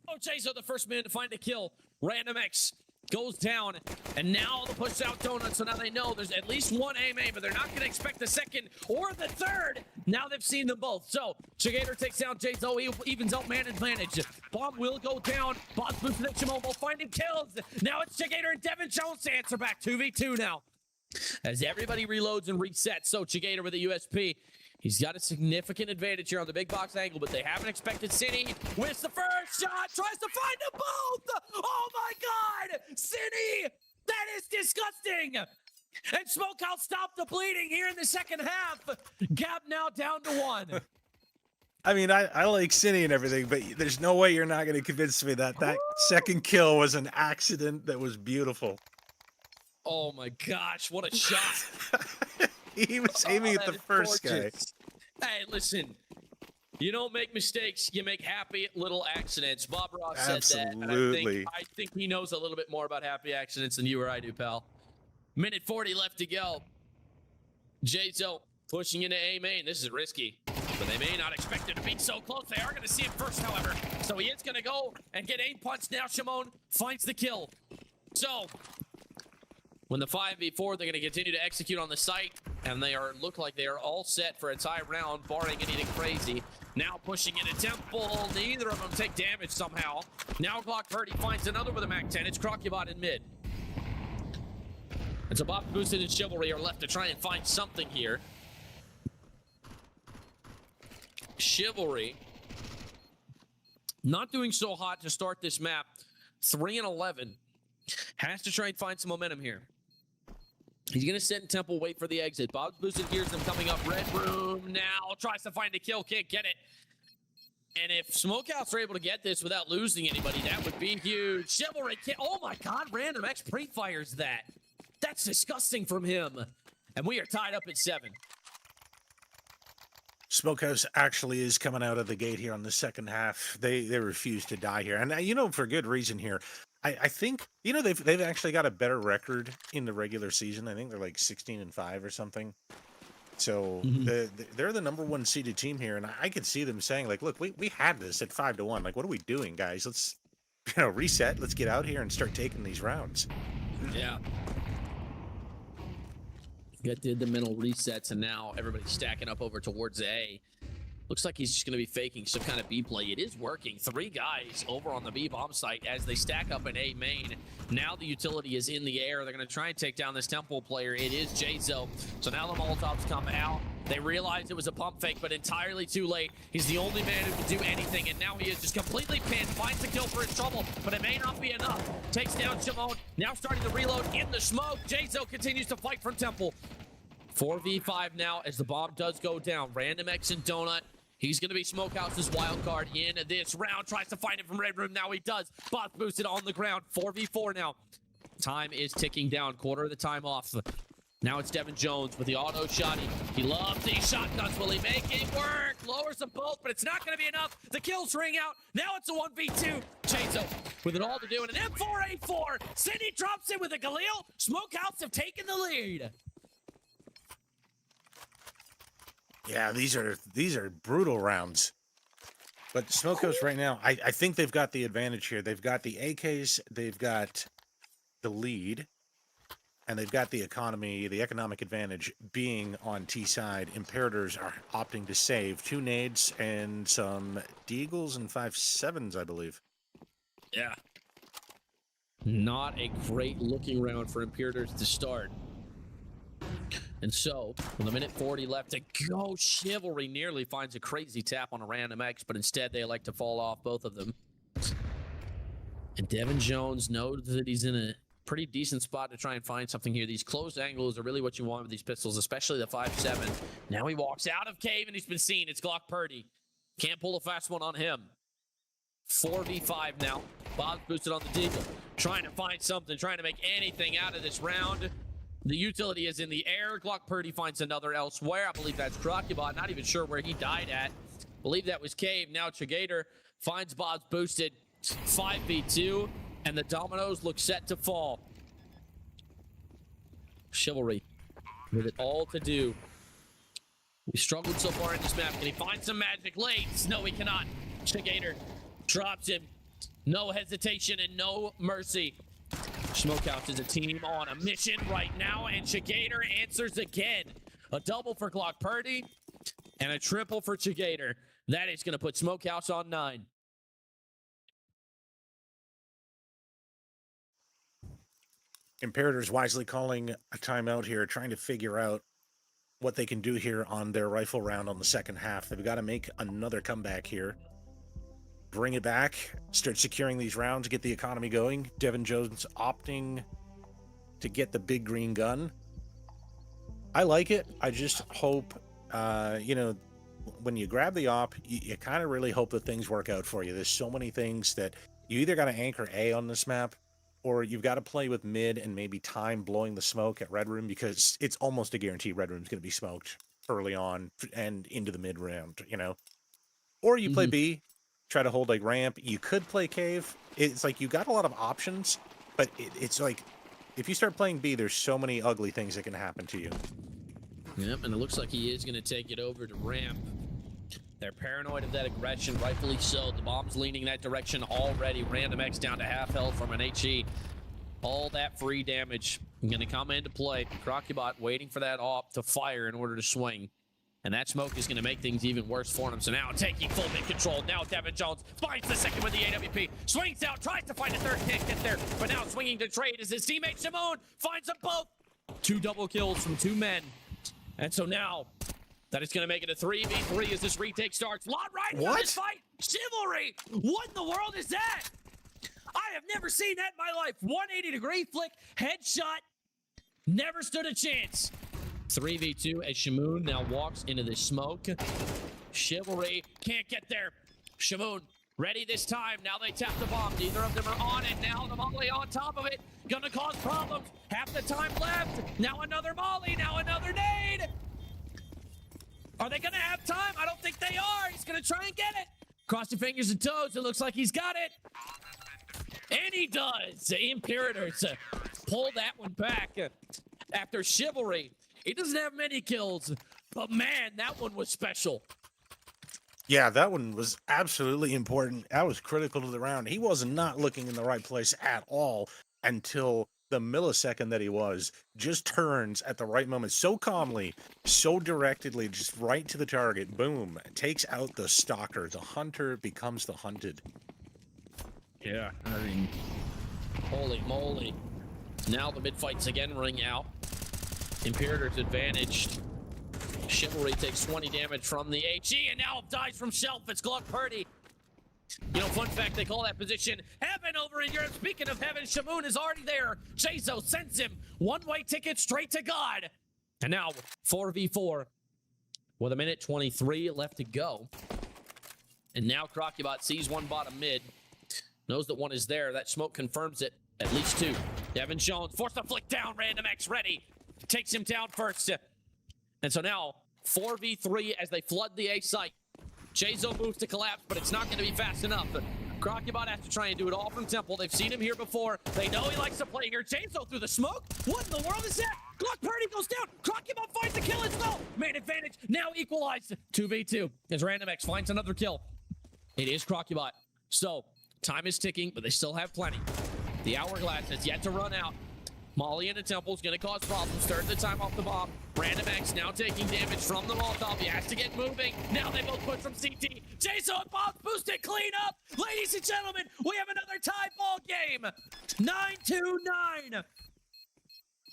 Oh, J-Zo, the first man to find a kill. Random X goes down, and now the push out donut, so now they know there's at least one aim, but they're not going to expect the second or the third. Now they've seen them both. So Chigator takes down Jayzo, he evens out man advantage. Bomb will go down. Boss boosted at Shimon, finding kills. Now it's Chigator and Devin Jones to answer back. 2v2 now. As everybody reloads and resets, so Chigator with a USP. He's got a significant advantage here on the big box angle, but they haven't expected Cine. Wins the first shot, tries to find them both! Oh my god! Cine! That is disgusting! And Smokehouse stopped the bleeding here in the second half. Gap now down to 1. I mean, I like Cine and everything, but there's no way you're not going to convince me that that second kill was an accident that was beautiful. Oh my gosh, what a shot. He was aiming at the first guy. Hey, listen. You don't make mistakes, you make happy little accidents. Bob Ross said that, and I think he knows a little bit more about happy accidents than you or I do, pal. Minute 40 left to go. Jayzo pushing into A main. This is risky, but they may not expect it to be so close. They are going to see him first, however. So he is going to go and get aim punched. Now Shimon finds the kill. So when the 5v4, they're going to continue to execute on the site, and they look like they are all set for a tie round, barring anything crazy. Now pushing into Temple. Neither of them take damage somehow. Now Glock Purdy finds another with a MAC-10. It's Crocubot in mid. And so Bob Boosted and Chivalry are left to try and find something here. Chivalry not doing so hot to start this map. 3-11. Has to try and find some momentum here. He's going to sit in Temple, wait for the exit. Bob's boosted, hears them coming up. Red room now. Tries to find a kill, can't get it. And if Smokehouse are able to get this without losing anybody, that would be huge. Chivalry can't. Oh my god, Random X pre-fires that. That's disgusting from him. And we are tied up at 7. Smokehouse actually is coming out of the gate here on the second half. They refuse to die here. And, you know, for good reason here. I think, you know, they've actually got a better record in the regular season. I think they're like 16-5 or something. So they're the #1 seeded team here, and I could see them saying, like, look, we had this at 5-1. Like, what are we doing, guys? Let's, you know, reset. Let's get out here and start taking these rounds. Yeah. Did the mental resets, and now everybody's stacking up over towards A. Looks like he's just going to be faking some kind of B play. It is working. 3 guys over on the B bomb site as they stack up in A main. Now the utility is in the air. They're going to try and take down this Temple player. It is Jayzo. So now the Molotovs come out. They realized it was a pump fake, but entirely too late. He's the only man who can do anything, and now he is just completely pinned. Finds the kill for his trouble, but it may not be enough. Takes down Shimon. Now starting to reload in the smoke. Jayzo continues to fight from Temple. 4v5 now as the bomb does go down. Random X and Donut. He's going to be Smokehouse's wild card in this round. Tries to find it from Red Room. Now he does. Boss boosted on the ground. 4v4 now. Time is ticking down. Quarter of the time off. Now it's Devin Jones with the auto shot. He loves these shotguns. Will he make it work? Lowers them both, but it's not going to be enough. The kills ring out. Now it's a 1v2. Jayzo with it all to do. And an M4A4. Cindy drops in with a Galil. Smokehouse have taken the lead. Yeah, these are brutal rounds. But Smokehouse right now, I think they've got the advantage here. They've got the AKs, they've got the lead, and they've got the economic advantage being on T side. Imperators are opting to save 2 nades and some Deagles and 5.7s, I believe. Yeah. Not a great looking round for Imperators to start. And so, with a minute 40 left to go, Chivalry nearly finds a crazy tap on a Random X, but instead they elect to fall off, both of them. And Devin Jones knows that he's in a pretty decent spot to try and find something here. These closed angles are really what you want with these pistols, especially the 5.7. Now he walks out of cave and he's been seen. It's Glock Purdy. Can't pull a fast one on him. 4v5 now. Bob's boosted on the Deagle. Trying to find something, trying to make anything out of this round. The utility is in the air. Glock Purdy finds another elsewhere. I believe that's Crocubot. Not even sure where he died at. Believe that was Cave. Now Chigator finds Bob's boosted. 5v2. And the dominoes look set to fall. Chivalry with it all to do. We struggled so far in this map. Can he find some magic lanes? No, he cannot. Chigator drops him. No hesitation and no mercy. Smokehouse is a team on a mission right now, and Chigator answers again. A double for Glock Purdy and a triple for Chigator. That is going to put Smokehouse on 9. Imperator's wisely calling a timeout here, trying to figure out what they can do here on their rifle round on the second half. They've got to make another comeback here. Bring it back, start securing these rounds, get the economy going. Devin Jones opting to get the big green gun. I like it. I just hope, when you grab the op, you kind of really hope that things work out for you. There's so many things that you either got to anchor A on this map, or you've got to play with mid and maybe time blowing the smoke at Red Room, because it's almost a guarantee Red Room's going to be smoked early on and into the mid round, Or you play B, try to hold like ramp. You could play cave. It's like you got a lot of options, but it's like if you start playing B, there's so many ugly things that can happen to you. Yep, and it looks like he is going to take it over to ramp. They're paranoid of that aggression, rightfully so. The bomb's leaning that direction already. Random X down to half health from an HE. All that free damage going to come into play. Crocubot waiting for that op to fire in order to swing. And that smoke is going to make things even worse for him. So now taking full mid control. Now Devin Jones finds the second with the AWP. Swings out, tries to find a third, can't get there. But now swinging to trade is his teammate Shimon. Finds them both. 2 double kills from 2 men. And so now that is going to make it a 3v3 as this retake starts. Lot right into this fight. Chivalry. What in the world is that? I have never seen that in my life. 180-degree flick, headshot. Never stood a chance. 3v2 as Shamoon now walks into the smoke. Chivalry can't get there. Shamoon ready this time. Now they tap the bomb. Neither of them are on it. Now the Molly on top of it. Gonna cause problems. Half the time left. Now another Molly. Now another nade. Are they gonna have time? I don't think they are. He's gonna try and get it. Cross your fingers and toes. It looks like he's got it. And he does. The Imperators pull that one back after Chivalry. He doesn't have many kills, but man, that one was special. Yeah, that one was absolutely important. That was critical to the round. He was not looking in the right place at all until the millisecond that he was. Just turns at the right moment, so calmly, so directedly, just right to the target. Boom. Takes out the stalker. The hunter becomes the hunted. Yeah, I mean, holy moly. Now the mid fights again ring out. Imperator's advantaged. Chivalry takes 20 damage from the HE and now dies from shelf. It's Glock Purdy. Fun fact, they call that position heaven over in Europe. Speaking of heaven, Shamoon is already there. Jazo sends him one-way ticket straight to God. And now 4v4 with 1:23 left to go. And now Crocubot sees one bottom mid. Knows that one is there. That smoke confirms it. At least 2. Devin Jones forced a flick down. Random X ready. Takes him down first. And so now 4v3 as they flood the A site. Jazo moves to collapse, but it's not going to be fast enough. Crocubot has to try and do it all from Temple. They've seen him here before. They know he likes to play here. Jazo through the smoke. What in the world is that? Glock Purdy goes down. Crocubot finds the kill as well. Man advantage now equalized. 2v2 as Random X finds another kill. It is Crocubot. So time is ticking, but they still have plenty. The hourglass has yet to run out. Molly into Temple is going to cause problems. Third the time off the bomb. Random X now taking damage from the Molotov. He has to get moving. Now they both push from CT. Jason and Bob boosted clean up. Ladies and gentlemen, we have another tie ball game. 9-9.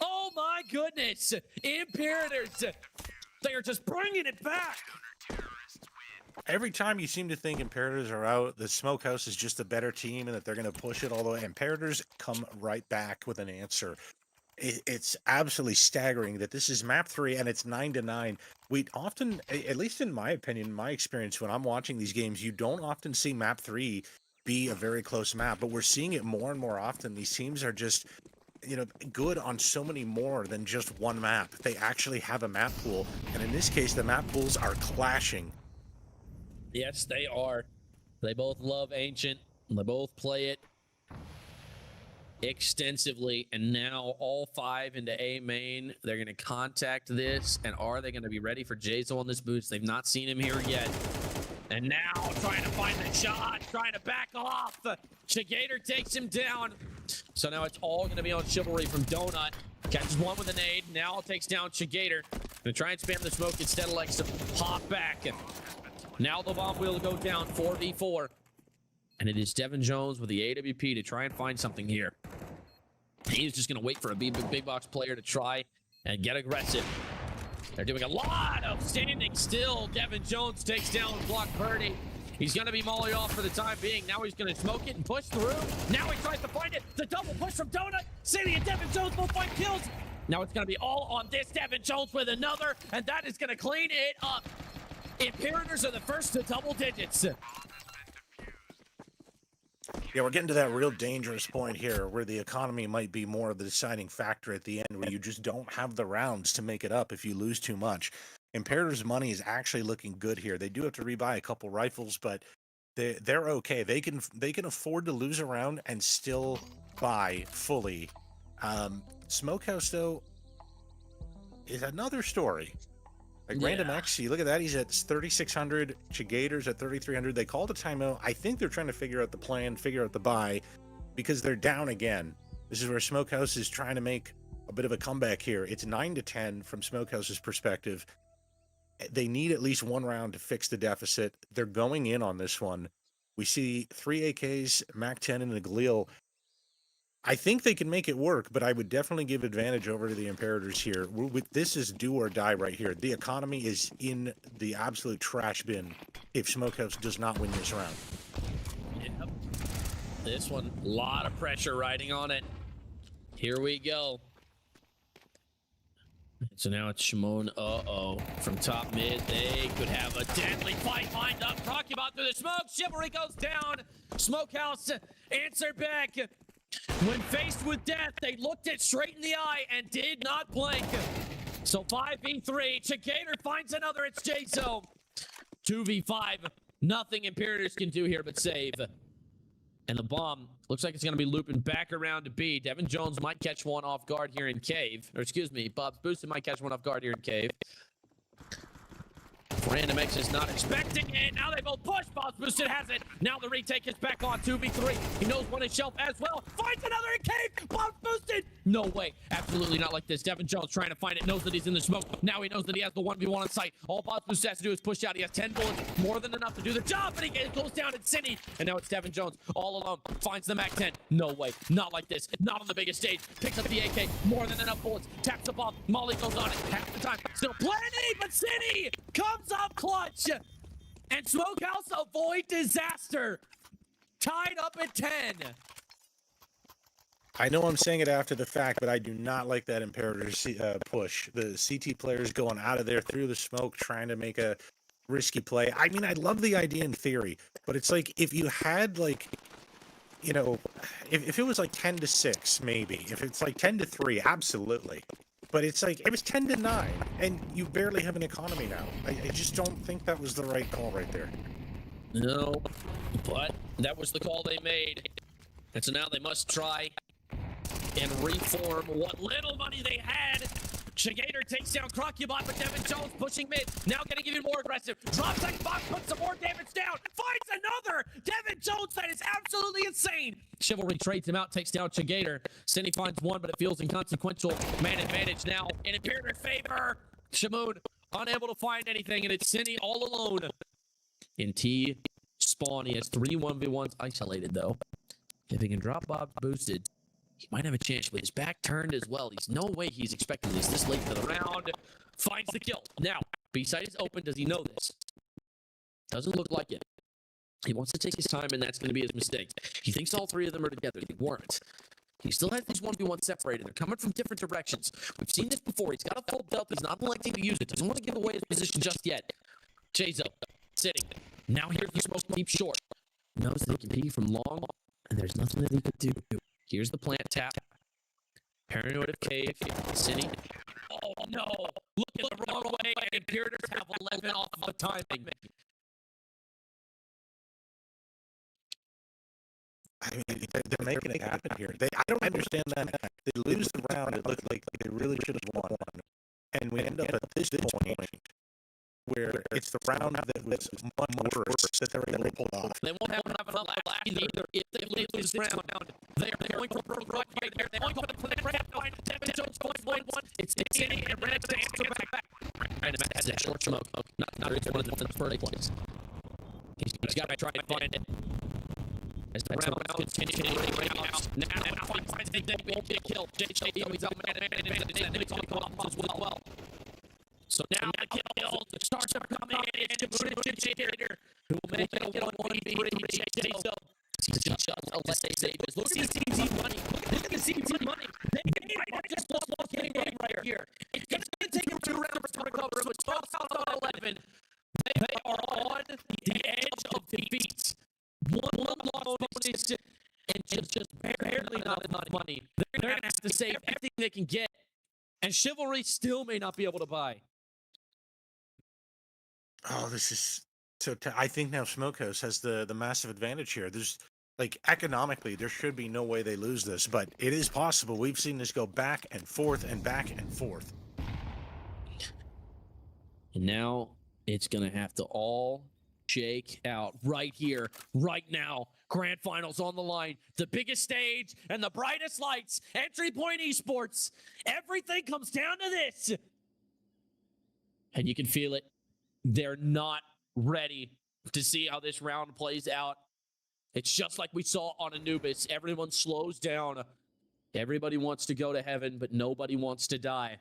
Oh my goodness. Imperators. They are just bringing it back. Every time you seem to think Imperators are out, the Smokehouse is just a better team and that they're going to push it all the way. Imperators come right back with an answer. It's absolutely staggering that this is map 3 and it's 9-9. We often, at least in my opinion, my experience when I'm watching these games, you don't often see map 3 be a very close map, but we're seeing it more and more often. These teams are just, good on so many more than just one map. They actually have a map pool, and in this case, the map pools are clashing. Yes, they are. They both love Ancient. They both play it extensively. And now all 5 into A main. They're going to contact this. And are they going to be ready for Jazo on this boost? They've not seen him here yet. And now trying to find the shot. Trying to back off. Chigator takes him down. So now it's all going to be on Chivalry from Donut. Catches one with a nade. Now takes down Chigator. Gonna try and spam the smoke instead of like some pop back. Now the bomb will go down 4v4. And it is Devin Jones with the AWP to try and find something here. He's just going to wait for a big box player to try and get aggressive. They're doing a lot of standing still. Devin Jones takes down Block Purdy. He's going to be molly off for the time being. Now he's going to smoke it and push through. Now he tries to find it. The double push from Donut. City and Devin Jones both find kills. Now it's going to be all on this Devin Jones with another, and that is going to clean it up. Imperators are the first to double digits. Yeah, we're getting to that real dangerous point here where the economy might be more of the deciding factor at the end, where you just don't have the rounds to make it up if you lose too much. Imperator's money is actually looking good here. They do have to rebuy a couple rifles, but they're okay. They can afford to lose a round and still buy fully. Smokehouse, though, is another story. Like Random X, you look at that, he's at 3,600. Chigator's at 3,300. They called a timeout. I think they're trying to figure out the plan, figure out the buy, because they're down again. This is where Smokehouse is trying to make a bit of a comeback here. It's 9-10 from Smokehouse's perspective. They need at least one round to fix the deficit. They're going in on this one. We see 3 AKs, MAC-10, and a Galil. I think they can make it work, but I would definitely give advantage over to the Imperators here. This is do or die right here. The economy is in the absolute trash bin if Smokehouse does not win this round. Yep. This one, a lot of pressure riding on it. Here we go. So now it's Shimon. From top mid, they could have a deadly fight lined up. Rockybot through the smoke. Chivalry goes down. Smokehouse answered back. When faced with death, they looked it straight in the eye and did not blink. So 5v3. Chigator finds another. It's Jaso. 2v5. Nothing Imperators can do here but save. And the bomb looks like it's going to be looping back around to B. Devin Jones might catch one off guard here in Cave. Or excuse me, Bob's Boosted might catch one off guard here in Cave. Random X is not expecting it. Now they both push. Bob's Boosted has it. Now the retake is back on 2v3. He knows one is shelf as well. Finds another in Cave. Bob's Boosted. No way. Absolutely not like this. Devin Jones trying to find it. Knows that he's in the smoke. Now he knows that he has the 1v1 on site. All Bob's Boosted has to do is push out. He has 10 bullets. More than enough to do the job. But he goes down at City. And now it's Devin Jones all alone. Finds the MAC-10. No way. Not like this. Not on the biggest stage. Picks up the AK. More than enough bullets. Taps the bomb. Molly goes on it. Half the time. Still plenty. But City comes up clutch. And Smokehouse avoid disaster. Tied up at 10. I know I'm saying it after the fact, but I do not like that Imperator's push. The CT players going out of there through the smoke, trying to make a risky play. I mean, I love the idea in theory, but it's like if you had like, you know, if it was like 10-6, maybe. If it's like 10-3, absolutely. But it's like, it was 10-9, and you barely have an economy now. I just don't think that was the right call right there. No, but that was the call they made. And so now they must try and reform what little money they had. Chigator takes down Crocubot, but Devin Jones pushing mid. Now getting even more aggressive. Drops second box, puts some more damage down. Finds another. Devin Jones, that is absolutely insane. Chivalry trades him out, takes down Chigator. Cindy finds one, but it feels inconsequential. Man advantage now in Imperator's favor. Shamoon unable to find anything, and it's Cindy all alone. In T spawn, he has 3 1v1s isolated, though. If he can drop Bob's Boosted, he might have a chance, but his back turned as well. He's no way he's expecting this late to the round. Finds the kill. Now, B-side is open. Does he know this? Doesn't look like it. He wants to take his time, and that's going to be his mistake. He thinks all 3 of them are together. They weren't. He still has these 1v1 separated. They're coming from different directions. We've seen this before. He's got a full belt. He's not electing to use it. Doesn't want to give away his position just yet. Jaso, sitting. Now here's the smoke deep short. Knows that he can pee from long, and there's nothing that he could do. Here's the plant tap. Paranoid of Cave. City. Oh no! Look at the wrong way. Imperators have 11 off of the timing. I mean, they're making it happen here. I don't understand that. They lose the round. It looked like they really should have won. And we end up at this point where it's the round that was much worse that they're able to pull off. They won't have enough last either. If they lose this round, they are going for right there. They're going for the plan. Devin Jones going one. It's City and Red to answer back. Right, that's a short smoke. Not it's one of the first plays. He's got to try and find it. As the rounds continue out. Now finds the big kill. JJ, he's out man advantage. And then he's on the offense as well. So now the kill. The stars are coming in. It's Community who will make it a 1-1-3. JJ. Look at the CT money. Look at the CT money. They might just lost game right here. It's going to take them 2 rounds to recover. So it's 12 out of 11. They are on the edge of defeat. One loss bonus and just barely not enough money. They're going to have to save everything they can get. And Chivalry still may not be able to buy. Oh, this is so. I think now Smokehouse has the massive advantage here. There's like economically, there should be no way they lose this, but it is possible. We've seen this go back and forth and back and forth. And now it's going to have to all shake out right here, right now. Grand finals on the line, the biggest stage and the brightest lights. Entry point esports. Everything comes down to this. And you can feel it. They're not ready to see how this round plays out. It's just like we saw on Anubis. Everyone slows down. Everybody wants to go to heaven, but nobody wants to die.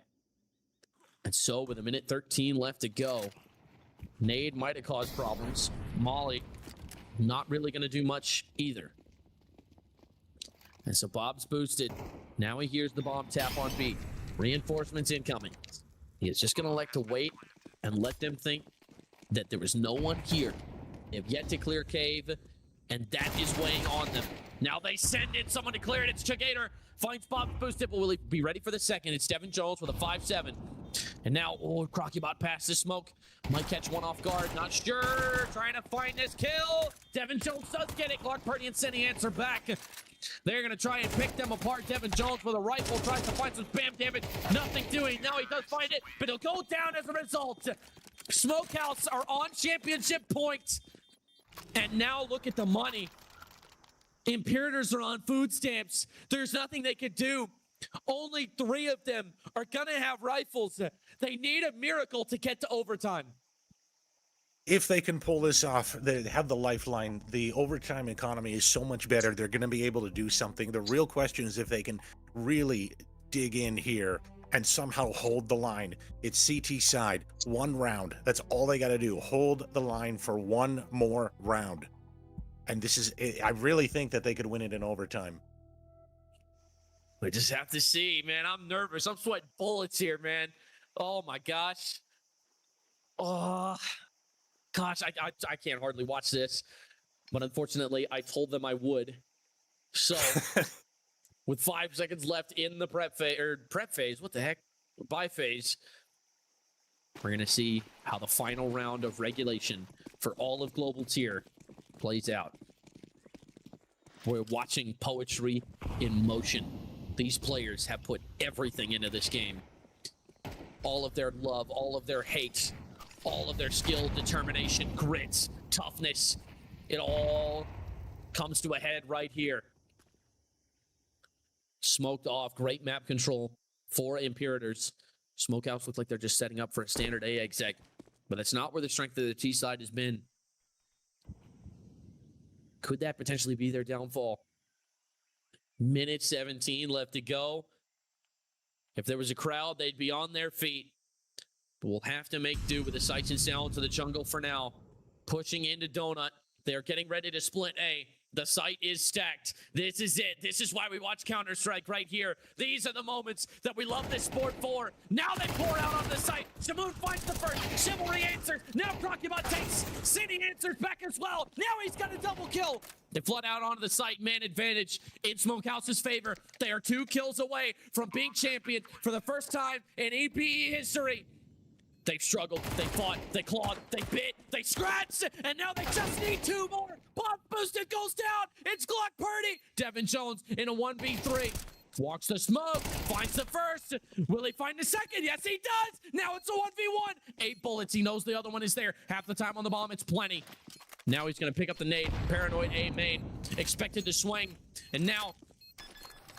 And so with 1:13 left to go, Nade might have caused problems. Molly not really going to do much either. And so Bob's boosted. Now he hears the bomb tap on B. Reinforcements incoming. He is just going to elect to wait and let them think that there was no one here. They've yet to clear cave, and that is weighing on them. Now they send in someone to clear it. It's Chigator. Finds Bob's boosted, but will he be ready for the second? It's Devin Jones with a 5-7. And now, Crocubot past the smoke. Might catch one off guard. Not sure. Trying to find this kill. Devin Jones does get it. Clark Purdy and Senny answer back. They're going to try and pick them apart. Devin Jones with a rifle tries to find some spam damage. Nothing doing. Now he does find it, but he'll go down as a result. Smokehouse are on championship points. And now look at the money. Imperators are on food stamps. There's nothing they could do. Only 3 of them are going to have rifles. They need a miracle to get to overtime. If they can pull this off, they have the lifeline. The overtime economy is so much better. They're going to be able to do something. The real question is if they can really dig in here and somehow hold the line. It's CT side, 1 round. That's all they got to do. Hold the line for 1 more round. And this is, I really think that they could win it in overtime. We just have to see, man. I'm nervous. I'm sweating bullets here, man. Oh, my gosh. Oh, gosh, I can't hardly watch this. But unfortunately, I told them I would. So, with 5 seconds left in the prep phase, what the heck? Buy phase. We're going to see how the final round of regulation for all of Global Tier plays out. We're watching poetry in motion. These players have put everything into this game. All of their love, all of their hate, all of their skill, determination, grit, toughness. It all comes to a head right here. Smoked off, great map control for Imperators. Smokehouse looks like they're just setting up for a standard A exec, but that's not where the strength of the T side has been. Could that potentially be their downfall? 1:17 left to go. If there was a crowd, they'd be on their feet. But we'll have to make do with the sights and sounds of the jungle for now. Pushing into Donut. They're getting ready to split A. The site is stacked. This is it. This is why we watch Counter-Strike right here. These are the moments that we love this sport for. Now they pour out on the site. Shamoon finds the first. Chivalry answers. Now Crocubot takes. City answers back as well. Now he's got a double kill. They flood out onto the site. Man advantage in Smokehouse's favor. They are 2 kills away from being champion for the first time in EPE history. They've struggled, they fought, they clawed, they bit, they scratched, and now they just need 2 more. Bob boosted goes down. It's Glock Purdy. Devin Jones in a 1v3. Walks the smoke, finds the first. Will he find the second? Yes, he does. Now it's a 1v1. 8 bullets. He knows the other one is there. Half the time on the bomb, it's plenty. Now he's going to pick up the nade. Paranoid A main. Expected to swing. And now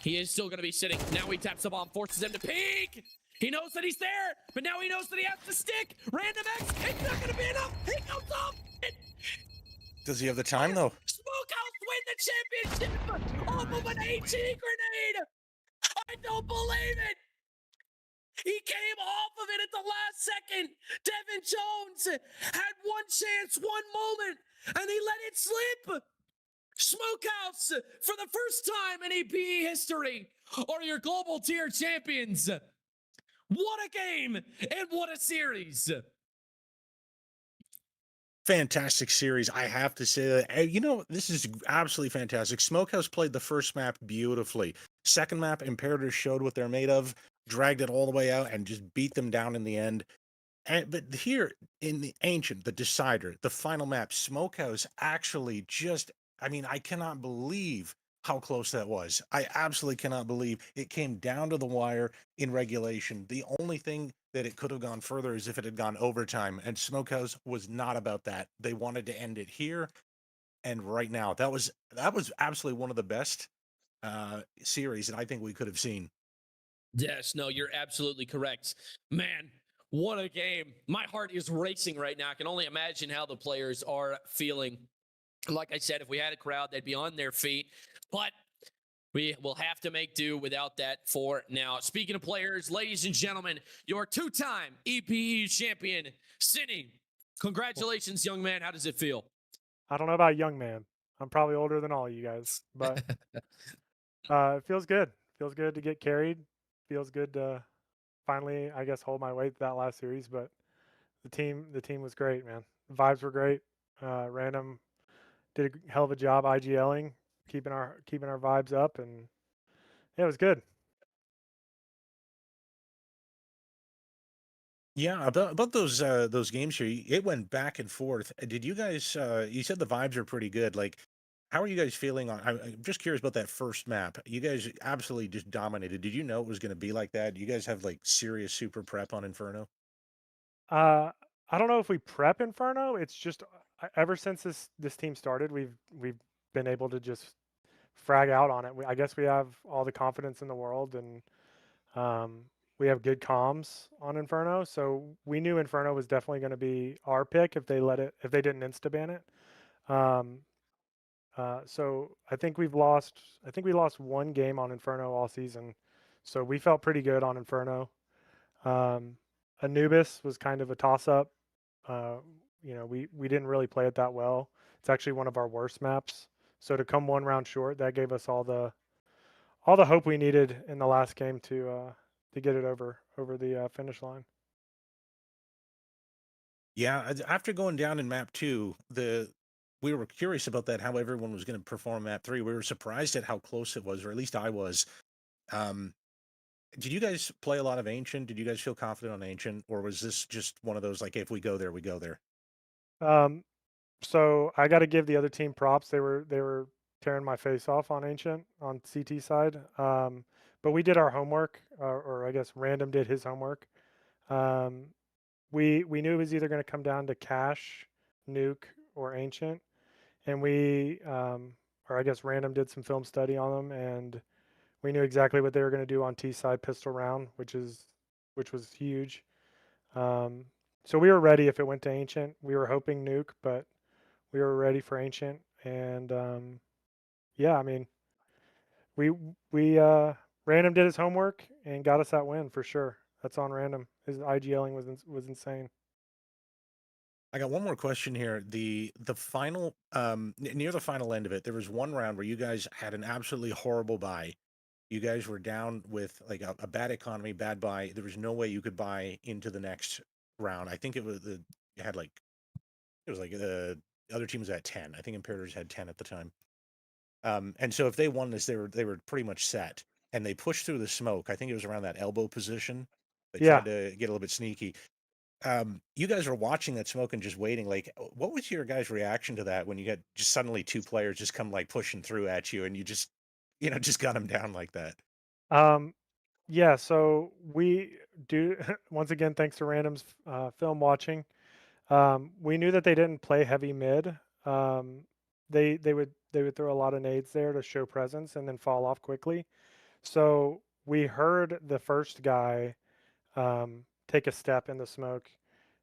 He is still going to be sitting. Now he taps the bomb, forces him to peek. He knows that he's there, but now he knows that he has to stick. Random X, it's not going to be enough. He goes off. Does he have the time though? Smokehouse win the championship off of an AT grenade. I don't believe it. He came off of it at the last second. Devin Jones had one chance, one moment, and he let it slip. Smokehouse, for the first time in EPE history, are your global tier champions. What a game and what a series. Fantastic series, I have to say that. You know, this is absolutely fantastic. Smokehouse played the first map beautifully. Second map, Imperators showed what they're made of, dragged it all the way out, and just beat them down in the end. But here in the Ancient, the Decider, the final map, Smokehouse actually just, I mean, I cannot believe how close that was. I absolutely cannot believe it came down to the wire in regulation. The only thing that it could have gone further is if it had gone overtime, and Smokehouse was not about that. They wanted to end it here and right now. That was absolutely one of the best series that I think we could have seen. Yes, no, you're absolutely correct. Man, what a game. My heart is racing right now. I can only imagine how the players are feeling. Like I said, if we had a crowd, they'd be on their feet. But we will have to make do without that for now. Speaking of players, ladies and gentlemen, your two-time EPE champion, Cinny. Congratulations, young man. How does it feel? I don't know about young man. I'm probably older than all of you guys, but it feels good. Feels good to get carried. Feels good to finally, I guess, hold my weight that last series. But the team was great, man. The vibes were great. Random did a hell of a job IGLing, keeping our vibes up, and yeah, it was good. Yeah, about those games here, it went back and forth. Did you guys? You said the vibes are pretty good. Like, how are you guys feeling on? I'm just curious about that first map. You guys absolutely just dominated. Did you know it was going to be like that? Do you guys have like serious super prep on Inferno? I don't know if we prep Inferno. It's just ever since this team started, we've been able to just frag out on it. I guess we have all the confidence in the world, and um, we have good comms on Inferno. So we knew Inferno was definitely going to be our pick if they didn't insta ban it. Um, so I think we lost one game on Inferno all season. So we felt pretty good on Inferno. Um, Anubis was kind of a toss up. Uh, we didn't really play it that well. It's actually one of our worst maps. So to come one round short, that gave us all the hope we needed in the last game to get it over the finish line. Yeah, after going down in map two, we were curious about that, how everyone was going to perform map three. We were surprised at how close it was, or at least I was. Um, did you guys play a lot of Ancient? Did you guys feel confident on Ancient, or was this just one of those like, if we go there, we go there? So I got to give the other team props. They were tearing my face off on Ancient on CT side. But we did our homework, or I guess Random did his homework. Um, we knew it was either going to come down to Cash, Nuke, or Ancient, and or I guess Random did some film study on them, and we knew exactly what they were going to do on T side pistol round, which was huge. Um, so we were ready if it went to Ancient. We were hoping Nuke, but we were ready for Ancient, and yeah, I mean, we Random did his homework and got us that win for sure. That's on Random. His IGLing was insane. I got one more question here. The final near the final end of it, there was one round where you guys had an absolutely horrible buy. You guys were down with like a bad economy, bad buy. There was no way you could buy into the next round. I think it had like it was like the other team was at 10. I think Imperators had 10 at the time. And so if they won this, they were pretty much set. And they pushed through the smoke. I think it was around that elbow position. They Yeah. tried to get a little bit sneaky. You guys were watching that smoke and just waiting. Like, what was your guys' reaction to that when you got just suddenly two players just come like pushing through at you and you just, just got them down like that? Um, yeah. So we do once again, thanks to Random's film watching. We knew that they didn't play heavy mid. They would throw a lot of nades there to show presence and then fall off quickly. So we heard the first guy take a step in the smoke,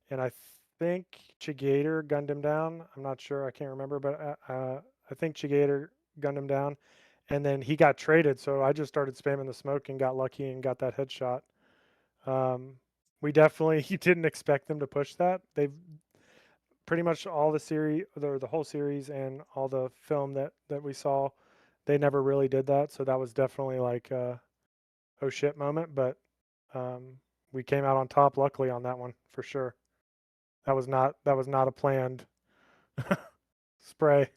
and I think Chigator gunned him down. I'm not sure. I can't remember, but I think Chigator gunned him down, and then he got traded. So I just started spamming the smoke and got lucky and got that headshot. We definitely didn't expect them to push that. They've pretty much all the series, the whole series, and all the film that we saw, they never really did that. So that was definitely like a oh shit moment. But we came out on top, luckily, on that one for sure. That was not a planned spray.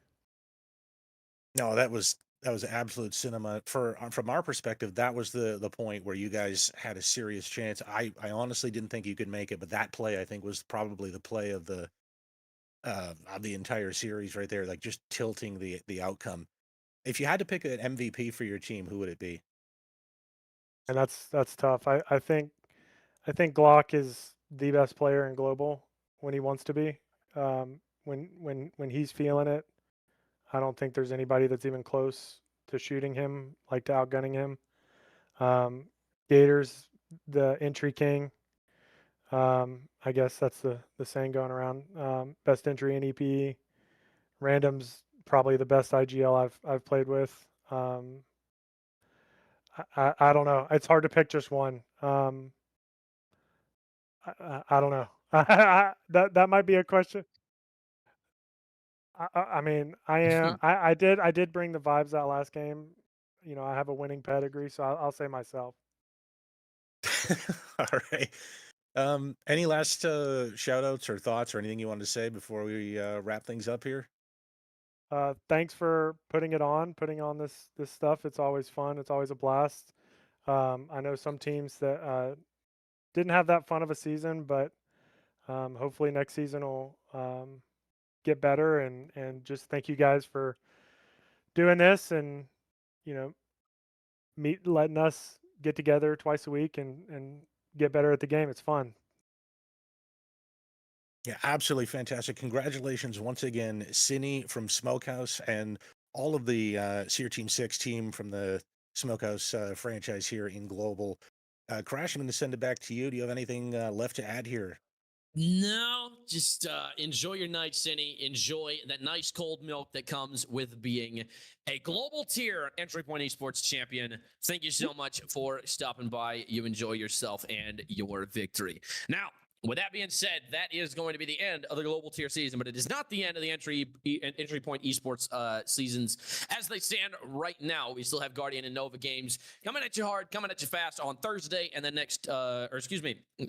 No, that was absolute cinema. From our perspective, that was the point where you guys had a serious chance. I honestly didn't think you could make it, but that play I think was probably the play of the entire series right there, like just tilting the outcome. If you had to pick an MVP for your team, who would it be? And that's tough. I think Glock is the best player in global when he wants to be. When he's feeling it, I don't think there's anybody that's even close to shooting him, like to outgunning him. Um, Gators, the entry king. I guess that's the saying going around. Best entry in EPE. Random's probably the best IGL I've played with. I don't know. It's hard to pick just one. I don't know. That might be a question. I mean, I did bring the vibes that last game. I have a winning pedigree, so I'll say myself. All right. Any last shout outs or thoughts or anything you wanted to say before we wrap things up here? Thanks for putting on this stuff. It's always fun. It's always a blast. I know some teams that didn't have that fun of a season, but hopefully next season will get better. And just thank you guys for doing this, and you know letting us get together twice a week and get better at the game. It's fun. Yeah, absolutely fantastic. Congratulations once again, Cine from Smokehouse and all of the Seer Team 6 team from the Smokehouse franchise here in Global. Crash, I'm going to send it back to you. Do you have anything left to add here? No, just enjoy your night, Cinny. Enjoy that nice cold milk that comes with being a global tier entry point esports champion. Thank you so much for stopping by. You enjoy yourself and your victory. Now, with that being said, that is going to be the end of the global tier season, but it is not the end of the entry point esports seasons as they stand right now. We still have Guardian and Nova games coming at you hard, coming at you fast on Thursday, and then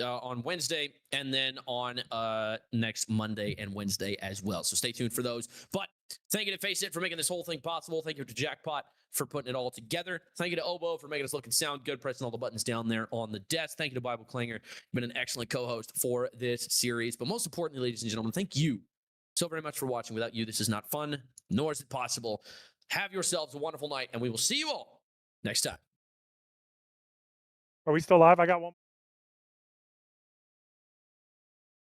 on Wednesday, and then on next Monday and Wednesday as well. So stay tuned for those. But thank you to Face It for making this whole thing possible. Thank you to Jackpot for putting it all together. Thank you to Oboe for making us look and sound good, pressing all the buttons down there on the desk. Thank you to Bible Clinger. You've been an excellent co-host for this series. But most importantly, ladies and gentlemen, thank you so very much for watching. Without you, this is not fun, nor is it possible. Have yourselves a wonderful night, and we will see you all next time. Are we still live? I got one.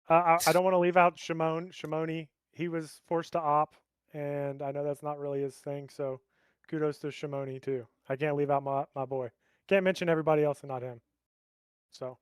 I don't want to leave out Shimoni. He was forced to op, and I know that's not really his thing. So kudos to Shimoni too. I can't leave out my boy. Can't mention everybody else and not him. So